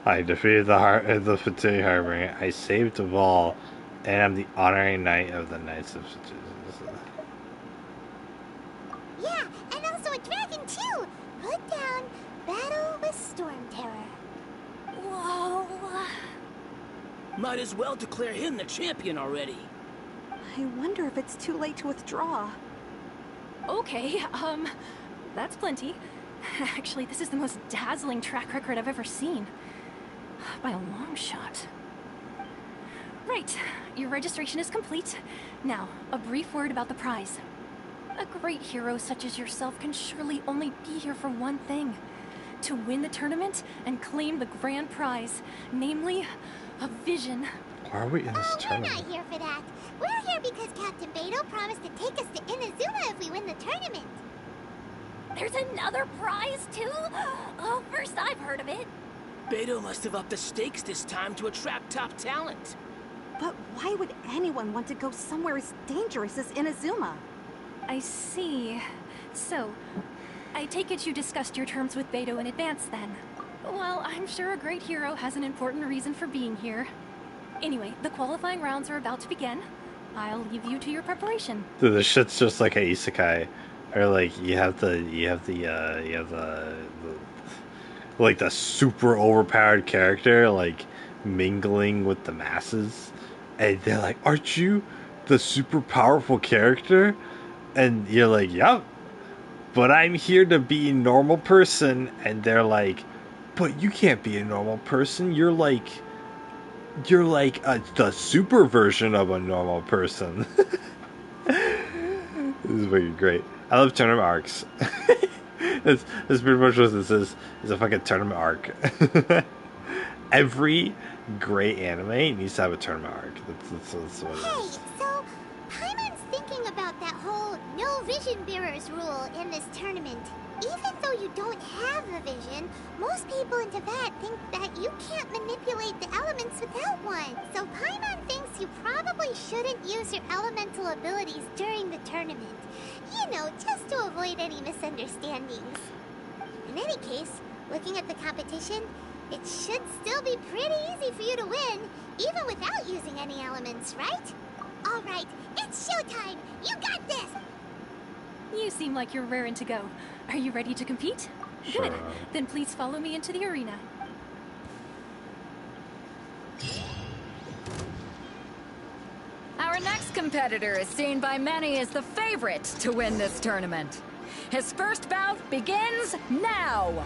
I defeated the Fatui Harbinger. I saved Val, and I'm the honorary knight of the Knights of Fatui. Yeah, and also a dragon, too. Put down Battle with Storm Terror. Whoa. Might as well declare him the champion already. I wonder if it's too late to withdraw. Okay, that's plenty. Actually, this is the most dazzling track record I've ever seen. By a long shot. Right, your registration is complete. Now, a brief word about the prize. A great hero such as yourself can surely only be here for one thing. To win the tournament and claim the grand prize, namely, a vision. Why are we in this We're tournament? not here for that. We're here because Captain Beto promised to take us to Inazuma if we win the tournament. There's another prize, too? Oh, first I've heard of it. Beto must have upped the stakes this time to attract top talent. But why would anyone want to go somewhere as dangerous as Inazuma? I see. So, I take it you discussed your terms with Beto in advance, then? Well, I'm sure a great hero has an important reason for being here. Anyway, the qualifying rounds are about to begin. I'll leave you to your preparation. Dude, this shit's just like a isekai, or like you have the like the super overpowered character like mingling with the masses, and they're like, "Aren't you the super powerful character?" And you're like, "Yup, but I'm here to be a normal person." And they're like, "But you can't be a normal person. You're like You're like the super version of a normal person. This is fucking great. I love tournament arcs. That's pretty much what this is a fucking tournament arc. Every great anime needs to have a tournament arc. That's what it Hey, is. so Paimon's thinking about that whole no vision bearers rule in this tournament. Even though you don't have a vision, most people in Tibet think that you can't manipulate the elements without one. So Paimon thinks you probably shouldn't use your elemental abilities during the tournament. You know, just to avoid any misunderstandings. In any case, looking at the competition, it should still be pretty easy for you to win, even without using any elements, right? All right, it's showtime! You got this! You seem like you're raring to go. Are you ready to compete? Sure. Good. Then please follow me into the arena. Our next competitor is seen by many as the favorite to win this tournament. His first bout begins now!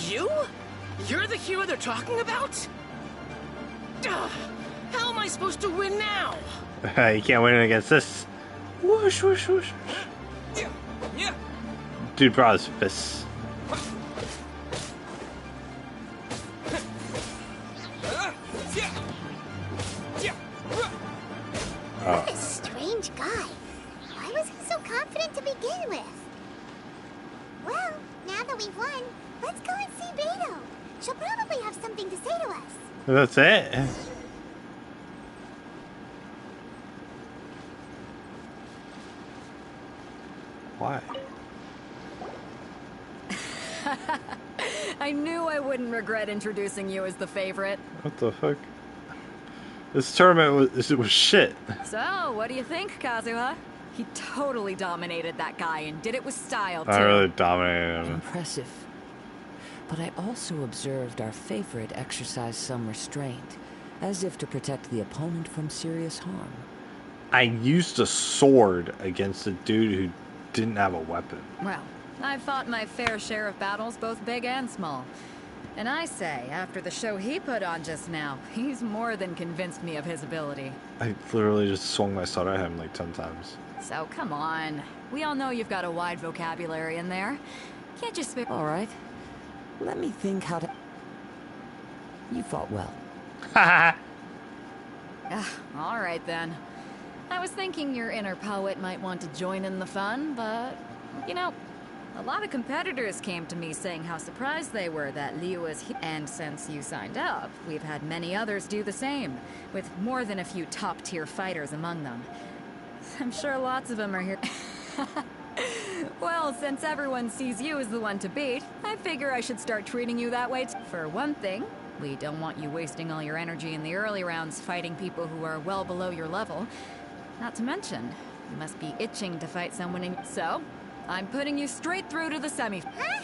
You? You're the hero they're talking about? Ugh, how am I supposed to win now? You can't win against this. Whoosh, whoosh, whoosh. Dude brought his fists. What a strange guy. Why was he so confident to begin with? Well, now that we've won, let's go and see Beto. She'll probably have something to say to us. That's it. Why? I knew I wouldn't regret introducing you as the favorite. What the fuck? This tournament was shit. So, what do you think, Kazuha? He totally dominated that guy and did it with style, too. I really dominated him. Impressive. But I also observed our favorite exercise some restraint, as if to protect the opponent from serious harm. I used a sword against a dude who didn't have a weapon. Well, I've fought my fair share of battles, both big and small. And I say, after the show he put on just now, he's more than convinced me of his ability. I literally just swung my sword at him like 10 times. So, come on. We all know you've got a wide vocabulary in there. Can't just spit... All right. Let me think how to... You fought well. All right, then. I was thinking your inner poet might want to join in the fun, but, you know, a lot of competitors came to me saying how surprised they were that Liu was here. And since you signed up, we've had many others do the same, with more than a few top-tier fighters among them. I'm sure lots of them are here. Well, since everyone sees you as the one to beat, I figure I should start treating you that way. For one thing, we don't want you wasting all your energy in the early rounds fighting people who are well below your level. Not to mention, you must be itching to fight someone in... So, I'm putting you straight through to the semi... Huh?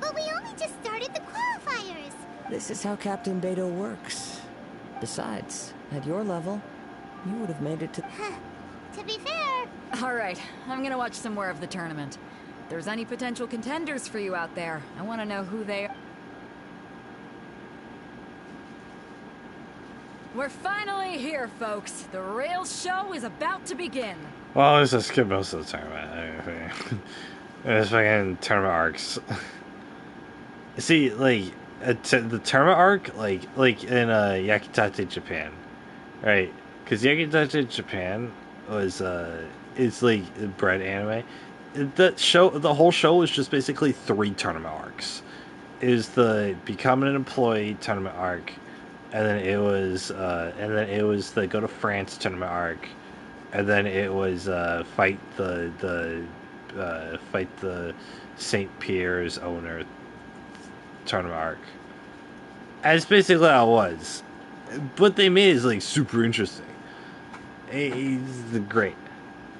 But we only just started the qualifiers. This is how Captain Beto works. Besides, at your level, you would have made it to... To be fair, Alright, I'm gonna watch some more of the tournament. If there's any potential contenders for you out there, I want to know who they are. We're finally here, folks. The real show is about to begin. Well, let's just skip most of the tournament. It's fucking tournament arcs. See, like, the tournament arc, like in Yakitate Japan, right? Because Yakitate Japan was, it's like bread anime. The whole show was just basically 3 tournament arcs. It was the becoming an employee tournament arc, and then it was the go to France tournament arc, and then it was fight the St. Pierre's owner tournament arc. And it's basically how it was. What they made is like super interesting. It's great,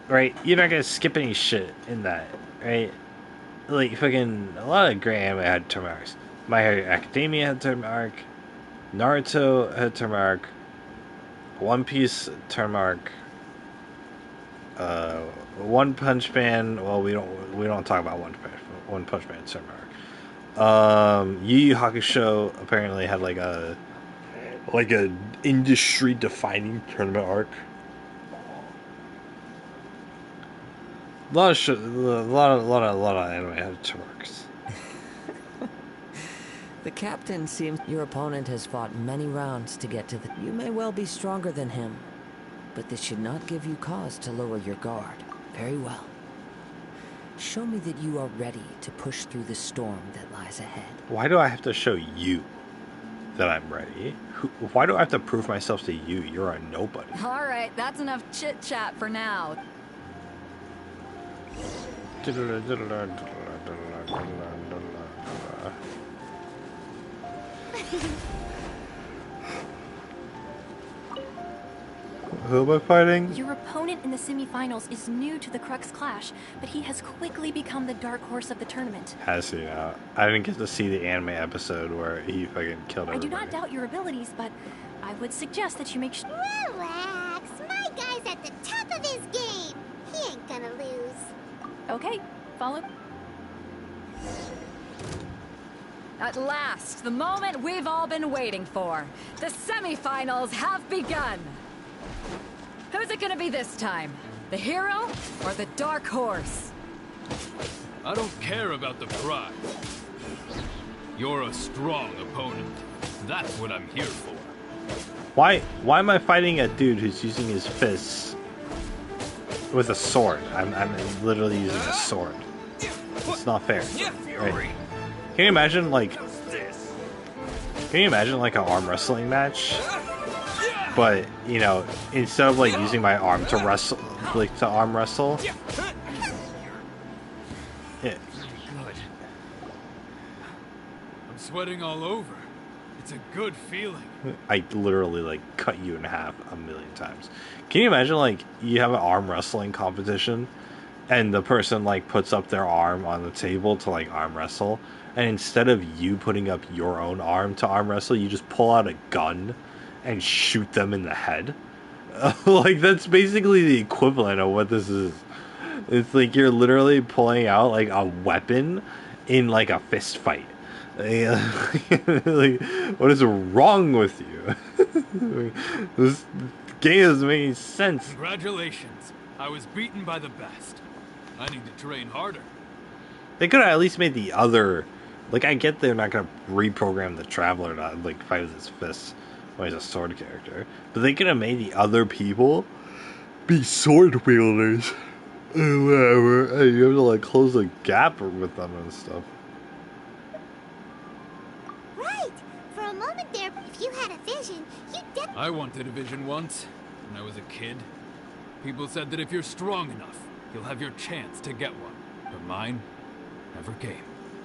right? You're not gonna skip any shit in that, right? Like fucking a lot of great anime had tournament arcs. My Hero Academia had tournament arc. Naruto had tournament arc. One Piece tournament arc. One Punch Man. Well, we don't talk about One Punch Man tournament arc. Yu Yu Hakusho apparently had like a Like a industry-defining tournament arc. A lot of anime had arcs. The captain seems... Your opponent has fought many rounds to get to the... You may well be stronger than him, but this should not give you cause to lower your guard. Very well. Show me that you are ready to push through the storm that lies ahead. Why do I have to show you that I'm ready? Why do I have to prove myself to you? You're a nobody. All right, that's enough chit-chat for now. Who am I fighting? Your opponent in the semifinals is new to the Crux Clash, but he has quickly become the dark horse of the tournament. Has he now? I didn't get to see the anime episode where he fucking killed everybody. I do not doubt your abilities, but I would suggest that you make sure... Relax. My guy's at the top of his game. He ain't gonna lose. Okay, follow... At last, the moment we've all been waiting for. The semifinals have begun. Who's it gonna be this time? The hero or the dark horse? I don't care about the prize. You're a strong opponent. That's what I'm here for. Why am I fighting a dude who's using his fists with a sword? I'm literally using a sword. It's not fair. Right? Can you imagine like an arm wrestling match? But, you know, instead of like using my arm to wrestle, like to arm wrestle, yeah. I'm sweating all over. It's a good feeling. I literally like cut you in half a million times. Can you imagine like you have an arm wrestling competition and the person like puts up their arm on the table to like arm wrestle, and instead of you putting up your own arm to arm wrestle, you just pull out a gun and shoot them in the head? Like, that's basically the equivalent of what this is. It's like you're literally pulling out like a weapon in like a fist fight. Like, what is wrong with you? This game doesn't make any sense. Congratulations. I was beaten by the best. I need to train harder. They could have at least made the other... Like, I get they're not going to reprogram the Traveler to like fight with his fists when he's a sword character, but they could have made the other people be sword wielders. Whatever. You have to like close the gap with them and stuff. Right. For a moment there, if you had a vision, you'd I wanted a vision once, when I was a kid. People said that if you're strong enough, you'll have your chance to get one. But mine never came.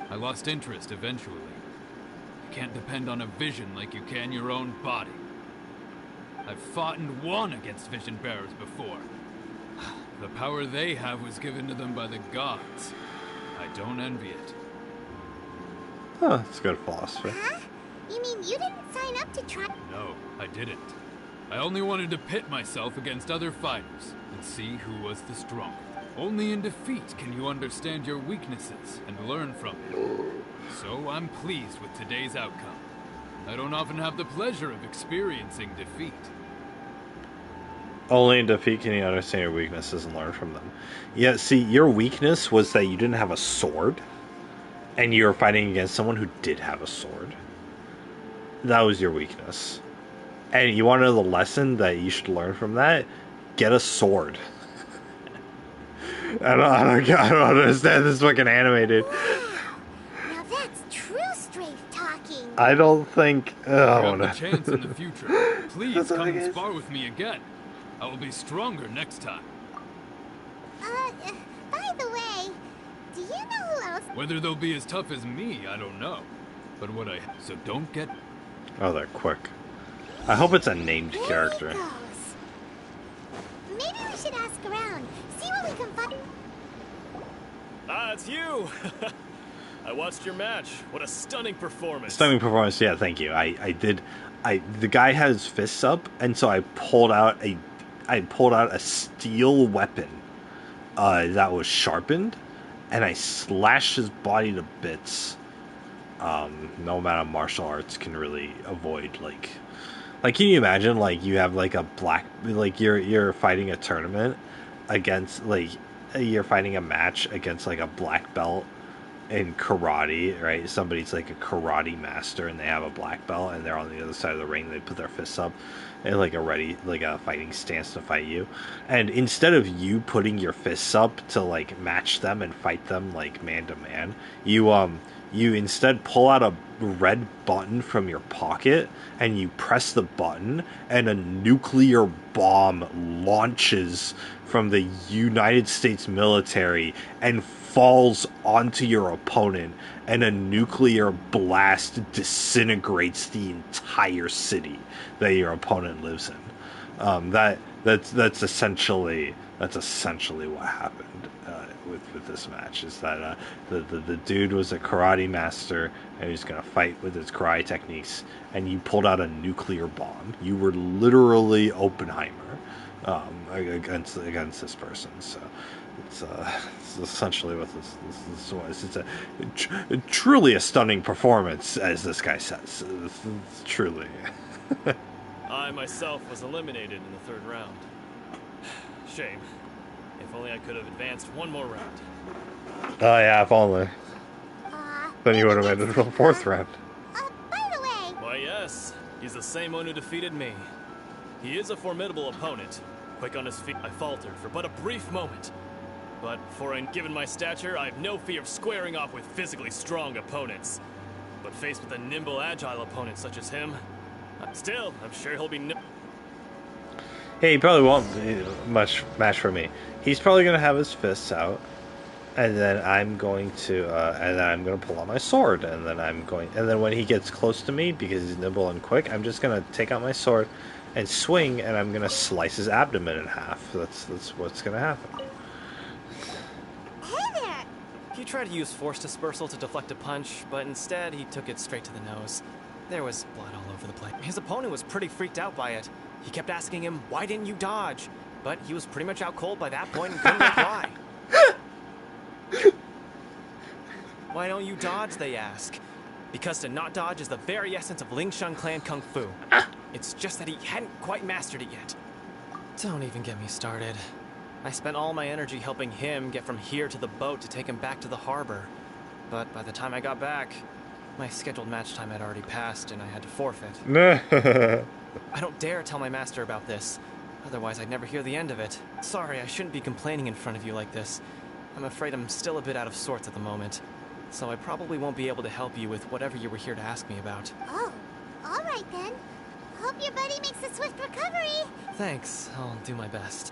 I lost interest eventually. You can't depend on a vision like you can your own body. I've fought and won against vision bearers before. The power they have was given to them by the gods. I don't envy it. Huh, that's good philosophy. Huh? You mean you didn't sign up to try? No, I didn't. I only wanted to pit myself against other fighters and see who was the stronger. Only in defeat can you understand your weaknesses and learn from them. So I'm pleased with today's outcome. I don't often have the pleasure of experiencing defeat. Only in defeat can you understand your weaknesses and learn from them. Yeah, see, your weakness was that you didn't have a sword, and you were fighting against someone who did have a sword. That was your weakness. And you want to know the lesson that you should learn from that? Get a sword. I don't understand this fucking anime, dude. Now that's true strafe talking. I don't think... Oh, If you have the chance in the future, please come and spar with me again. I will be stronger next time. By the way, do you know who else? Whether they'll be as tough as me, I don't know. But what I... So don't get... Oh, they're quick. I hope it's a named There character. he goes. Maybe we should ask around, see what we can find. Ah, it's you! I watched your match. What a stunning performance. Stunning performance, yeah, thank you. The guy had his fists up, and so I pulled out a steel weapon that was sharpened, and I slashed his body to bits. No amount of martial arts can really avoid like Like, can you imagine, like, you have, like, a black... Like, you're fighting a tournament against, like... You're fighting a match against, like, a black belt in karate, right? Somebody's, like, a karate master, and they have a black belt, and they're on the other side of the ring. They put their fists up in, like, a fighting stance to fight you. And instead of you putting your fists up to, like, match them and fight them, like, man-to-man, you instead pull out a red button from your pocket and you press the button and a nuclear bomb launches from the United States military and falls onto your opponent, and a nuclear blast disintegrates the entire city that your opponent lives in. That's essentially what happened with this match. Is that the dude was a karate master and he was gonna fight with his karate techniques, and you pulled out a nuclear bomb. You were literally Oppenheimer against this person. So it's essentially what this was. It's a truly a stunning performance, as this guy says. It's truly. I myself was eliminated in the third round. Shame. If only I could have advanced one more round. Oh yeah, if only. Then you would have made it to the fourth round. By the way... Why yes, he's the same one who defeated me. He is a formidable opponent. Quick on his feet, I faltered for but a brief moment. But given my stature, I have no fear of squaring off with physically strong opponents. But faced with a nimble, agile opponent such as him, still, I'm sure he'll be Hey, he probably won't be much match for me. He's probably gonna have his fists out, and then I'm going to pull out my sword, and then when he gets close to me, because he's nimble and quick, I'm just gonna take out my sword and swing, and I'm gonna slice his abdomen in half. That's what's gonna happen. Hey there! He tried to use force dispersal to deflect a punch, but instead he took it straight to the nose. There was blood all over the place. His opponent was pretty freaked out by it. He kept asking him, why didn't you dodge? But he was pretty much out cold by that point and couldn't reply. Why don't you dodge, they ask. Because to not dodge is the very essence of Lingshan clan kung fu. It's just that he hadn't quite mastered it yet. Don't even get me started. I spent all my energy helping him get from here to the boat to take him back to the harbor. But by the time I got back, my scheduled match time had already passed and I had to forfeit. I don't dare tell my master about this. Otherwise, I'd never hear the end of it. Sorry, I shouldn't be complaining in front of you like this. I'm afraid I'm still a bit out of sorts at the moment. So I probably won't be able to help you with whatever you were here to ask me about. Oh, alright then. Hope your buddy makes a swift recovery. Thanks, I'll do my best.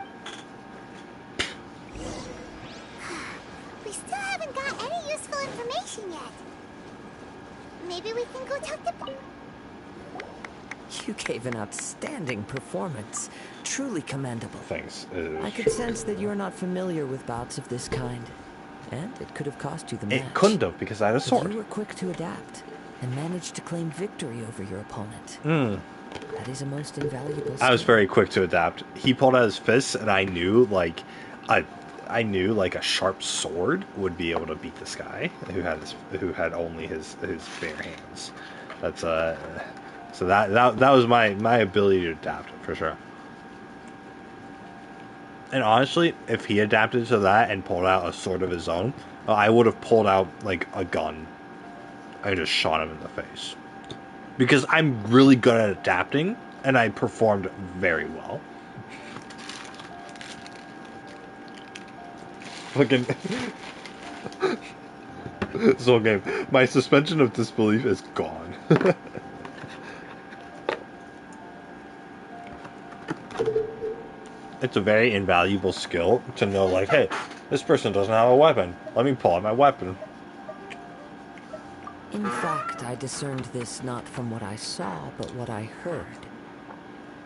We still haven't got any useful information yet. Maybe we can go talk to... You gave an outstanding performance. Truly commendable. Thanks. I could sense that you're not familiar with bouts of this kind. And it could have cost you the match. It couldn't have, because I had a sword. But you were quick to adapt and managed to claim victory over your opponent. That is a most invaluable skill. I was very quick to adapt. He pulled out his fists, and I knew, like, a sharp sword would be able to beat this guy who had only his bare hands. That's so that was my ability to adapt for sure. And honestly, if he adapted to that and pulled out a sword of his own, I would have pulled out like a gun. I just shot him in the face. Because I'm really good at adapting, and I performed very well. Fucking this whole game. My suspension of disbelief is gone. It's a very invaluable skill to know, like, hey, this person doesn't have a weapon. Let me pull out my weapon. In fact, I discerned this not from what I saw, but what I heard.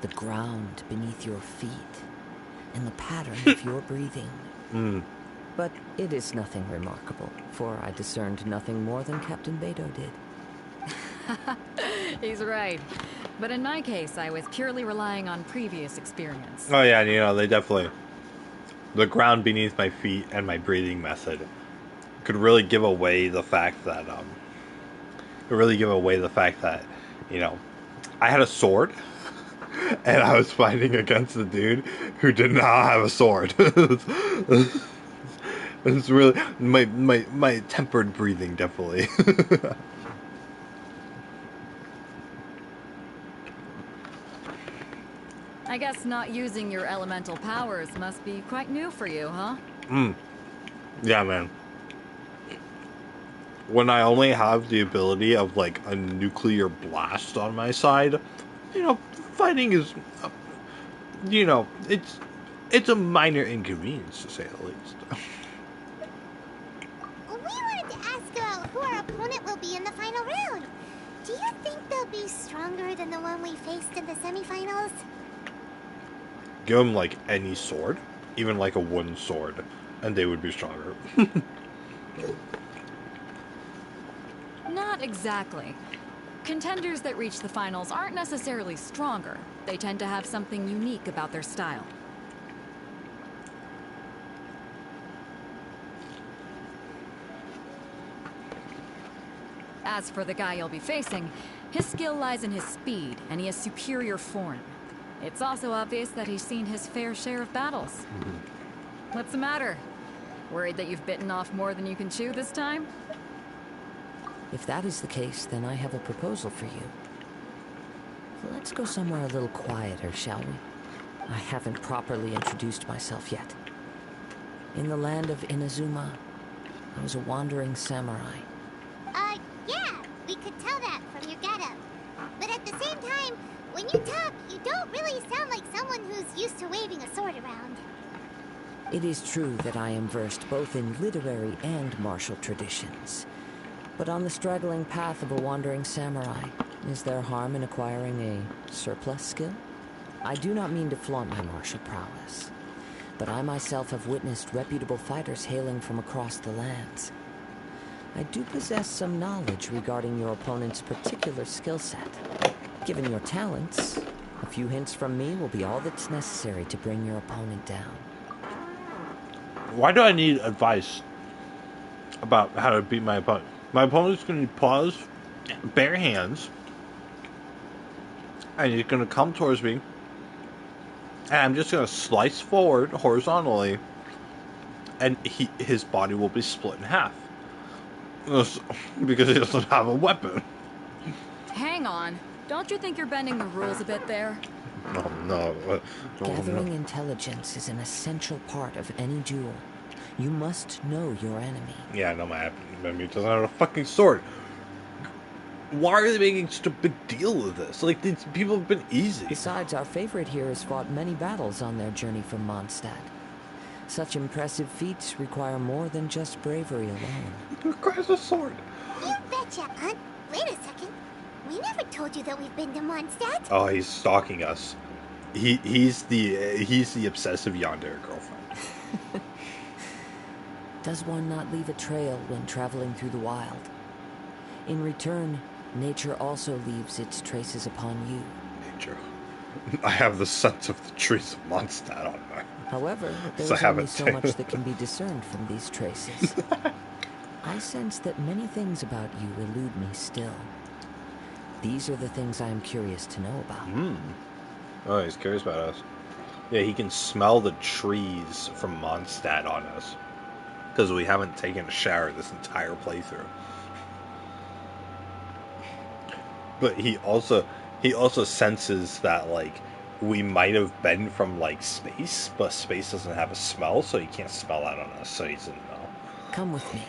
The ground beneath your feet, and the pattern of your breathing. But it is nothing remarkable, for I discerned nothing more than Captain Beto did. He's right. But in my case, I was purely relying on previous experience. Oh yeah, you know, they definitely... The ground beneath my feet and my breathing method could really give away the fact that, you know, I had a sword, and I was fighting against a dude who did not have a sword. It's really my tempered breathing, definitely. I guess not using your elemental powers must be quite new for you, huh? Yeah, man. When I only have the ability of like a nuclear blast on my side, fighting is, it's a minor inconvenience to say the least. We wanted to ask about who our opponent will be in the final round. Do you think they'll be stronger than the one we faced in the semifinals? Give them like any sword, even like a wooden sword, and they would be stronger. Not exactly. Contenders that reach the finals aren't necessarily stronger. They tend to have something unique about their style. As for the guy you'll be facing, his skill lies in his speed, and he has superior form. It's also obvious that he's seen his fair share of battles. What's the matter? Worried that you've bitten off more than you can chew this time? If that is the case, then I have a proposal for you. Let's go somewhere a little quieter, shall we? I haven't properly introduced myself yet. In the land of Inazuma, I was a wandering samurai. Yeah, we could tell that from your getup. But at the same time, when you talk, you don't really sound like someone who's used to waving a sword around. It is true that I am versed both in literary and martial traditions. But on the straggling path of a wandering samurai, is there harm in acquiring a surplus skill? I do not mean to flaunt my martial prowess, but I myself have witnessed reputable fighters hailing from across the lands. I do possess some knowledge regarding your opponent's particular skill set. Given your talents, a few hints from me will be all that's necessary to bring your opponent down. Why do I need advice about how to beat my opponent? My opponent's going to pause, bare hands, and he's going to come towards me, and I'm just going to slice forward horizontally, and his body will be split in half. Because he doesn't have a weapon. Hang on. Don't you think you're bending the rules a bit there? No. Gathering intelligence is an essential part of any duel. You must know your enemy. Yeah, I know my enemy doesn't have a fucking sword. Why are they making such a big deal of this? Like, these people have been easy. Besides, our favorite here has fought many battles on their journey from Mondstadt. Such impressive feats require more than just bravery alone. It requires a sword. You betcha, Aunt. Wait a second. We never told you that we've been to Mondstadt. Oh, he's stalking us. He's the obsessive yandere girlfriend. Does one not leave a trail when traveling through the wild? In return, nature also leaves its traces upon you. Nature. I have the scent of the trees of Mondstadt on me. However, there is only so much that can be discerned from these traces. I sense that many things about you elude me still. These are the things I am curious to know about. Oh, he's curious about us. Yeah, he can smell the trees from Mondstadt on us. Because we haven't taken a shower this entire playthrough. But he also senses that, like, we might have been from, like, space, but space doesn't have a smell, so he can't smell that on us, so he doesn't know. Come with me.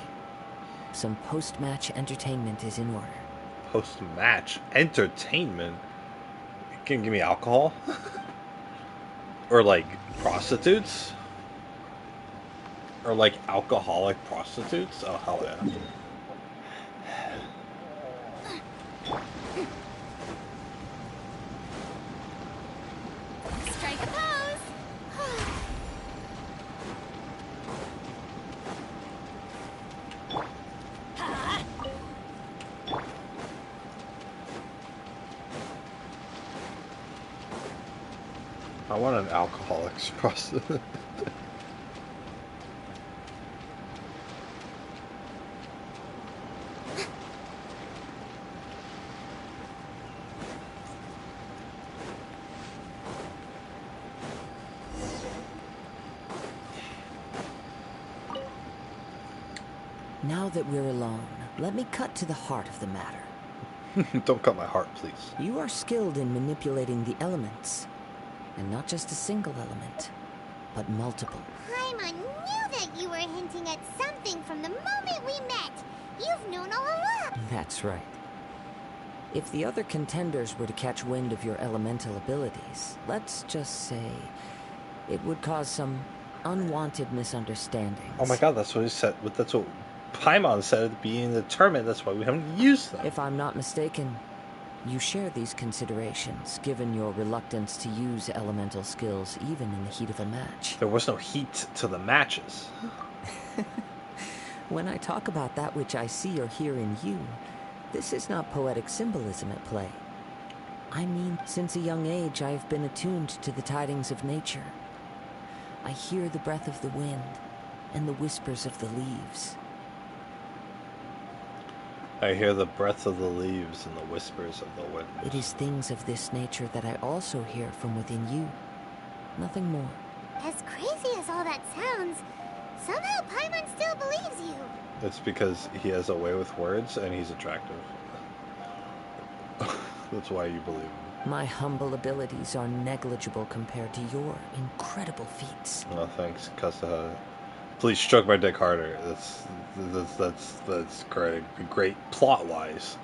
Some post-match entertainment is in order. Post-match entertainment? Can you give me alcohol? Or, like, prostitutes? Or, like, alcoholic prostitutes? Oh, hell yeah. Strike a pose! I want an alcoholic's prostitute. Now that we're alone, let me cut to the heart of the matter. Don't cut my heart, please. You are skilled in manipulating the elements. And not just a single element, but multiple. Paimon knew that you were hinting at something from the moment we met. You've known all along. That's right. If the other contenders were to catch wind of your elemental abilities, let's just say it would cause some unwanted misunderstandings. Oh my god, that's what he said. That's what Paimon said at the beginning of the tournament. That's why we haven't used them. If I'm not mistaken, you share these considerations, given your reluctance to use elemental skills even in the heat of a match. There was no heat to the matches. When I talk about that which I see or hear in you, this is not poetic symbolism at play. I mean, since a young age, I have been attuned to the tidings of nature. I hear the breath of the wind and the whispers of the leaves. I hear the breath of the leaves and the whispers of the wind. It is things of this nature that I also hear from within you. Nothing more. As crazy as all that sounds, somehow Paimon still believes you. It's because he has a way with words and he's attractive. That's why you believe him. My humble abilities are negligible compared to your incredible feats. Oh, thanks, Kasuha. Please stroke my dick harder. That's great. Great plot-wise,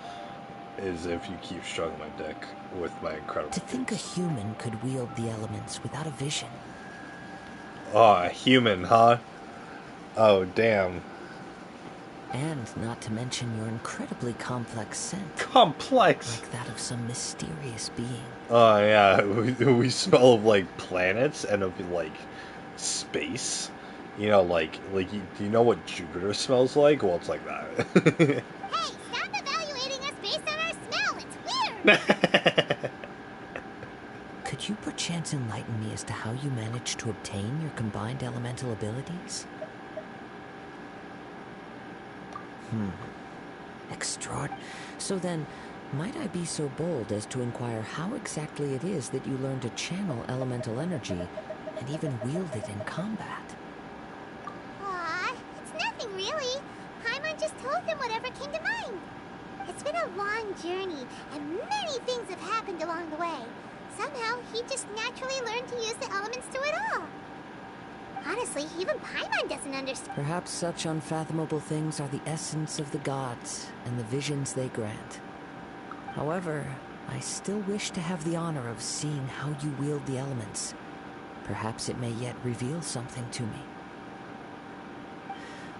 is if you keep stroking my dick with my incredible. To think a human could wield the elements without a vision. Oh, a human, huh? Oh, damn. And not to mention your incredibly complex scent. Complex? Like that of some mysterious being. Oh, yeah. We smell of, like, planets and of, like, space. You know, like do you know what Jupiter smells like? Well, it's like that. Hey, stop evaluating us based on our smell. It's weird. Could you perchance enlighten me as to how you managed to obtain your combined elemental abilities? Extraordinary. So then, might I be so bold as to inquire how exactly it is that you learned to channel elemental energy and even wield it in combat? Aw, it's nothing really. Paimon just told him whatever came to mind. It's been a long journey, and many things have happened along the way. Somehow, he just naturally learned to use the elements through it all. Honestly, even Paimon doesn't understand. Perhaps such unfathomable things are the essence of the gods and the visions they grant. However, I still wish to have the honor of seeing how you wield the elements. Perhaps it may yet reveal something to me.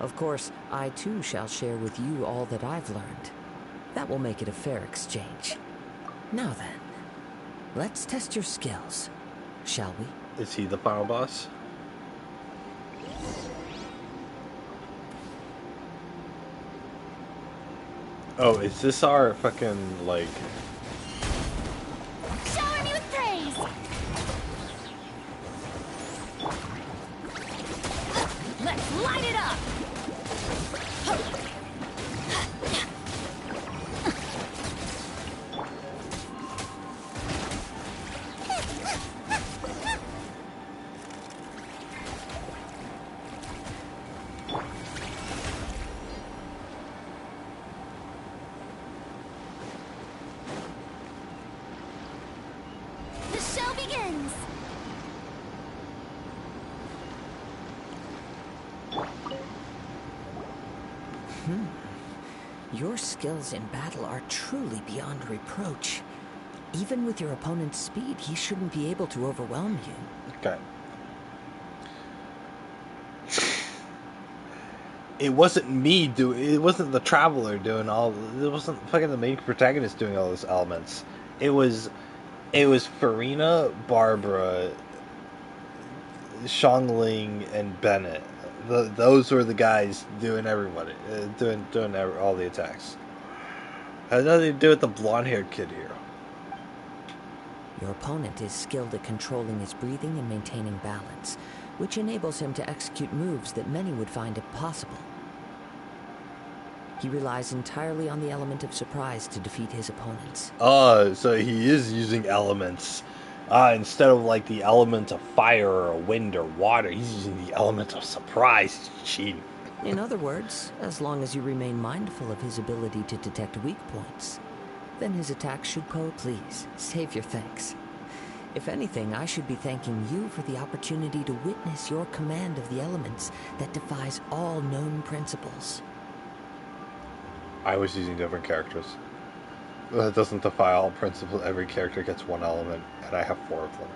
Of course, I too shall share with you all that I've learned. That will make it a fair exchange. Now then, let's test your skills, shall we? Is he the final boss? Oh, is this our fucking, like... Shower me with praise! Let's light it up! The show begins! Your skills in battle are truly beyond reproach. Even with your opponent's speed, he shouldn't be able to overwhelm you. Okay. It wasn't me it wasn't the Traveler doing all, it wasn't fucking the main protagonist doing all those elements. It was Farina, Barbara, Xiangling, and Bennett. Those were the guys doing everybody, doing all the attacks. Had nothing to do with the blonde-haired kid here. Your opponent is skilled at controlling his breathing and maintaining balance, which enables him to execute moves that many would find impossible. He relies entirely on the element of surprise to defeat his opponents. So he is using elements. Instead of like the element of fire or wind or water, he's using the element of surprise. Cheating. In other words, as long as you remain mindful of his ability to detect weak points, then his attacks should go. Please, save your thanks. If anything, I should be thanking you for the opportunity to witness your command of the elements that defies all known principles. I was using different characters. That doesn't defy all principles. Every character gets one element, and I have 4 of them.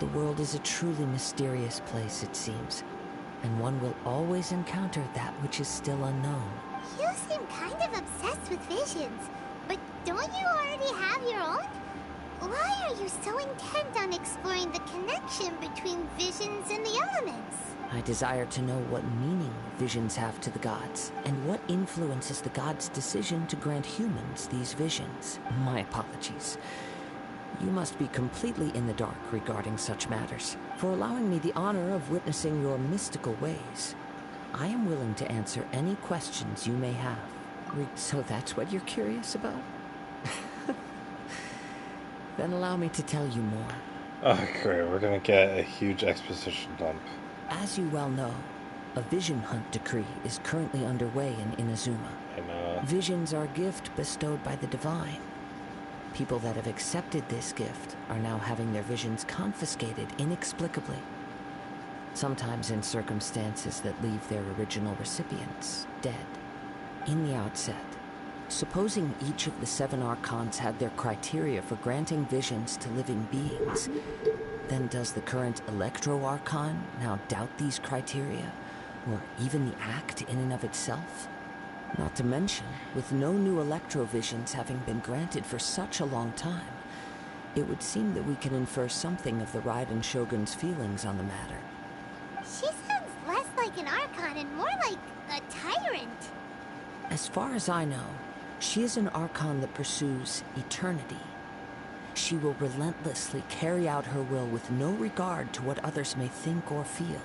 The world is a truly mysterious place, it seems, and one will always encounter that which is still unknown. You seem kind of obsessed with visions, but don't you already have your own? Why are you so intent on exploring the connection between visions and the elements? I desire to know what meaning visions have to the gods, and what influences the gods' decision to grant humans these visions. My apologies. You must be completely in the dark regarding such matters. For allowing me the honor of witnessing your mystical ways, I am willing to answer any questions you may have. So that's what you're curious about? Then allow me to tell you more. Oh, great. We're gonna get a huge exposition dump. As you well know, a vision hunt decree is currently underway in Inazuma. I know. Visions are a gift bestowed by the divine. People that have accepted this gift are now having their visions confiscated inexplicably. Sometimes in circumstances that leave their original recipients dead. In the outset, supposing each of the 7 archons had their criteria for granting visions to living beings, then does the current Electro Archon now doubt these criteria, or even the act in and of itself? Not to mention, with no new Electro-visions having been granted for such a long time, it would seem that we can infer something of the Raiden Shogun's feelings on the matter. She sounds less like an Archon and more like a tyrant. As far as I know, she is an Archon that pursues eternity. She will relentlessly carry out her will with no regard to what others may think or feel.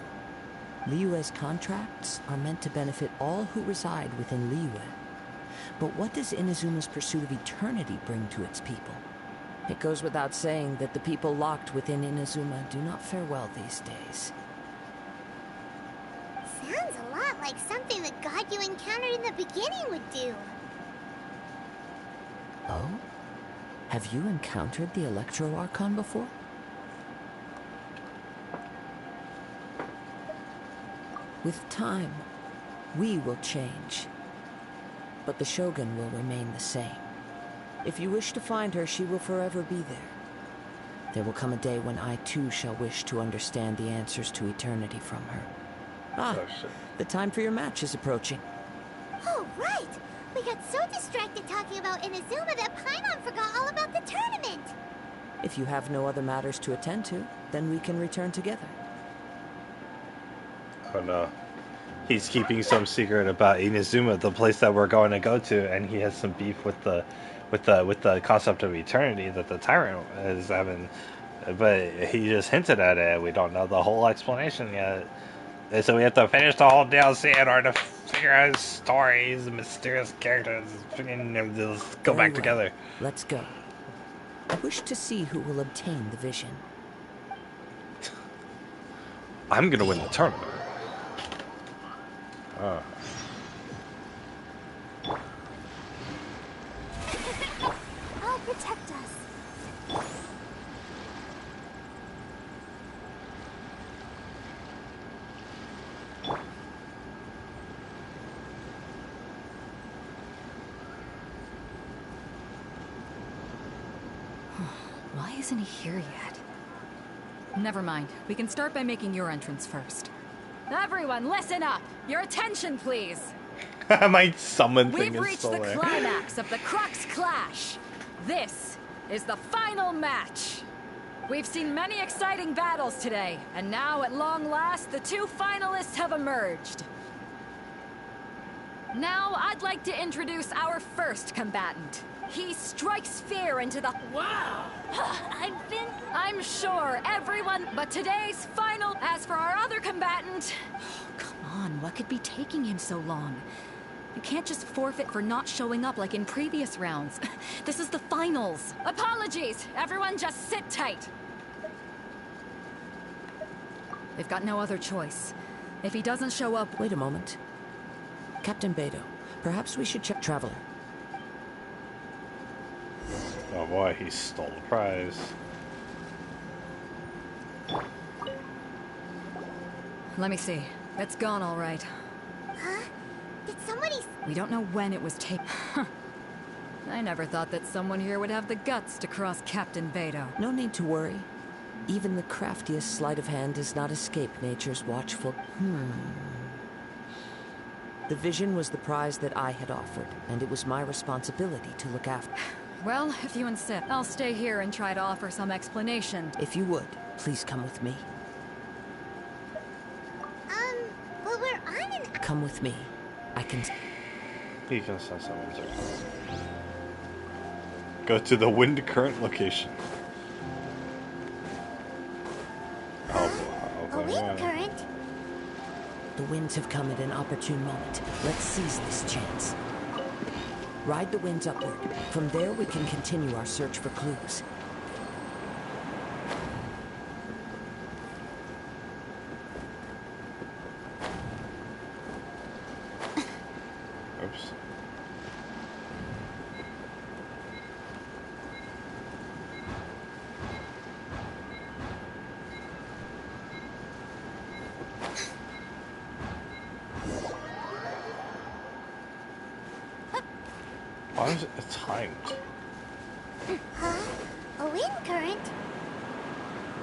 Liyue's contracts are meant to benefit all who reside within Liyue. But what does Inazuma's pursuit of eternity bring to its people? It goes without saying that the people locked within Inazuma do not fare well these days. Sounds a lot like something the god you encountered in the beginning would do. Oh? Have you encountered the Electro Archon before? With time, we will change. But the Shogun will remain the same. If you wish to find her, she will forever be there. There will come a day when I too shall wish to understand the answers to eternity from her. Ah, the time for your match is approaching. Oh, right! We got so distracted talking about Inazuma that Paimon forgot all about the tournament! If you have no other matters to attend to, then we can return together. Oh no. He's keeping some secret about Inazuma, the place that we're going to go to, and he has some beef with the concept of eternity that the tyrant is having. But he just hinted at it. We don't know the whole explanation yet. And so we have to finish the whole DLC in order to figure out his stories, mysterious characters, and just go back together. Let's go. I wish to see who will obtain the vision. I'm gonna win the tournament. Oh. I'll protect us. Why isn't he here yet? Never mind. We can start by making your entrance first. Everyone, listen up! Your attention, please! My summon thing We've is reached still the there. climax of the Crux Clash! This is the final match! We've seen many exciting battles today, and now at long last, the 2 finalists have emerged. Now, I'd like to introduce our first combatant. He strikes fear into the— Wow! I'm sure everyone— But today's final— As for our other combatant— Come on, what could be taking him so long? You can't just forfeit for not showing up like in previous rounds. This is the finals. Apologies! Everyone just sit tight. They've got no other choice. If he doesn't show up... Wait a moment. Captain Beto, perhaps we should check Traveler. Oh boy, he stole the prize. Let me see. It's gone all right. Huh? Did somebody... We don't know when it was taken. I never thought that someone here would have the guts to cross Captain Beto. No need to worry. Even the craftiest sleight of hand does not escape nature's watchful... The vision was the prize that I had offered, and it was my responsibility to look after. Well, if you insist, I'll stay here and try to offer some explanation. If you would, please come with me. But we're on an... Come with me. I can... He can send someone to go to the wind current location. A wind current? The winds have come at an opportune moment. Let's seize this chance. Ride the winds upward. From there, we can continue our search for clues. Oops. Why is it timed? Huh? A wind current?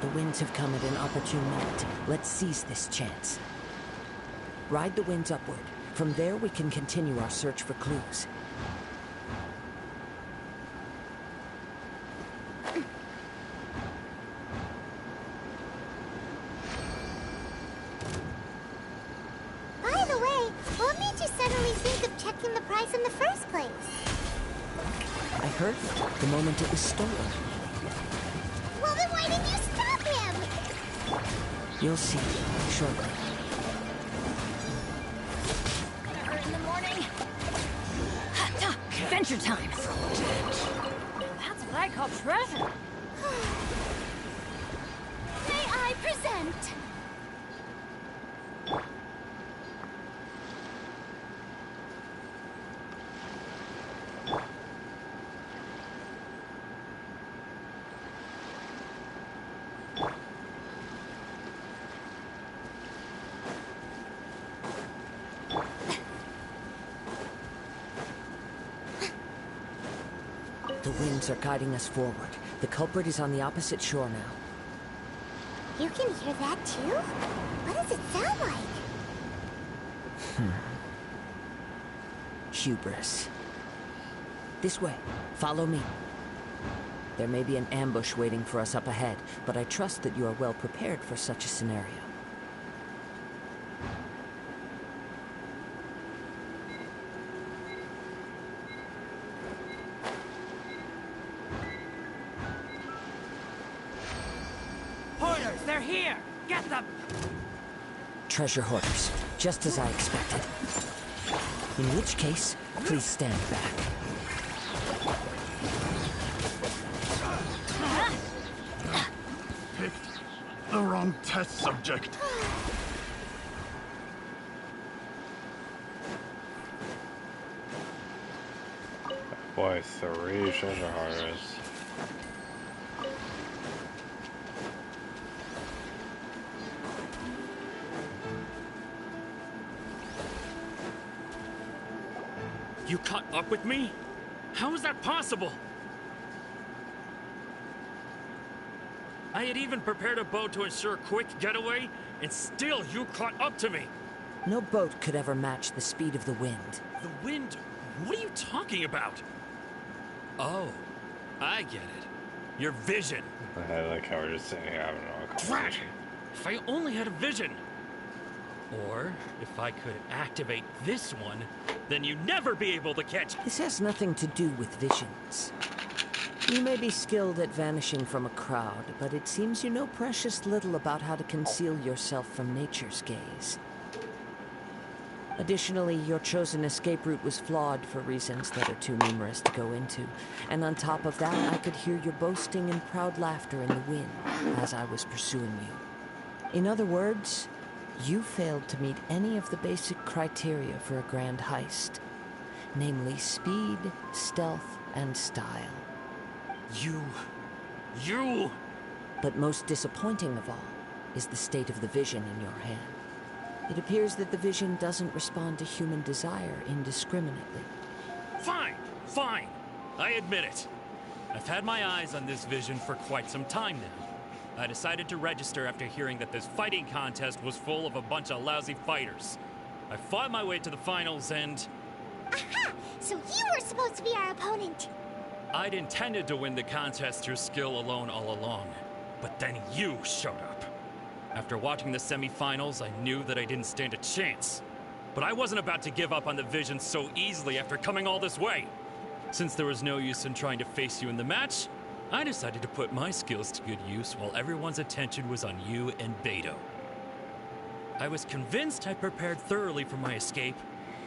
The winds have come at an opportune moment. Let's seize this chance. Ride the winds upward. From there, we can continue our search for clues. By the way, what made you suddenly think of checking the price in the first place? I heard it the moment it was stolen. Well, then why didn't you stop him? You'll see shortly. In the morning. Adventure time. That's what I call treasure. May I present? The winds are guiding us forward. The culprit is on the opposite shore now. You can hear that too? What does it sound like? Hubris. This way. Follow me. There may be an ambush waiting for us up ahead, but I trust that you are well prepared for such a scenario. Hoarders, they're here! Get them! Treasure hoarders, just as I expected. In which case, please stand back. Picked the wrong test subject. Boy, 3 treasure hoarders. You caught up with me? How is that possible? I had even prepared a boat to ensure a quick getaway, and still you caught up to me. No boat could ever match the speed of the wind. The wind? What are you talking about? Oh, I get it. Your vision. I like how we're just sitting here having a Drat! conversation. If I only had a vision. Or, if I could activate this one, then you'd never be able to catch... This has nothing to do with visions. You may be skilled at vanishing from a crowd, but it seems you know precious little about how to conceal yourself from nature's gaze. Additionally, your chosen escape route was flawed for reasons that are too numerous to go into. And on top of that, I could hear your boasting and proud laughter in the wind as I was pursuing you. In other words, You failed to meet any of the basic criteria for a grand heist, namely speed, stealth, and style. You... But most disappointing of all is the state of the vision in your hand. It appears that the vision doesn't respond to human desire indiscriminately. Fine. I admit it. I've had my eyes on this vision for quite some time now. I decided to register after hearing that this fighting contest was full of a bunch of lousy fighters. I fought my way to the finals and... Aha! So you were supposed to be our opponent! I'd intended to win the contest through skill alone all along. But then you showed up. After watching the semi-finals, I knew that I didn't stand a chance. But I wasn't about to give up on the vision so easily after coming all this way. Since there was no use in trying to face you in the match, I decided to put my skills to good use while everyone's attention was on you and Beto. I was convinced I prepared thoroughly for my escape,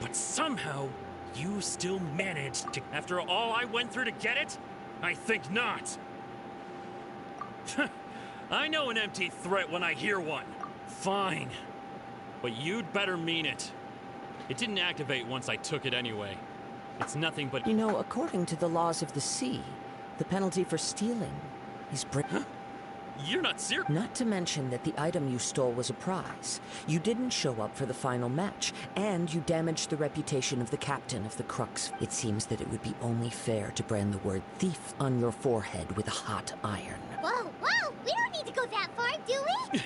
but somehow you still managed to... After all I went through to get it? I think not. I know an empty threat when I hear one. Fine. But you'd better mean it. It didn't activate once I took it anyway. It's nothing but... You know, according to the laws of the sea, the penalty for stealing is Huh? You're not serious? Not to mention that the item you stole was a prize. You didn't show up for the final match, and you damaged the reputation of the captain of the Crux. It seems that it would be only fair to brand the word thief on your forehead with a hot iron. Whoa! We don't need to go that far, do we?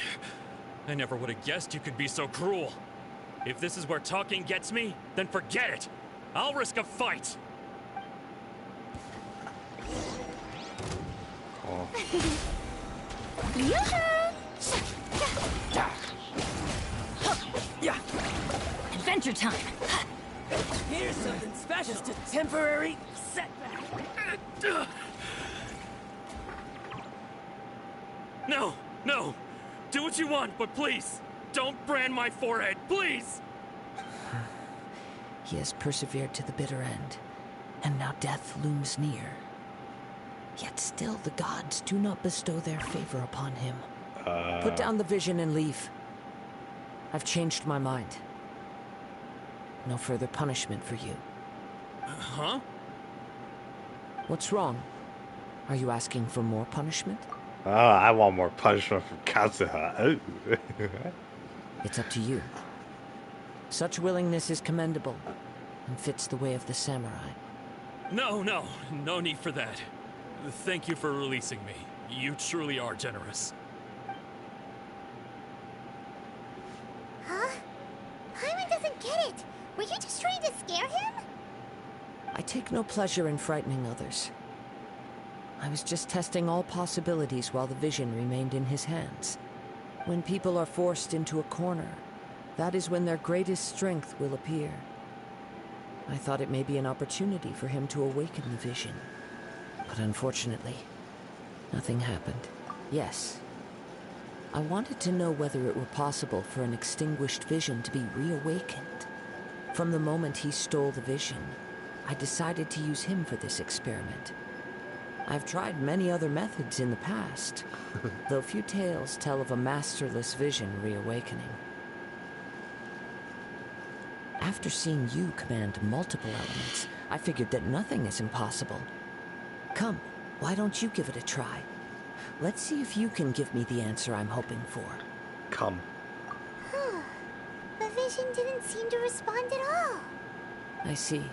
I never would have guessed you could be so cruel. If this is where talking gets me, then forget it. I'll risk a fight. Oh. Yeah. Adventure time. Here's something special. Just a temporary setback. No. Do what you want, but please, don't brand my forehead, please. He has persevered to the bitter end, and now death looms near. Yet still the gods do not bestow their favor upon him. Put down the vision and leave. I've changed my mind. No further punishment for you. Huh? What's wrong? Are you asking for more punishment? Oh, I want more punishment from Kazuha. Oh. It's up to you. Such willingness is commendable, and fits the way of the samurai. No need for that. Thank you for releasing me. You truly are generous. Huh? Paimon doesn't get it. Were you just trying to scare him? I take no pleasure in frightening others. I was just testing all possibilities while the vision remained in his hands. When people are forced into a corner, that is when their greatest strength will appear. I thought it may be an opportunity for him to awaken the vision. But unfortunately, nothing happened. Yes, I wanted to know whether it were possible for an extinguished vision to be reawakened. From the moment he stole the vision, I decided to use him for this experiment. I've tried many other methods in the past, though few tales tell of a masterless vision reawakening. After seeing you command multiple elements, I figured that nothing is impossible. Come, why don't you give it a try? Let's see if you can give me the answer I'm hoping for. Come. Huh. The vision didn't seem to respond at all. I see.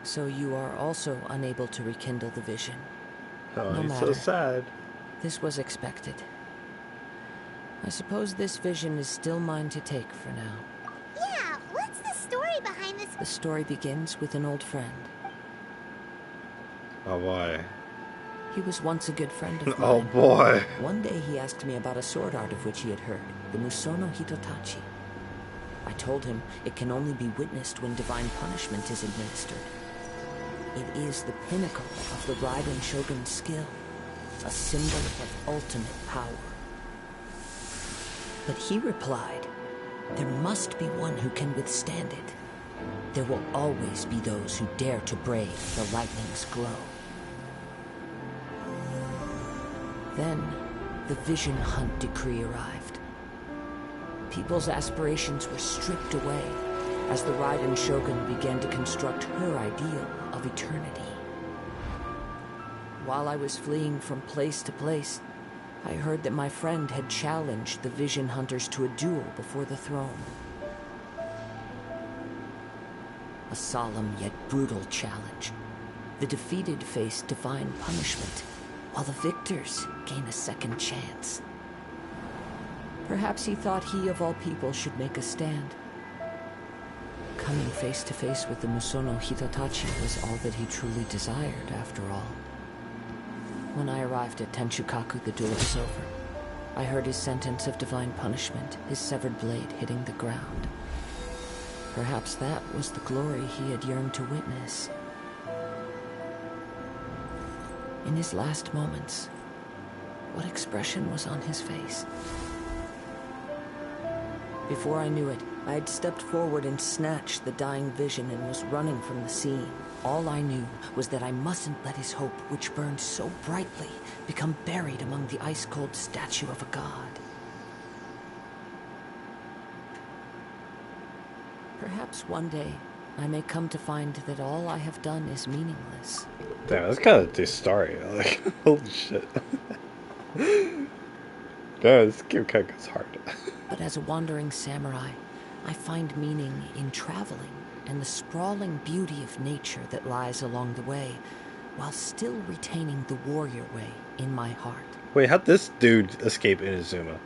So you are also unable to rekindle the vision. Oh, No he's matter. so sad. This was expected. I suppose this vision is still mine to take for now. Yeah, what's the story behind this? The story begins with an old friend. Oh boy. He was once a good friend of mine. Oh boy. One day he asked me about a sword art of which he had heard, the Musono Hitotachi. I told him it can only be witnessed when divine punishment is administered. It is the pinnacle of the Raiden Shogun's skill, a symbol of ultimate power. But he replied, there must be one who can withstand it. There will always be those who dare to brave the lightning's glow. Then, the Vision Hunt decree arrived. People's aspirations were stripped away as the Raiden Shogun began to construct her ideal of eternity. While I was fleeing from place to place, I heard that my friend had challenged the Vision Hunters to a duel before the throne. A solemn yet brutal challenge. The defeated face divine punishment, while the victors gain a second chance. Perhaps he thought he of all people should make a stand. Coming face to face with the Musono Hitotachi was all that he truly desired, after all. When I arrived at Tenchukaku, the duel was over. I heard his sentence of divine punishment, his severed blade hitting the ground. Perhaps that was the glory he had yearned to witness. In his last moments, what expression was on his face? Before I knew it, I had stepped forward and snatched the dying vision and was running from the scene. All I knew was that I mustn't let his hope, which burned so brightly, become buried among the ice-cold statue of a god. Perhaps one day, I may come to find that all I have done is meaningless. Damn, that's kind of the story. Like, holy shit. Damn, this game kind of goes hard. But as a wandering samurai, I find meaning in traveling and the sprawling beauty of nature that lies along the way, while still retaining the warrior way in my heart. Wait, how'd this dude escape Inazuma?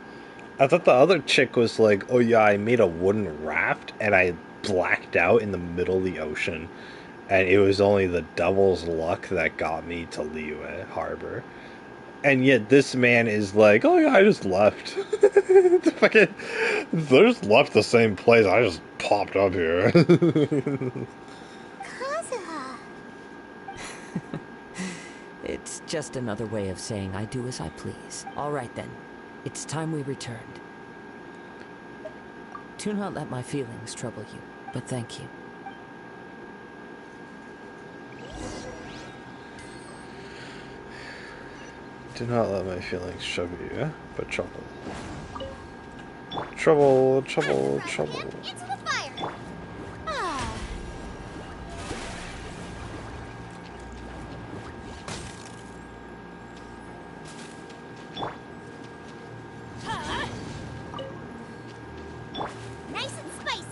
I thought the other chick was like, oh yeah, I made a wooden raft and I blacked out in the middle of the ocean, and it was only the devil's luck that got me to Liyue Harbor. And yet this man is like, oh yeah, I just left. Fucking, they just left the same place. I just popped up here. Kazuha. It's just another way of saying I do as I please. All right then, it's time we returned. Do not let my feelings trouble you, but thank you. Do not let my feelings trouble you, but trouble. Trouble, trouble, trouble. Into the fire. Ah. Nice and spicy.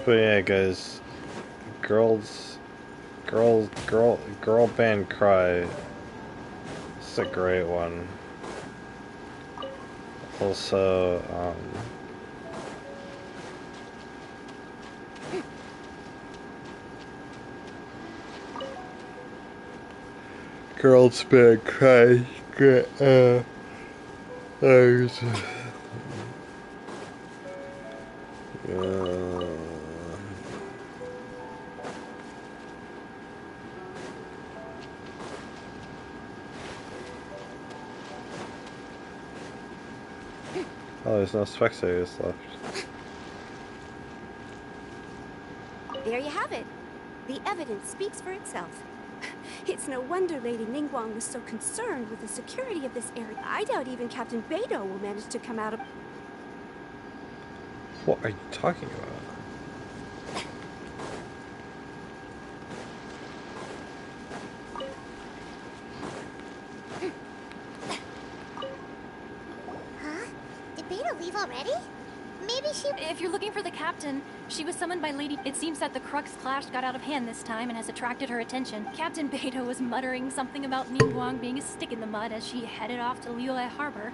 But yeah, guys, girl band cry. It's a great one. Also, girls band cry. Oh, there's no spectators left. There you have it. The evidence speaks for itself. It's no wonder Lady Ningguang was so concerned with the security of this area. I doubt even Captain Beidou will manage to come out of... What are you talking about? Leave already? Maybe she... If you're looking for the captain, she was summoned by Lady... It seems that the Crux clash got out of hand this time and has attracted her attention. Captain Beidou was muttering something about Ningguang being a stick in the mud as she headed off to Liyue Harbor.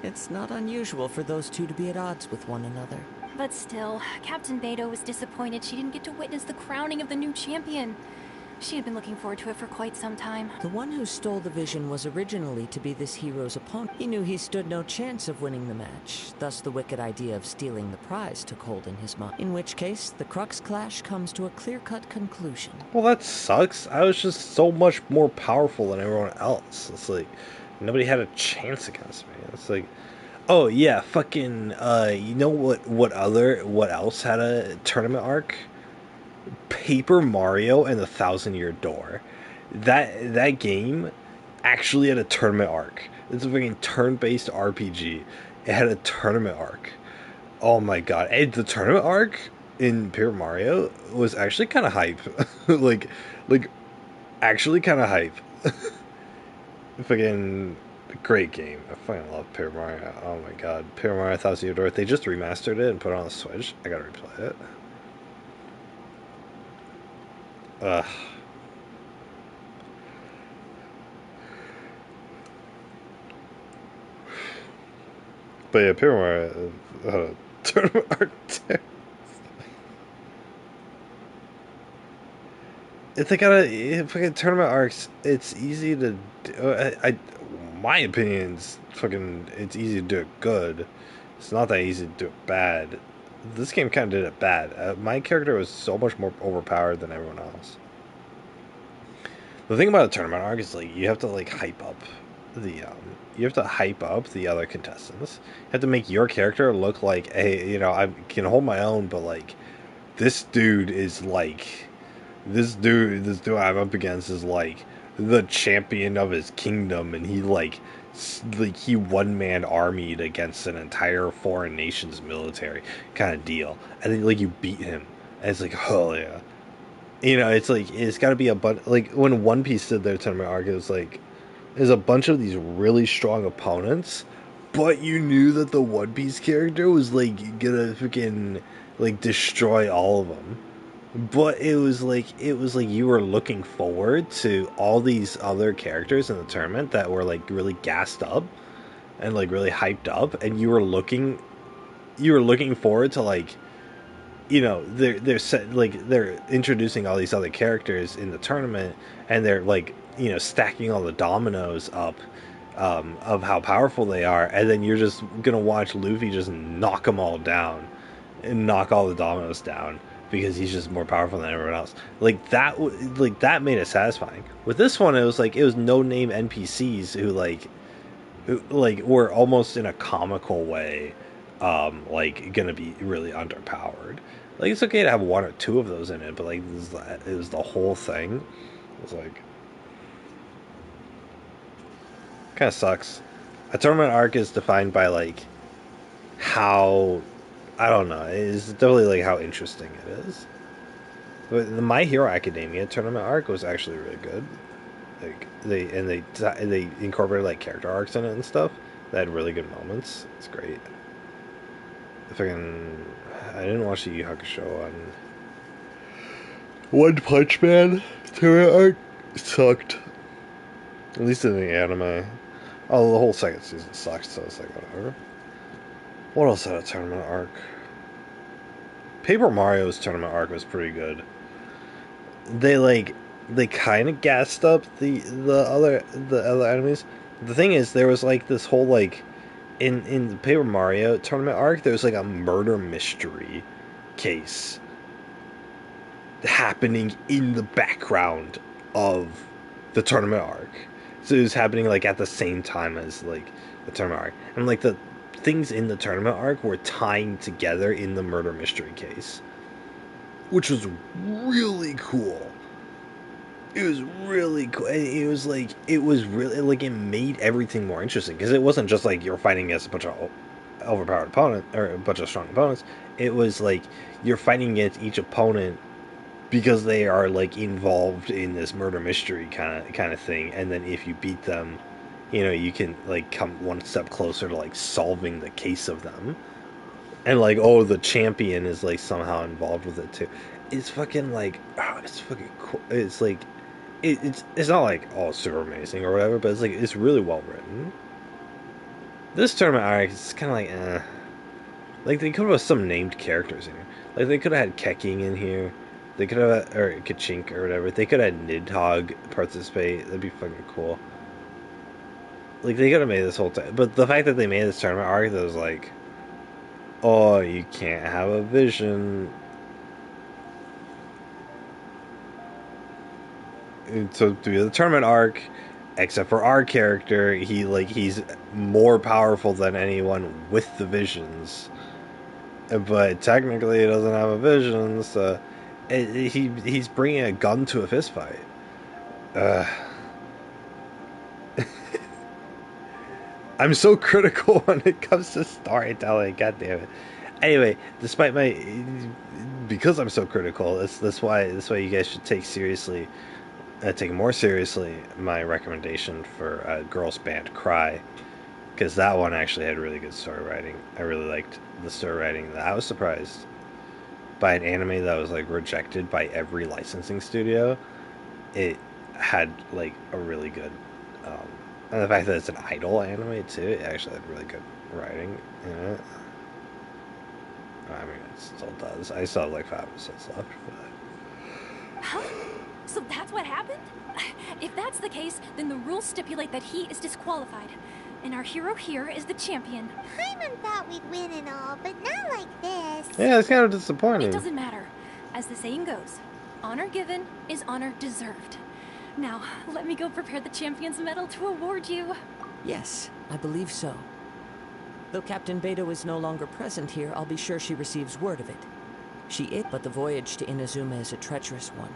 It's not unusual for those two to be at odds with one another. But still, Captain Beidou was disappointed she didn't get to witness the crowning of the new champion. She had been looking forward to it for quite some time. The one who stole the vision was originally to be this hero's opponent. He knew he stood no chance of winning the match, thus the wicked idea of stealing the prize took hold in his mind. In which case, the Crux clash comes to a clear-cut conclusion. Well, that sucks. I was just so much more powerful than everyone else. It's like, nobody had a chance against me. It's like, oh yeah, fucking, you know what else had a tournament arc? Paper Mario and the Thousand-Year Door. That game actually had a tournament arc. It's a fucking turn-based RPG. It had a tournament arc. Oh my god. And the tournament arc in Paper Mario was actually kind of hype. like actually kind of hype. Fucking great game. I fucking love Paper Mario. Oh my god. Paper Mario Thousand-Year Door. They just remastered it and put it on the Switch. I gotta replay it. Ugh. But yeah, Paper Mario tournament art too. If they got a fucking tournament arcs, it's easy to do. My opinion's fucking, it's easy to do it good. It's not that easy to do it bad. This game kind of did it bad. My character was so much more overpowered than everyone else. The thing about a tournament arc is, like, you have to, like, hype up the other contestants. You have to make your character look like, hey, you know, I can hold my own, but, like, this dude I'm up against is, like, the champion of his kingdom, and he one-man armied against an entire foreign nation's military kind of deal. And then, like, you beat him, and it's like, oh, yeah. You know, it's like, it's got to be a bunch, like, when One Piece did their tournament arc, it was like, there's a bunch of these really strong opponents, but you knew that the One Piece character was, like, gonna freaking, like, destroy all of them. But it was like you were looking forward to all these other characters in the tournament that were, like, really gassed up and, like, really hyped up, and you were looking forward to, like, you know, they're introducing all these other characters in the tournament, and they're, like, you know, stacking all the dominoes up of how powerful they are, and then you're just gonna watch Luffy just knock them all down and knock all the dominoes down because he's just more powerful than everyone else. Like, that made it satisfying. With this one, it was no-name NPCs who were almost in a comical way, like, gonna be really underpowered. Like, it's okay to have one or two of those in it, but, like, it was the whole thing. It was like, kind of sucks. A tournament arc is defined by, like, how, I don't know, it's definitely, like, how interesting it is. But the My Hero Academia tournament arc was actually really good. Like, they incorporated, like, character arcs in it and stuff. They had really good moments. It's great. I didn't watch the Yu Hakusho on One Punch Man tournament arc. Sucked. At least in the anime. Oh, the whole second season sucked, so it's like, whatever. What else had a tournament arc? Paper Mario's tournament arc was pretty good. They kind of gassed up the other enemies. The thing is, there was, like, this whole, like, in the Paper Mario tournament arc, there was, like, a murder mystery case happening in the background of the tournament arc. So it was happening, like, at the same time as, like, the tournament arc. And, like, the things in the tournament arc were tying together in the murder mystery case, which was really cool. It was really cool. It was really, like, it made everything more interesting, because it wasn't just like you're fighting against a bunch of overpowered opponent or a bunch of strong opponents. It was like you're fighting against each opponent because they are, like, involved in this murder mystery kind of thing, and then if you beat them, you know, you can, like, come one step closer to, like, solving the case of them. And, like, oh, the champion is, like, somehow involved with it too. It's fucking, like, oh, it's fucking cool. It's like, it's not like, oh, super amazing or whatever, but it's like, it's really well written. This tournament arc is kind of like, Like, they could have some named characters in here. Like, they could have had Keking in here. They could have, or Kachink or whatever. They could have had Nidhogg participate. That'd be fucking cool. Like, they could have made this whole time. But the fact that they made this tournament arc that was like, oh, you can't have a vision. And so, to be the tournament arc, except for our character, he's more powerful than anyone with the visions. But technically, he doesn't have a vision, so he's bringing a gun to a fist fight. I'm so critical when it comes to storytelling. God damn it. Anyway, despite because I'm so critical, that's why you guys should take more seriously my recommendation for Girls Band Cry, because that one actually had really good story writing. I really liked the story writing. I was surprised by an anime that was like rejected by every licensing studio. It had like a really good, and the fact that it's an idol anime too, it actually had really good writing in it. I mean, it still does. I still have like 5 episodes left. But... Huh? So that's what happened? If that's the case, then the rules stipulate that he is disqualified. And our hero here is the champion. Paimon thought we'd win and all, but not like this. Yeah, it's kind of disappointing. It doesn't matter. As the saying goes, honor given is honor deserved. Now, let me go prepare the champion's medal to award you. Yes, I believe so. Though Captain Beidou is no longer present here, I'll be sure she receives word of it. But the voyage to Inazuma is a treacherous one.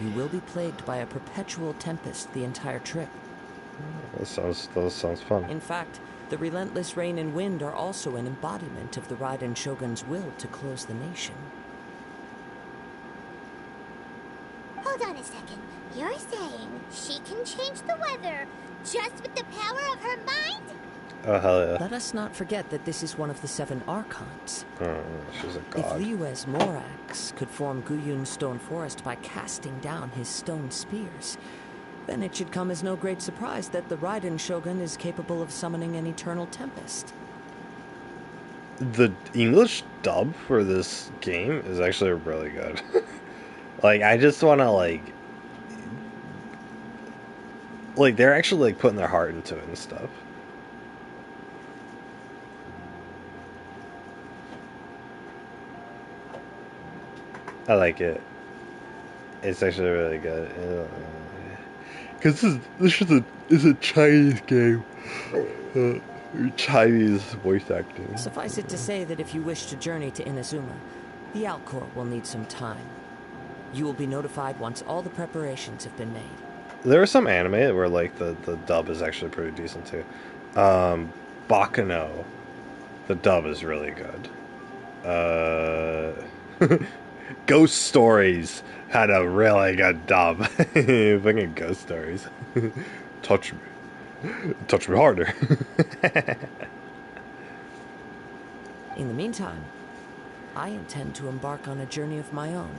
You will be plagued by a perpetual tempest the entire trip. That sounds fun. In fact, the relentless rain and wind are also an embodiment of the Raiden Shogun's will to close the nation. Hold on a second. You're saying she can change the weather just with the power of her mind? Oh, hell yeah. Let us not forget that this is one of the 7 Archons. Oh, she's a god. If Liyue's Morax could form Guyun's stone forest by casting down his stone spears, then it should come as no great surprise that the Raiden Shogun is capable of summoning an eternal tempest. The English dub for this game is actually really good. Like, I just want to, like, they're actually, like, putting their heart into it and stuff. I like it. It's actually really good. Because this is a Chinese game. Chinese voice acting. Suffice it to say that if you wish to journey to Inazuma, the Alcor will need some time. You will be notified once all the preparations have been made. There are some anime where like the dub is actually pretty decent too. Bakano, the dub is really good. Ghost Stories had a really good dub. Fucking Ghost Stories. Touch me harder. In the meantime, I intend to embark on a journey of my own.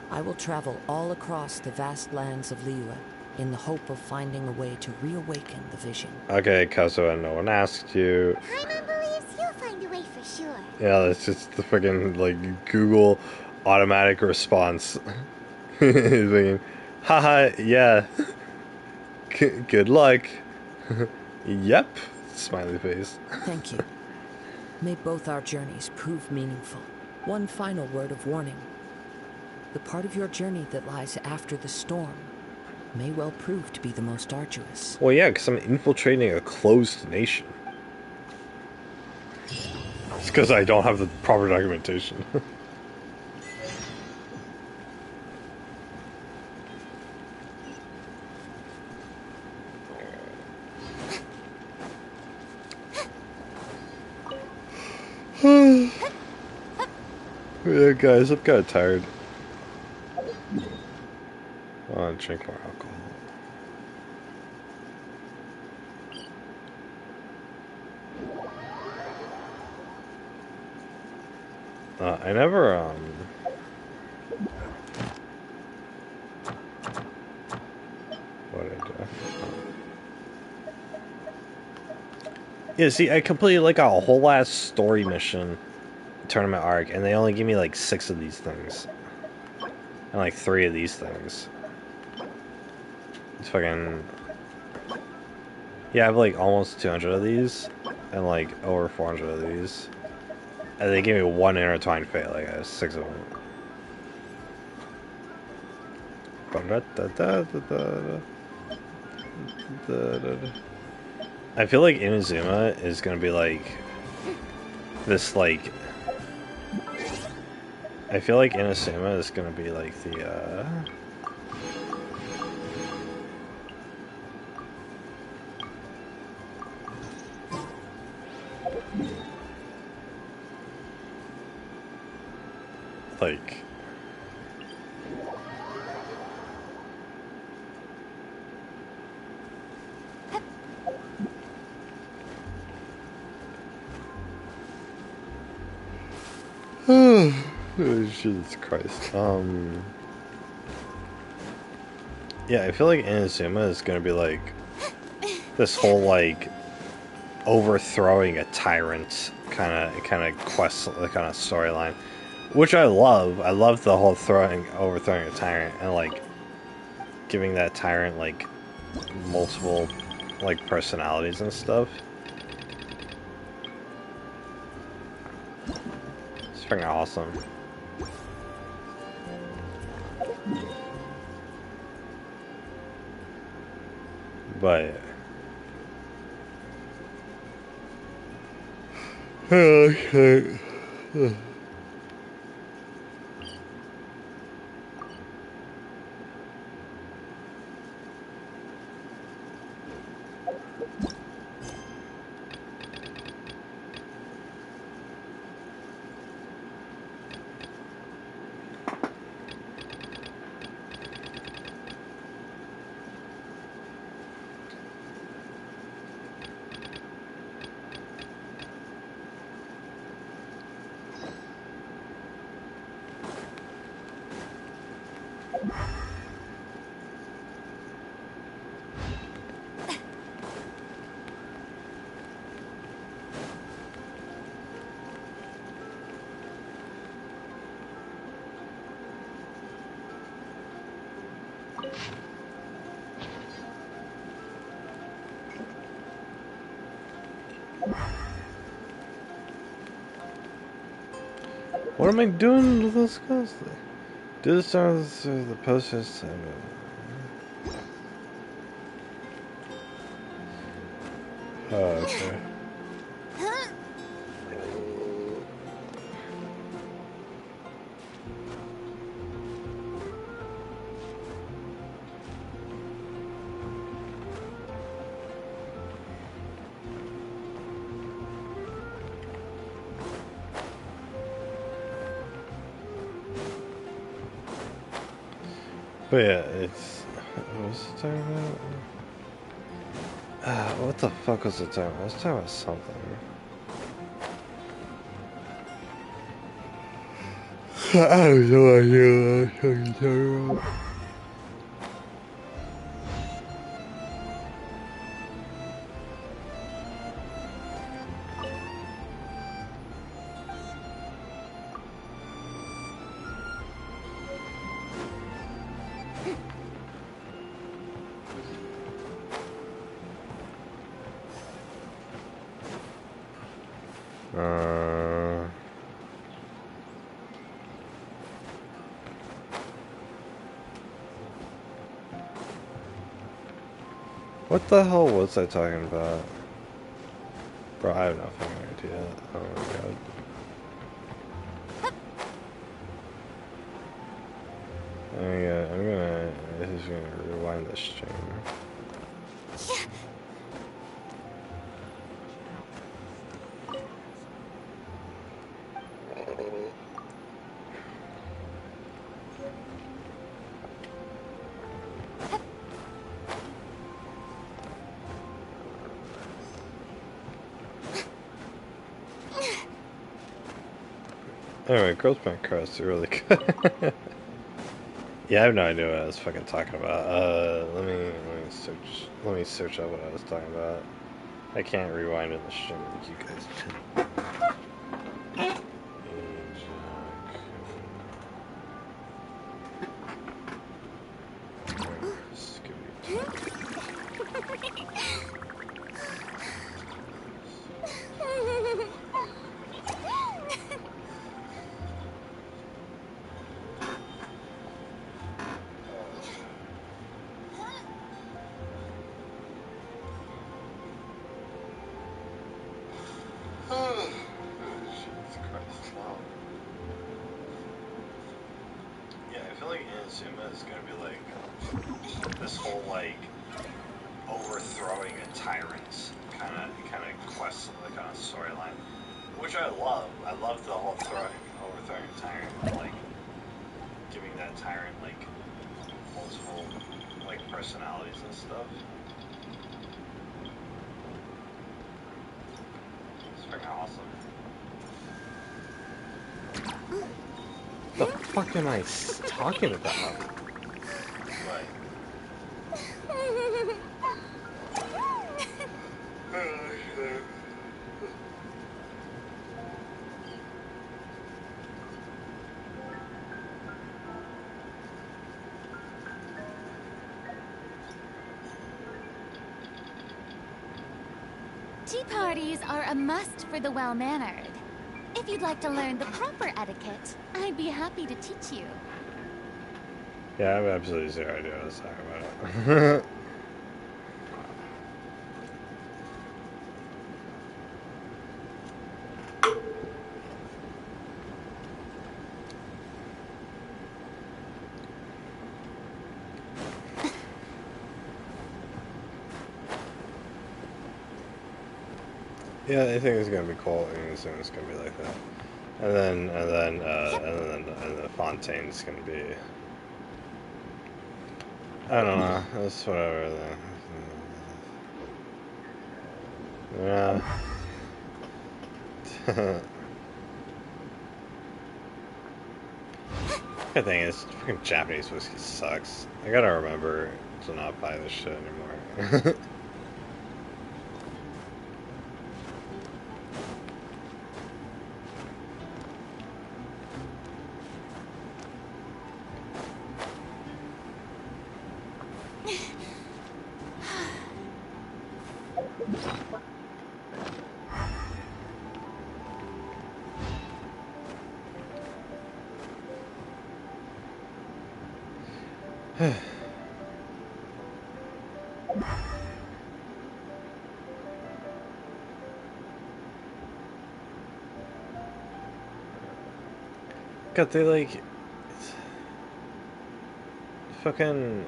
I will travel all across the vast lands of Liyue in the hope of finding a way to reawaken the vision. Okay, Kazuha, no one asked you. Paimon believes you'll find a way for sure. Yeah, that's just the freaking like Google automatic response. Thinking, haha, yeah. Good luck. Yep. Smiley face. Thank you. May both our journeys prove meaningful. One final word of warning. The part of your journey that lies after the storm may well prove to be the most arduous. Well, yeah, because I'm infiltrating a closed nation. It's because I don't have the proper documentation. Yeah, guys, I'm kind of tired. I want to drink more alcohol. I never, what did I do? Yeah, see, I completed like a whole ass story mission tournament arc, and they only give me like 6 of these things. And like 3 of these things. It's fucking... Yeah, I have like almost 200 of these, and like over 400 of these. And they gave me 1 intertwined fate, like I have 6 of them. I feel like Inazuma is gonna be like this, like I feel like Inazuma is gonna be like the like oh, Jesus Christ. Yeah, I feel like Inazuma is gonna be like this whole like overthrowing a tyrant kind of quest, kind of storyline, which I love. I love the whole overthrowing a tyrant and like giving that tyrant like multiple like personalities and stuff. It's freaking awesome. But okay. What am I doing with this guys? Do the stars the posters? Oh, okay. But yeah, it's... What was it talking about? What the fuck was it talking about? I was talking about something. I have no idea what I was talking about. What the hell was I talking about? Bro, I have no fucking idea. Oh my god. This is gonna rewind this stream. Anyway, Girls Bank Cross are really good. Yeah, I have no idea what I was fucking talking about. Let me search up what I was talking about. I can't rewind in the stream like you guys can. Is going to be like this whole like overthrowing a tyrant kind of quest, like kind of storyline, which I love. I love the whole overthrowing a tyrant, like giving that tyrant like multiple like personalities and stuff. It's freaking awesome. The fuck am I talking about? Tea parties are a must for the well-mannered. If you'd like to learn the proper etiquette, I'd be happy to teach you. Yeah, I have absolutely zero idea what I was talking about. Yeah, I think it's gonna be cool. I assume it's gonna be like that. And then the Fontaine's gonna be. I don't know. That's whatever. Yeah. The thing is, freaking Japanese whiskey sucks. I gotta remember to not buy this shit anymore. God, they like fucking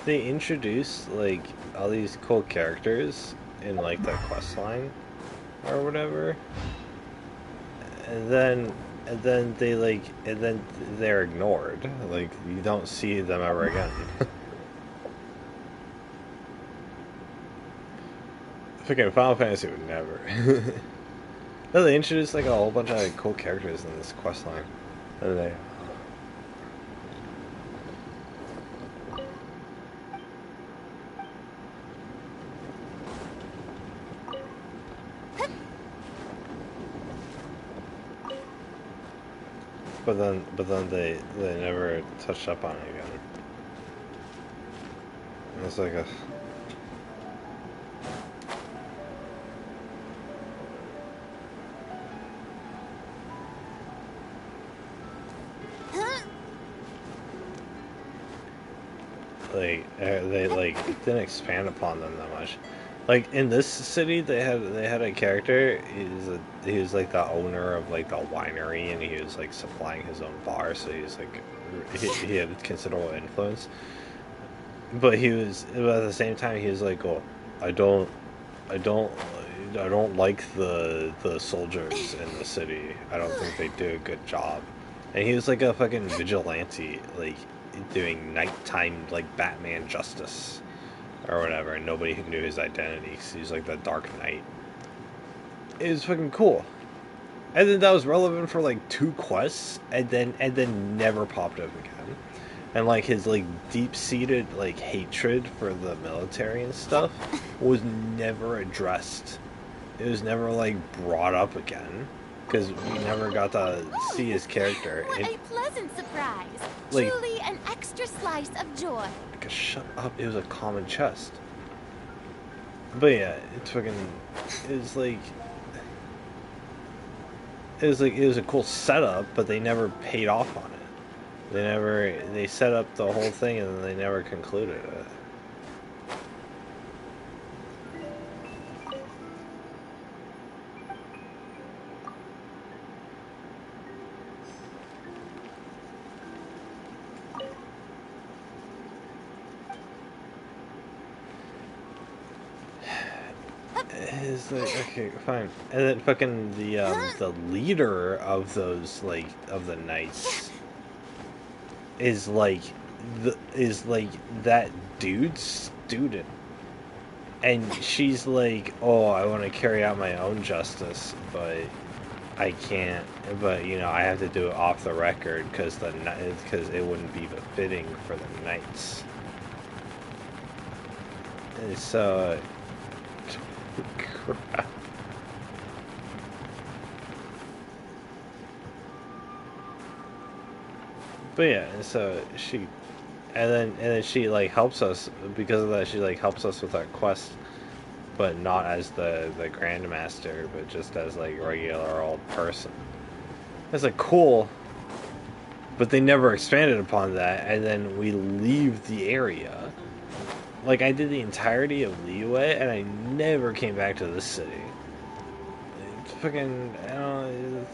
they introduced like all these cool characters in like that quest line or whatever, and then they're ignored. Like you don't see them ever again. Freaking Final Fantasy would never. No, they introduced like a whole bunch of like, cool characters in this quest line. And they but then they never touched up on it again. And it's like a they like didn't expand upon them that much. Like in this city, they had a character. He was like the owner of like the winery, and he was like supplying his own bar. So he's like he had considerable influence. But at the same time, he was like, "Oh, I don't like the soldiers in the city. I don't think they do a good job." And he was like a fucking vigilante, like doing nighttime like Batman justice or whatever, and nobody knew his identity because he's like the Dark Knight. It was fucking cool. And then that was relevant for like 2 quests, and then never popped up again. and like his like deep-seated like hatred for the military and stuff was never addressed. It was never like brought up again because we never got to see his character. What a pleasant surprise! Like, Truly an extra slice of joy. like, shut up! It was a common chest. But yeah, it's fucking. It was like. It was a cool setup, but they never paid off on it. They set up the whole thing and then they never concluded it. Is like, okay, fine. And then fucking the leader of those of the knights is like that dude's student. And she's like, "Oh, I want to carry out my own justice, but I can't. But you know, I have to do it off the record because it wouldn't be befitting for the knights." And so crap. But yeah, so she, and then she like helps us because of that. She like helps us with our quest, but not as the Grandmaster, but just as like a regular old person. It's like cool, but they never expanded upon that. And then we leave the area. Like, I did the entirety of Leeway, and I never came back to this city. It's fucking, I don't know,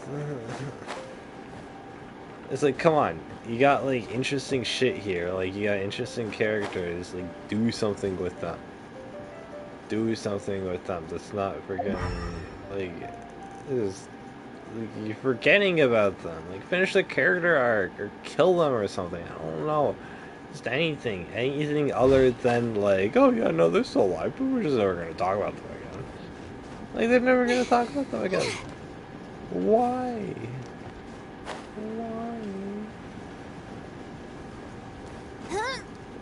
it's like, come on, you got, like, interesting shit here, like, you got interesting characters, like, do something with them. Do something with them. That's not freaking, like, like, you're forgetting about them. Like, finish the character arc, or kill them or something, I don't know. Just anything other than like, oh yeah, no, they're still alive, but we're just never gonna talk about them again. Like, they're never gonna talk about them again. Why?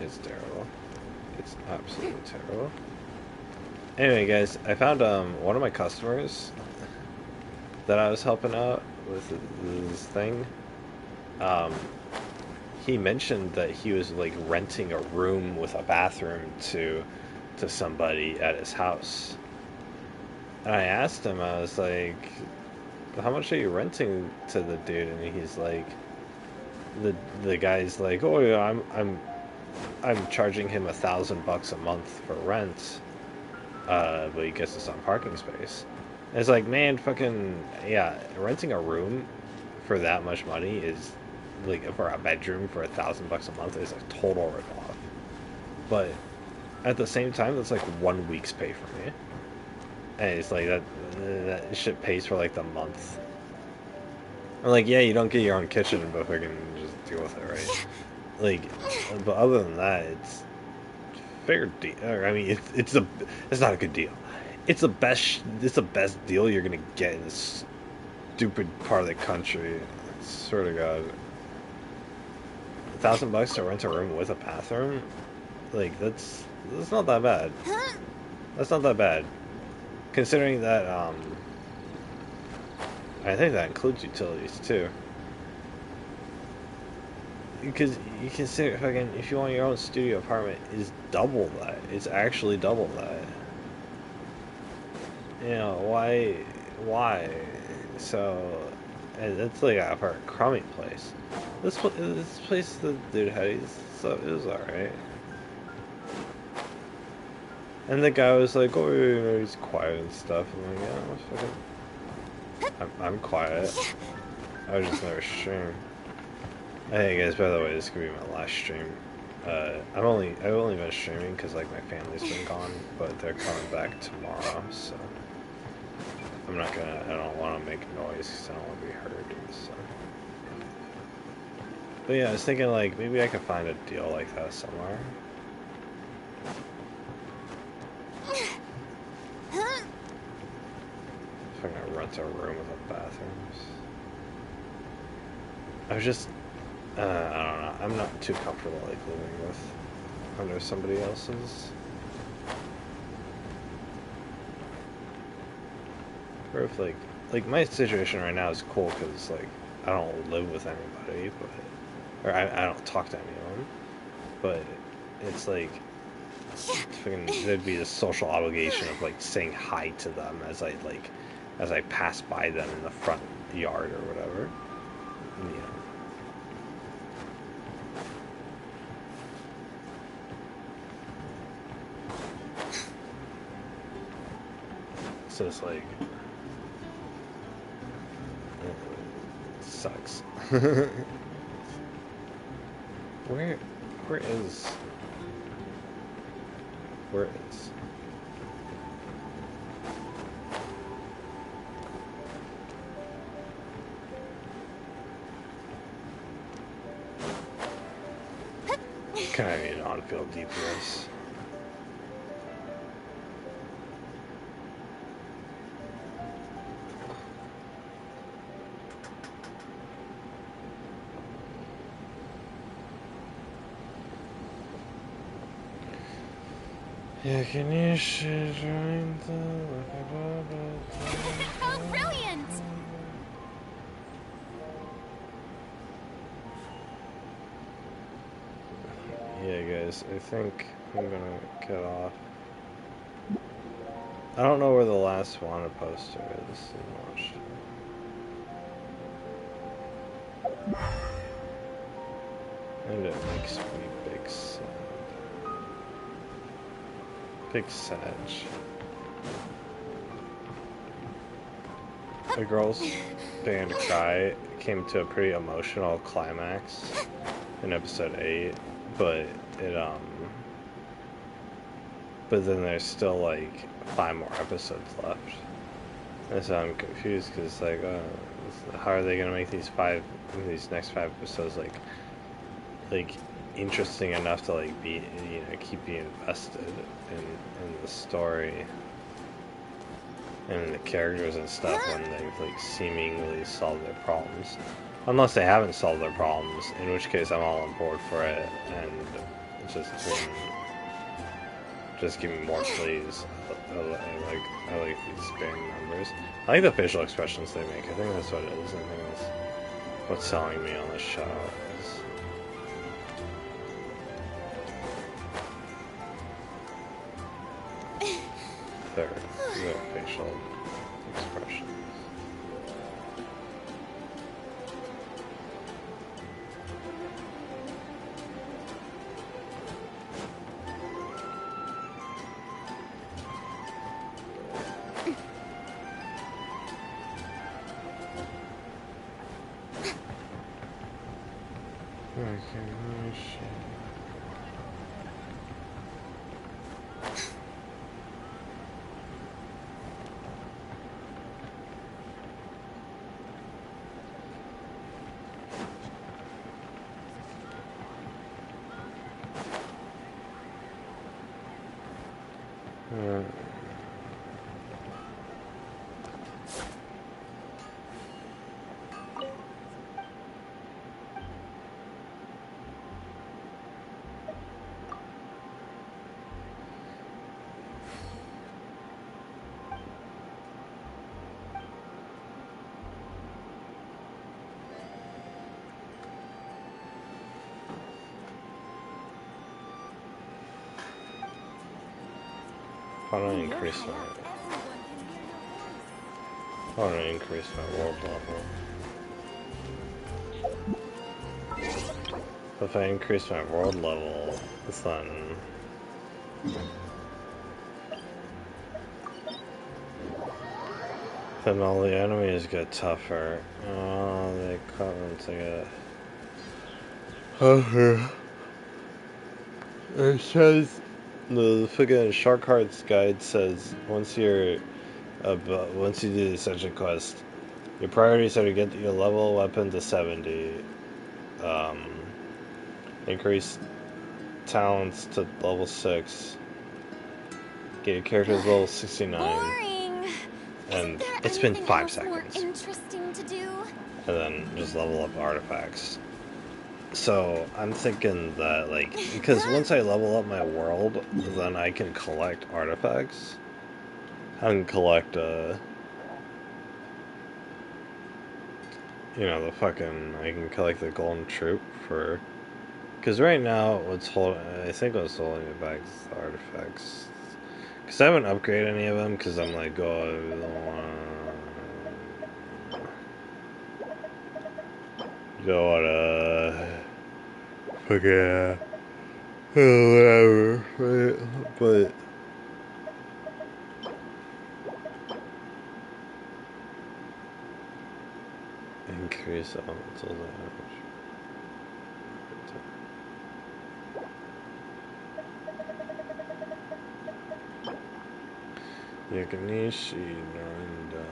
It's terrible. It's absolutely terrible. Anyway, guys, I found one of my customers that I was helping out with this thing. He mentioned that he was like renting a room with a bathroom to somebody at his house. And I asked him, I was like, how much are you renting to the dude? And he's like, the guy's like, oh yeah, I'm charging him $1,000 a month for rent, but he gets us on parking space. And it's like, man, fucking yeah, renting a room for that much money is like, for a bedroom for $1,000 a month is a total ripoff. But at the same time, that's like 1 week's pay for me. And it's like that shit pays for like the month. I'm like, yeah, you don't get your own kitchen, but we can just deal with it, right? Like, but other than that, it's fair deal. I mean, it's not a good deal. It's the best deal you're gonna get in this stupid part of the country. I swear to God. $1,000 to rent a room with a bathroom, like that's not that bad. That's not that bad, considering that I think that includes utilities too. Because you consider fucking if you want your own studio apartment is double that. It's actually double that. You know why? So, and it's like for a crummy place. This place the dude had, it was alright. And the guy was like, oh, you know, he's quiet and stuff. I'm like, yeah, I'm quiet. I was just never stream. Hey guys, by the way, this could be my last stream. I've only been streaming because like my family's been gone, but they're coming back tomorrow, so I don't want to make noise because I don't want to be heard. So. But yeah, I was thinking like maybe I could find a deal like that somewhere. If I'm gonna rent a room with a bathroom. I was just I don't know. I'm not too comfortable like living with under somebody else's. Or if like my situation right now is cool because like I don't live with anybody, but or I don't talk to anyone. But it's like fucking there'd be this social obligation of like saying hi to them as I pass by them in the front yard or whatever. You know. So it's like it sucks. Where is kind of need on-field DPS. Yeah, can you join the... How brilliant! Yeah, guys, I think I'm gonna get off. I don't know where the last wanted poster is. And it makes me big sad. Big sad. The girls band cry came to a pretty emotional climax in episode 8, but but then there's still like 5 more episodes left, and so I'm confused because like how are they gonna make these next 5 episodes like interesting enough to like be, you know, keep you invested in the story and the characters and stuff when they've like seemingly solved their problems, unless they haven't solved their problems, in which case I'm all on board for it and just give me more please. I like these band members. I like the facial expressions they make. I think that's what it is. I think that's what's selling me on the show. Their facial expressions. I want to increase my world level. If I increase my world level, then all the enemies get tougher. Oh, they cut them together. Oh, it says the fucking Shark Hearts guide says once you do the Ascension quest, your priorities are to get your level weapon to 70, increase talents to level 6, get your character to level 69. Boring. And it's been 5 seconds. More interesting to do? And then just level up artifacts. So I'm thinking that, like, because once I level up my world, then I can collect artifacts. I can collect, you know, I can collect the golden troop for, because right now I think what's holding me back is the artifacts. Because I haven't upgraded any of them, because I'm like, oh, I don't wanna, fucking, whatever, right? But increase elemental damage. Yakinishi Narinda.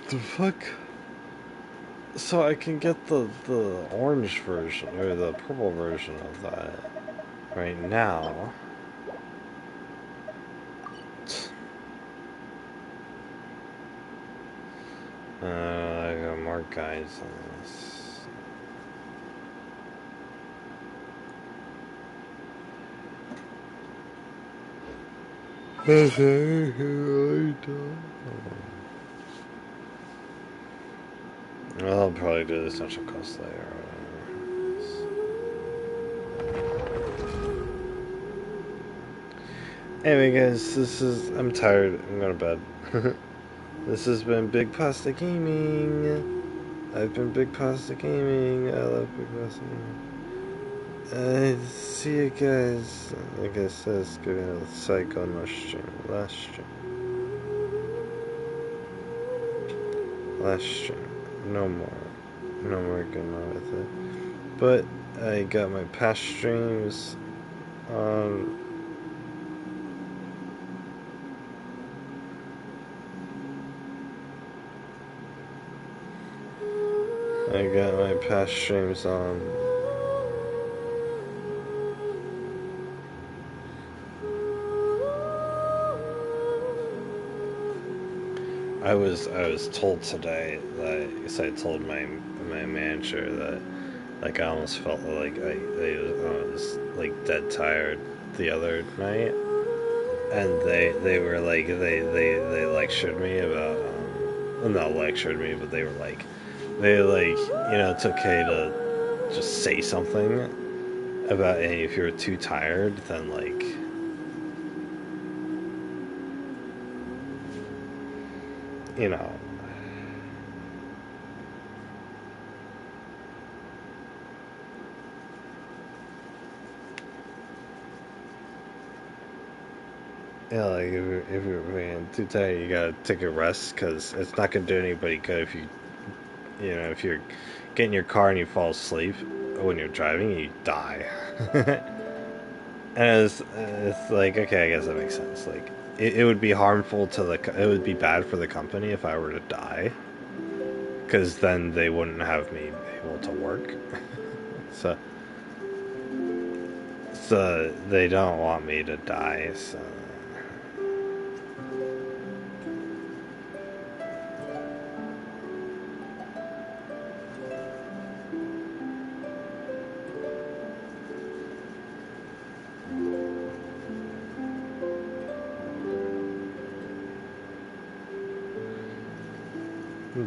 The fuck? So I can get the orange version or the purple version of that right now. I got more guides on this. I'll probably do the essential quest later. Anyway, guys, I'm tired. I'm going to bed. This has been Big Pasta Gaming. I've been Big Pasta Gaming. I love Big Pasta Gaming. See you guys. Like I said, it's gonna be a psycho on my stream. Last stream. No more going on with it. But I got my past streams on. I got my past streams on. I was told today that, because I told my manager that, like, I almost felt like I was like dead tired the other night, and they were like they lectured me about well, not lectured me, but they were like you know, it's okay to just say something about, hey, if you're too tired, then like, you know. Yeah, like if you're being too tired, you gotta take a rest, because it's not gonna do anybody good if you know, if you're getting in your car and you fall asleep when you're driving, you die. And it's like, okay, I guess that makes sense. Like, it would be harmful to it would be bad for the company if I were to die, because then they wouldn't have me able to work. so they don't want me to die, so.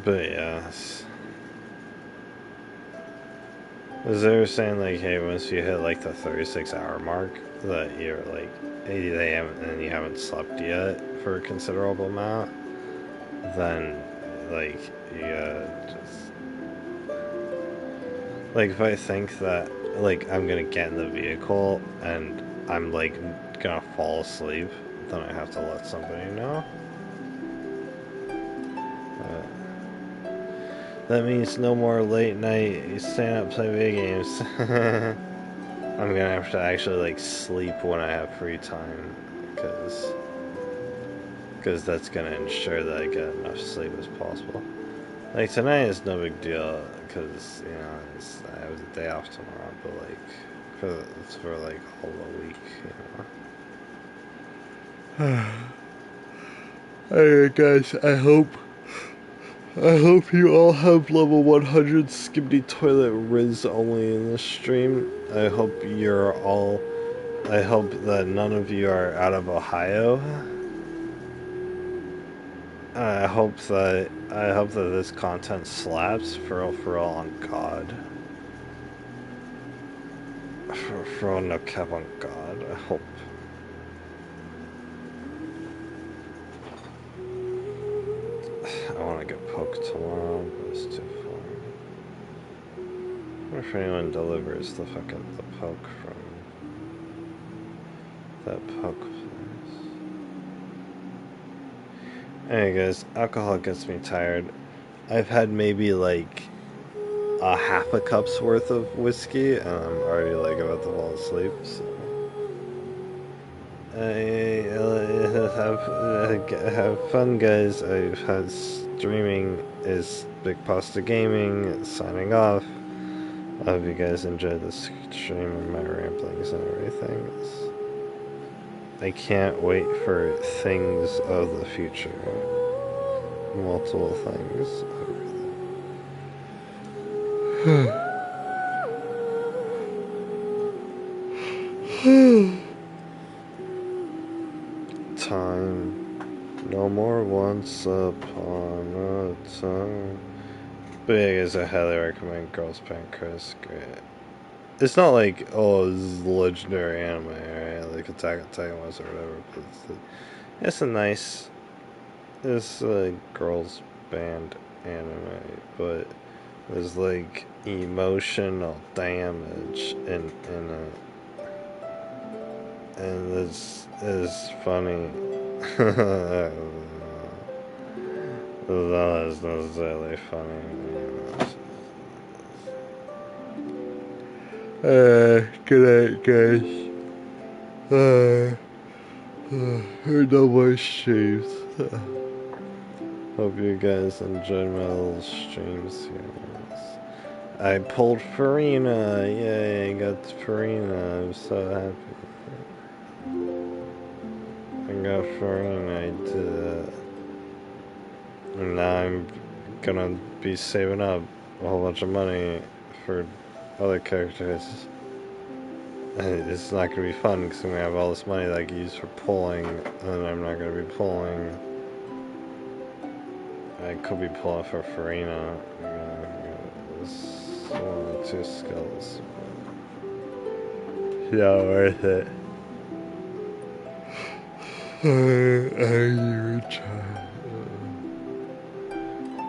But yes. As they were saying, like, hey, once you hit like the 36-hour mark, that you're like, hey, you haven't slept yet for a considerable amount, then like you just, like, if I think that, like, I'm gonna get in the vehicle and I'm like gonna fall asleep, then I have to let somebody know. That means no more late night staying up playing video games. I'm gonna have to actually like sleep when I have free time, because that's gonna ensure that I get enough sleep as possible. Like, tonight is no big deal, because, you know, I have the day off tomorrow, but, like, it's for, like, all the week, you know. Alright, guys, I hope you all have level 100 Skibidi Toilet Rizz only in this stream. I hope that none of you are out of Ohio. I hope that this content slaps for real on God. For real, no cap on God. I hope. I want to get poked tomorrow, but it's too far. What if anyone delivers the poke from that poke place? Anyway, guys, alcohol gets me tired. I've had maybe like a half a cup's worth of whiskey, and I'm already like about to fall asleep. So have fun, guys. I've had streaming is Big Pasta Gaming signing off. I hope you guys enjoyed this stream and my ramblings and everything. I can't wait for things of the future. Multiple things. Time. No more once upon a time. But yeah, guys, I highly recommend Girls Paint Chris. Great. It's not like, oh, this is legendary anime, right? Like Attack on Titan was or whatever. But it's a girls band anime, but there's like emotional damage and this is funny. That is necessarily funny. Good night, guys. No more streams. Hope you guys enjoyed my little streams here. I pulled Farina. Yay, I got Farina. I'm so happy. I got Farina. I did it. And now I'm gonna be saving up a whole bunch of money for other characters. It's not gonna be fun because I'm gonna have all this money that I can use for pulling, and I'm not gonna be pulling. I could be pulling for Farina. It's one of the 2 skills. Not worth it.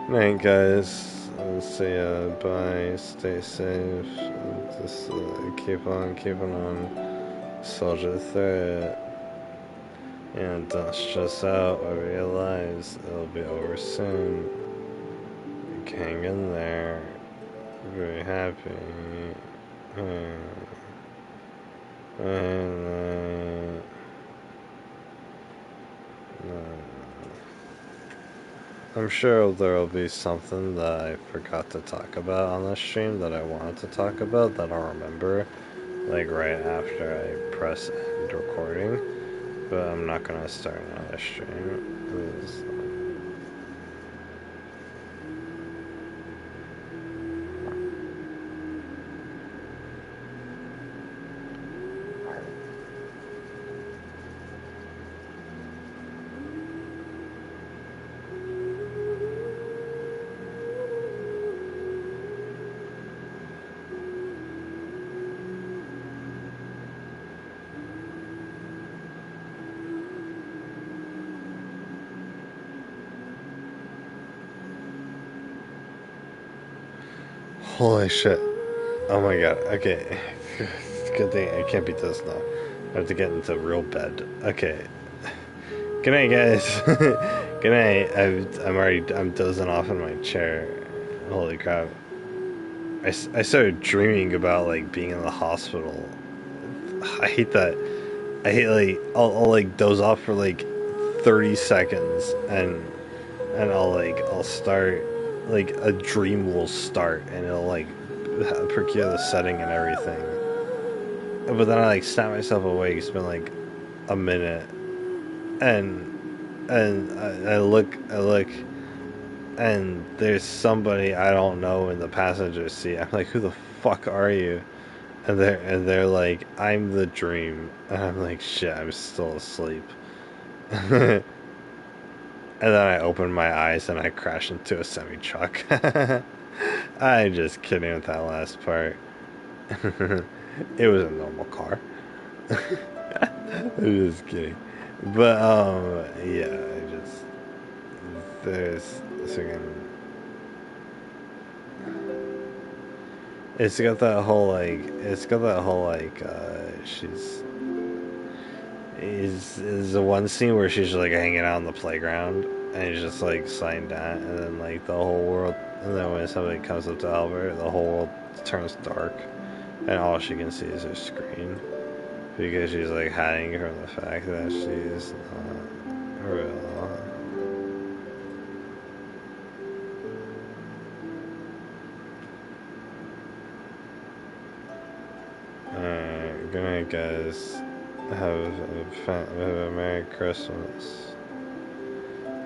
Night, guys. See ya. Bye. Stay safe. Just keep on keeping on. Soldier through it. And don't stress out or realize it'll be over soon. Hang in there. Very happy. I'm sure there'll be something that I forgot to talk about on this stream that I wanted to talk about that I'll remember, like right after I press end recording, but I'm not gonna start another stream. Holy shit. Oh my god. Okay. Good thing I can't beat this now. I have to get into real bed. Okay. Good night, guys. Good night. I'm dozing off in my chair. Holy crap. I started dreaming about like being in the hospital. I hate that. I hate like I'll like doze off for like 30 seconds and I'll start like a dream will start and it'll like procure the setting and everything. But then I like snap myself awake. It's been like a minute, and I look, and there's somebody I don't know in the passenger seat. I'm like, who the fuck are you? And they're like, I'm the dream. And I'm like, shit, I'm still asleep. And then I open my eyes and I crash into a semi-truck. I'm just kidding with that last part. It was a normal car. I'm just kidding. But, yeah, there's again. It's got that whole, like, is the one scene where she's like hanging out on the playground and it's just like signed that, and then like the whole world, and then when somebody comes up to Albert, the whole world turns dark and all she can see is her screen because she's like hiding from the fact that she's not real. Alright, good night guys. Have a Merry Christmas.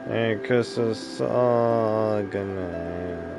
Merry Christmas. Oh, good night.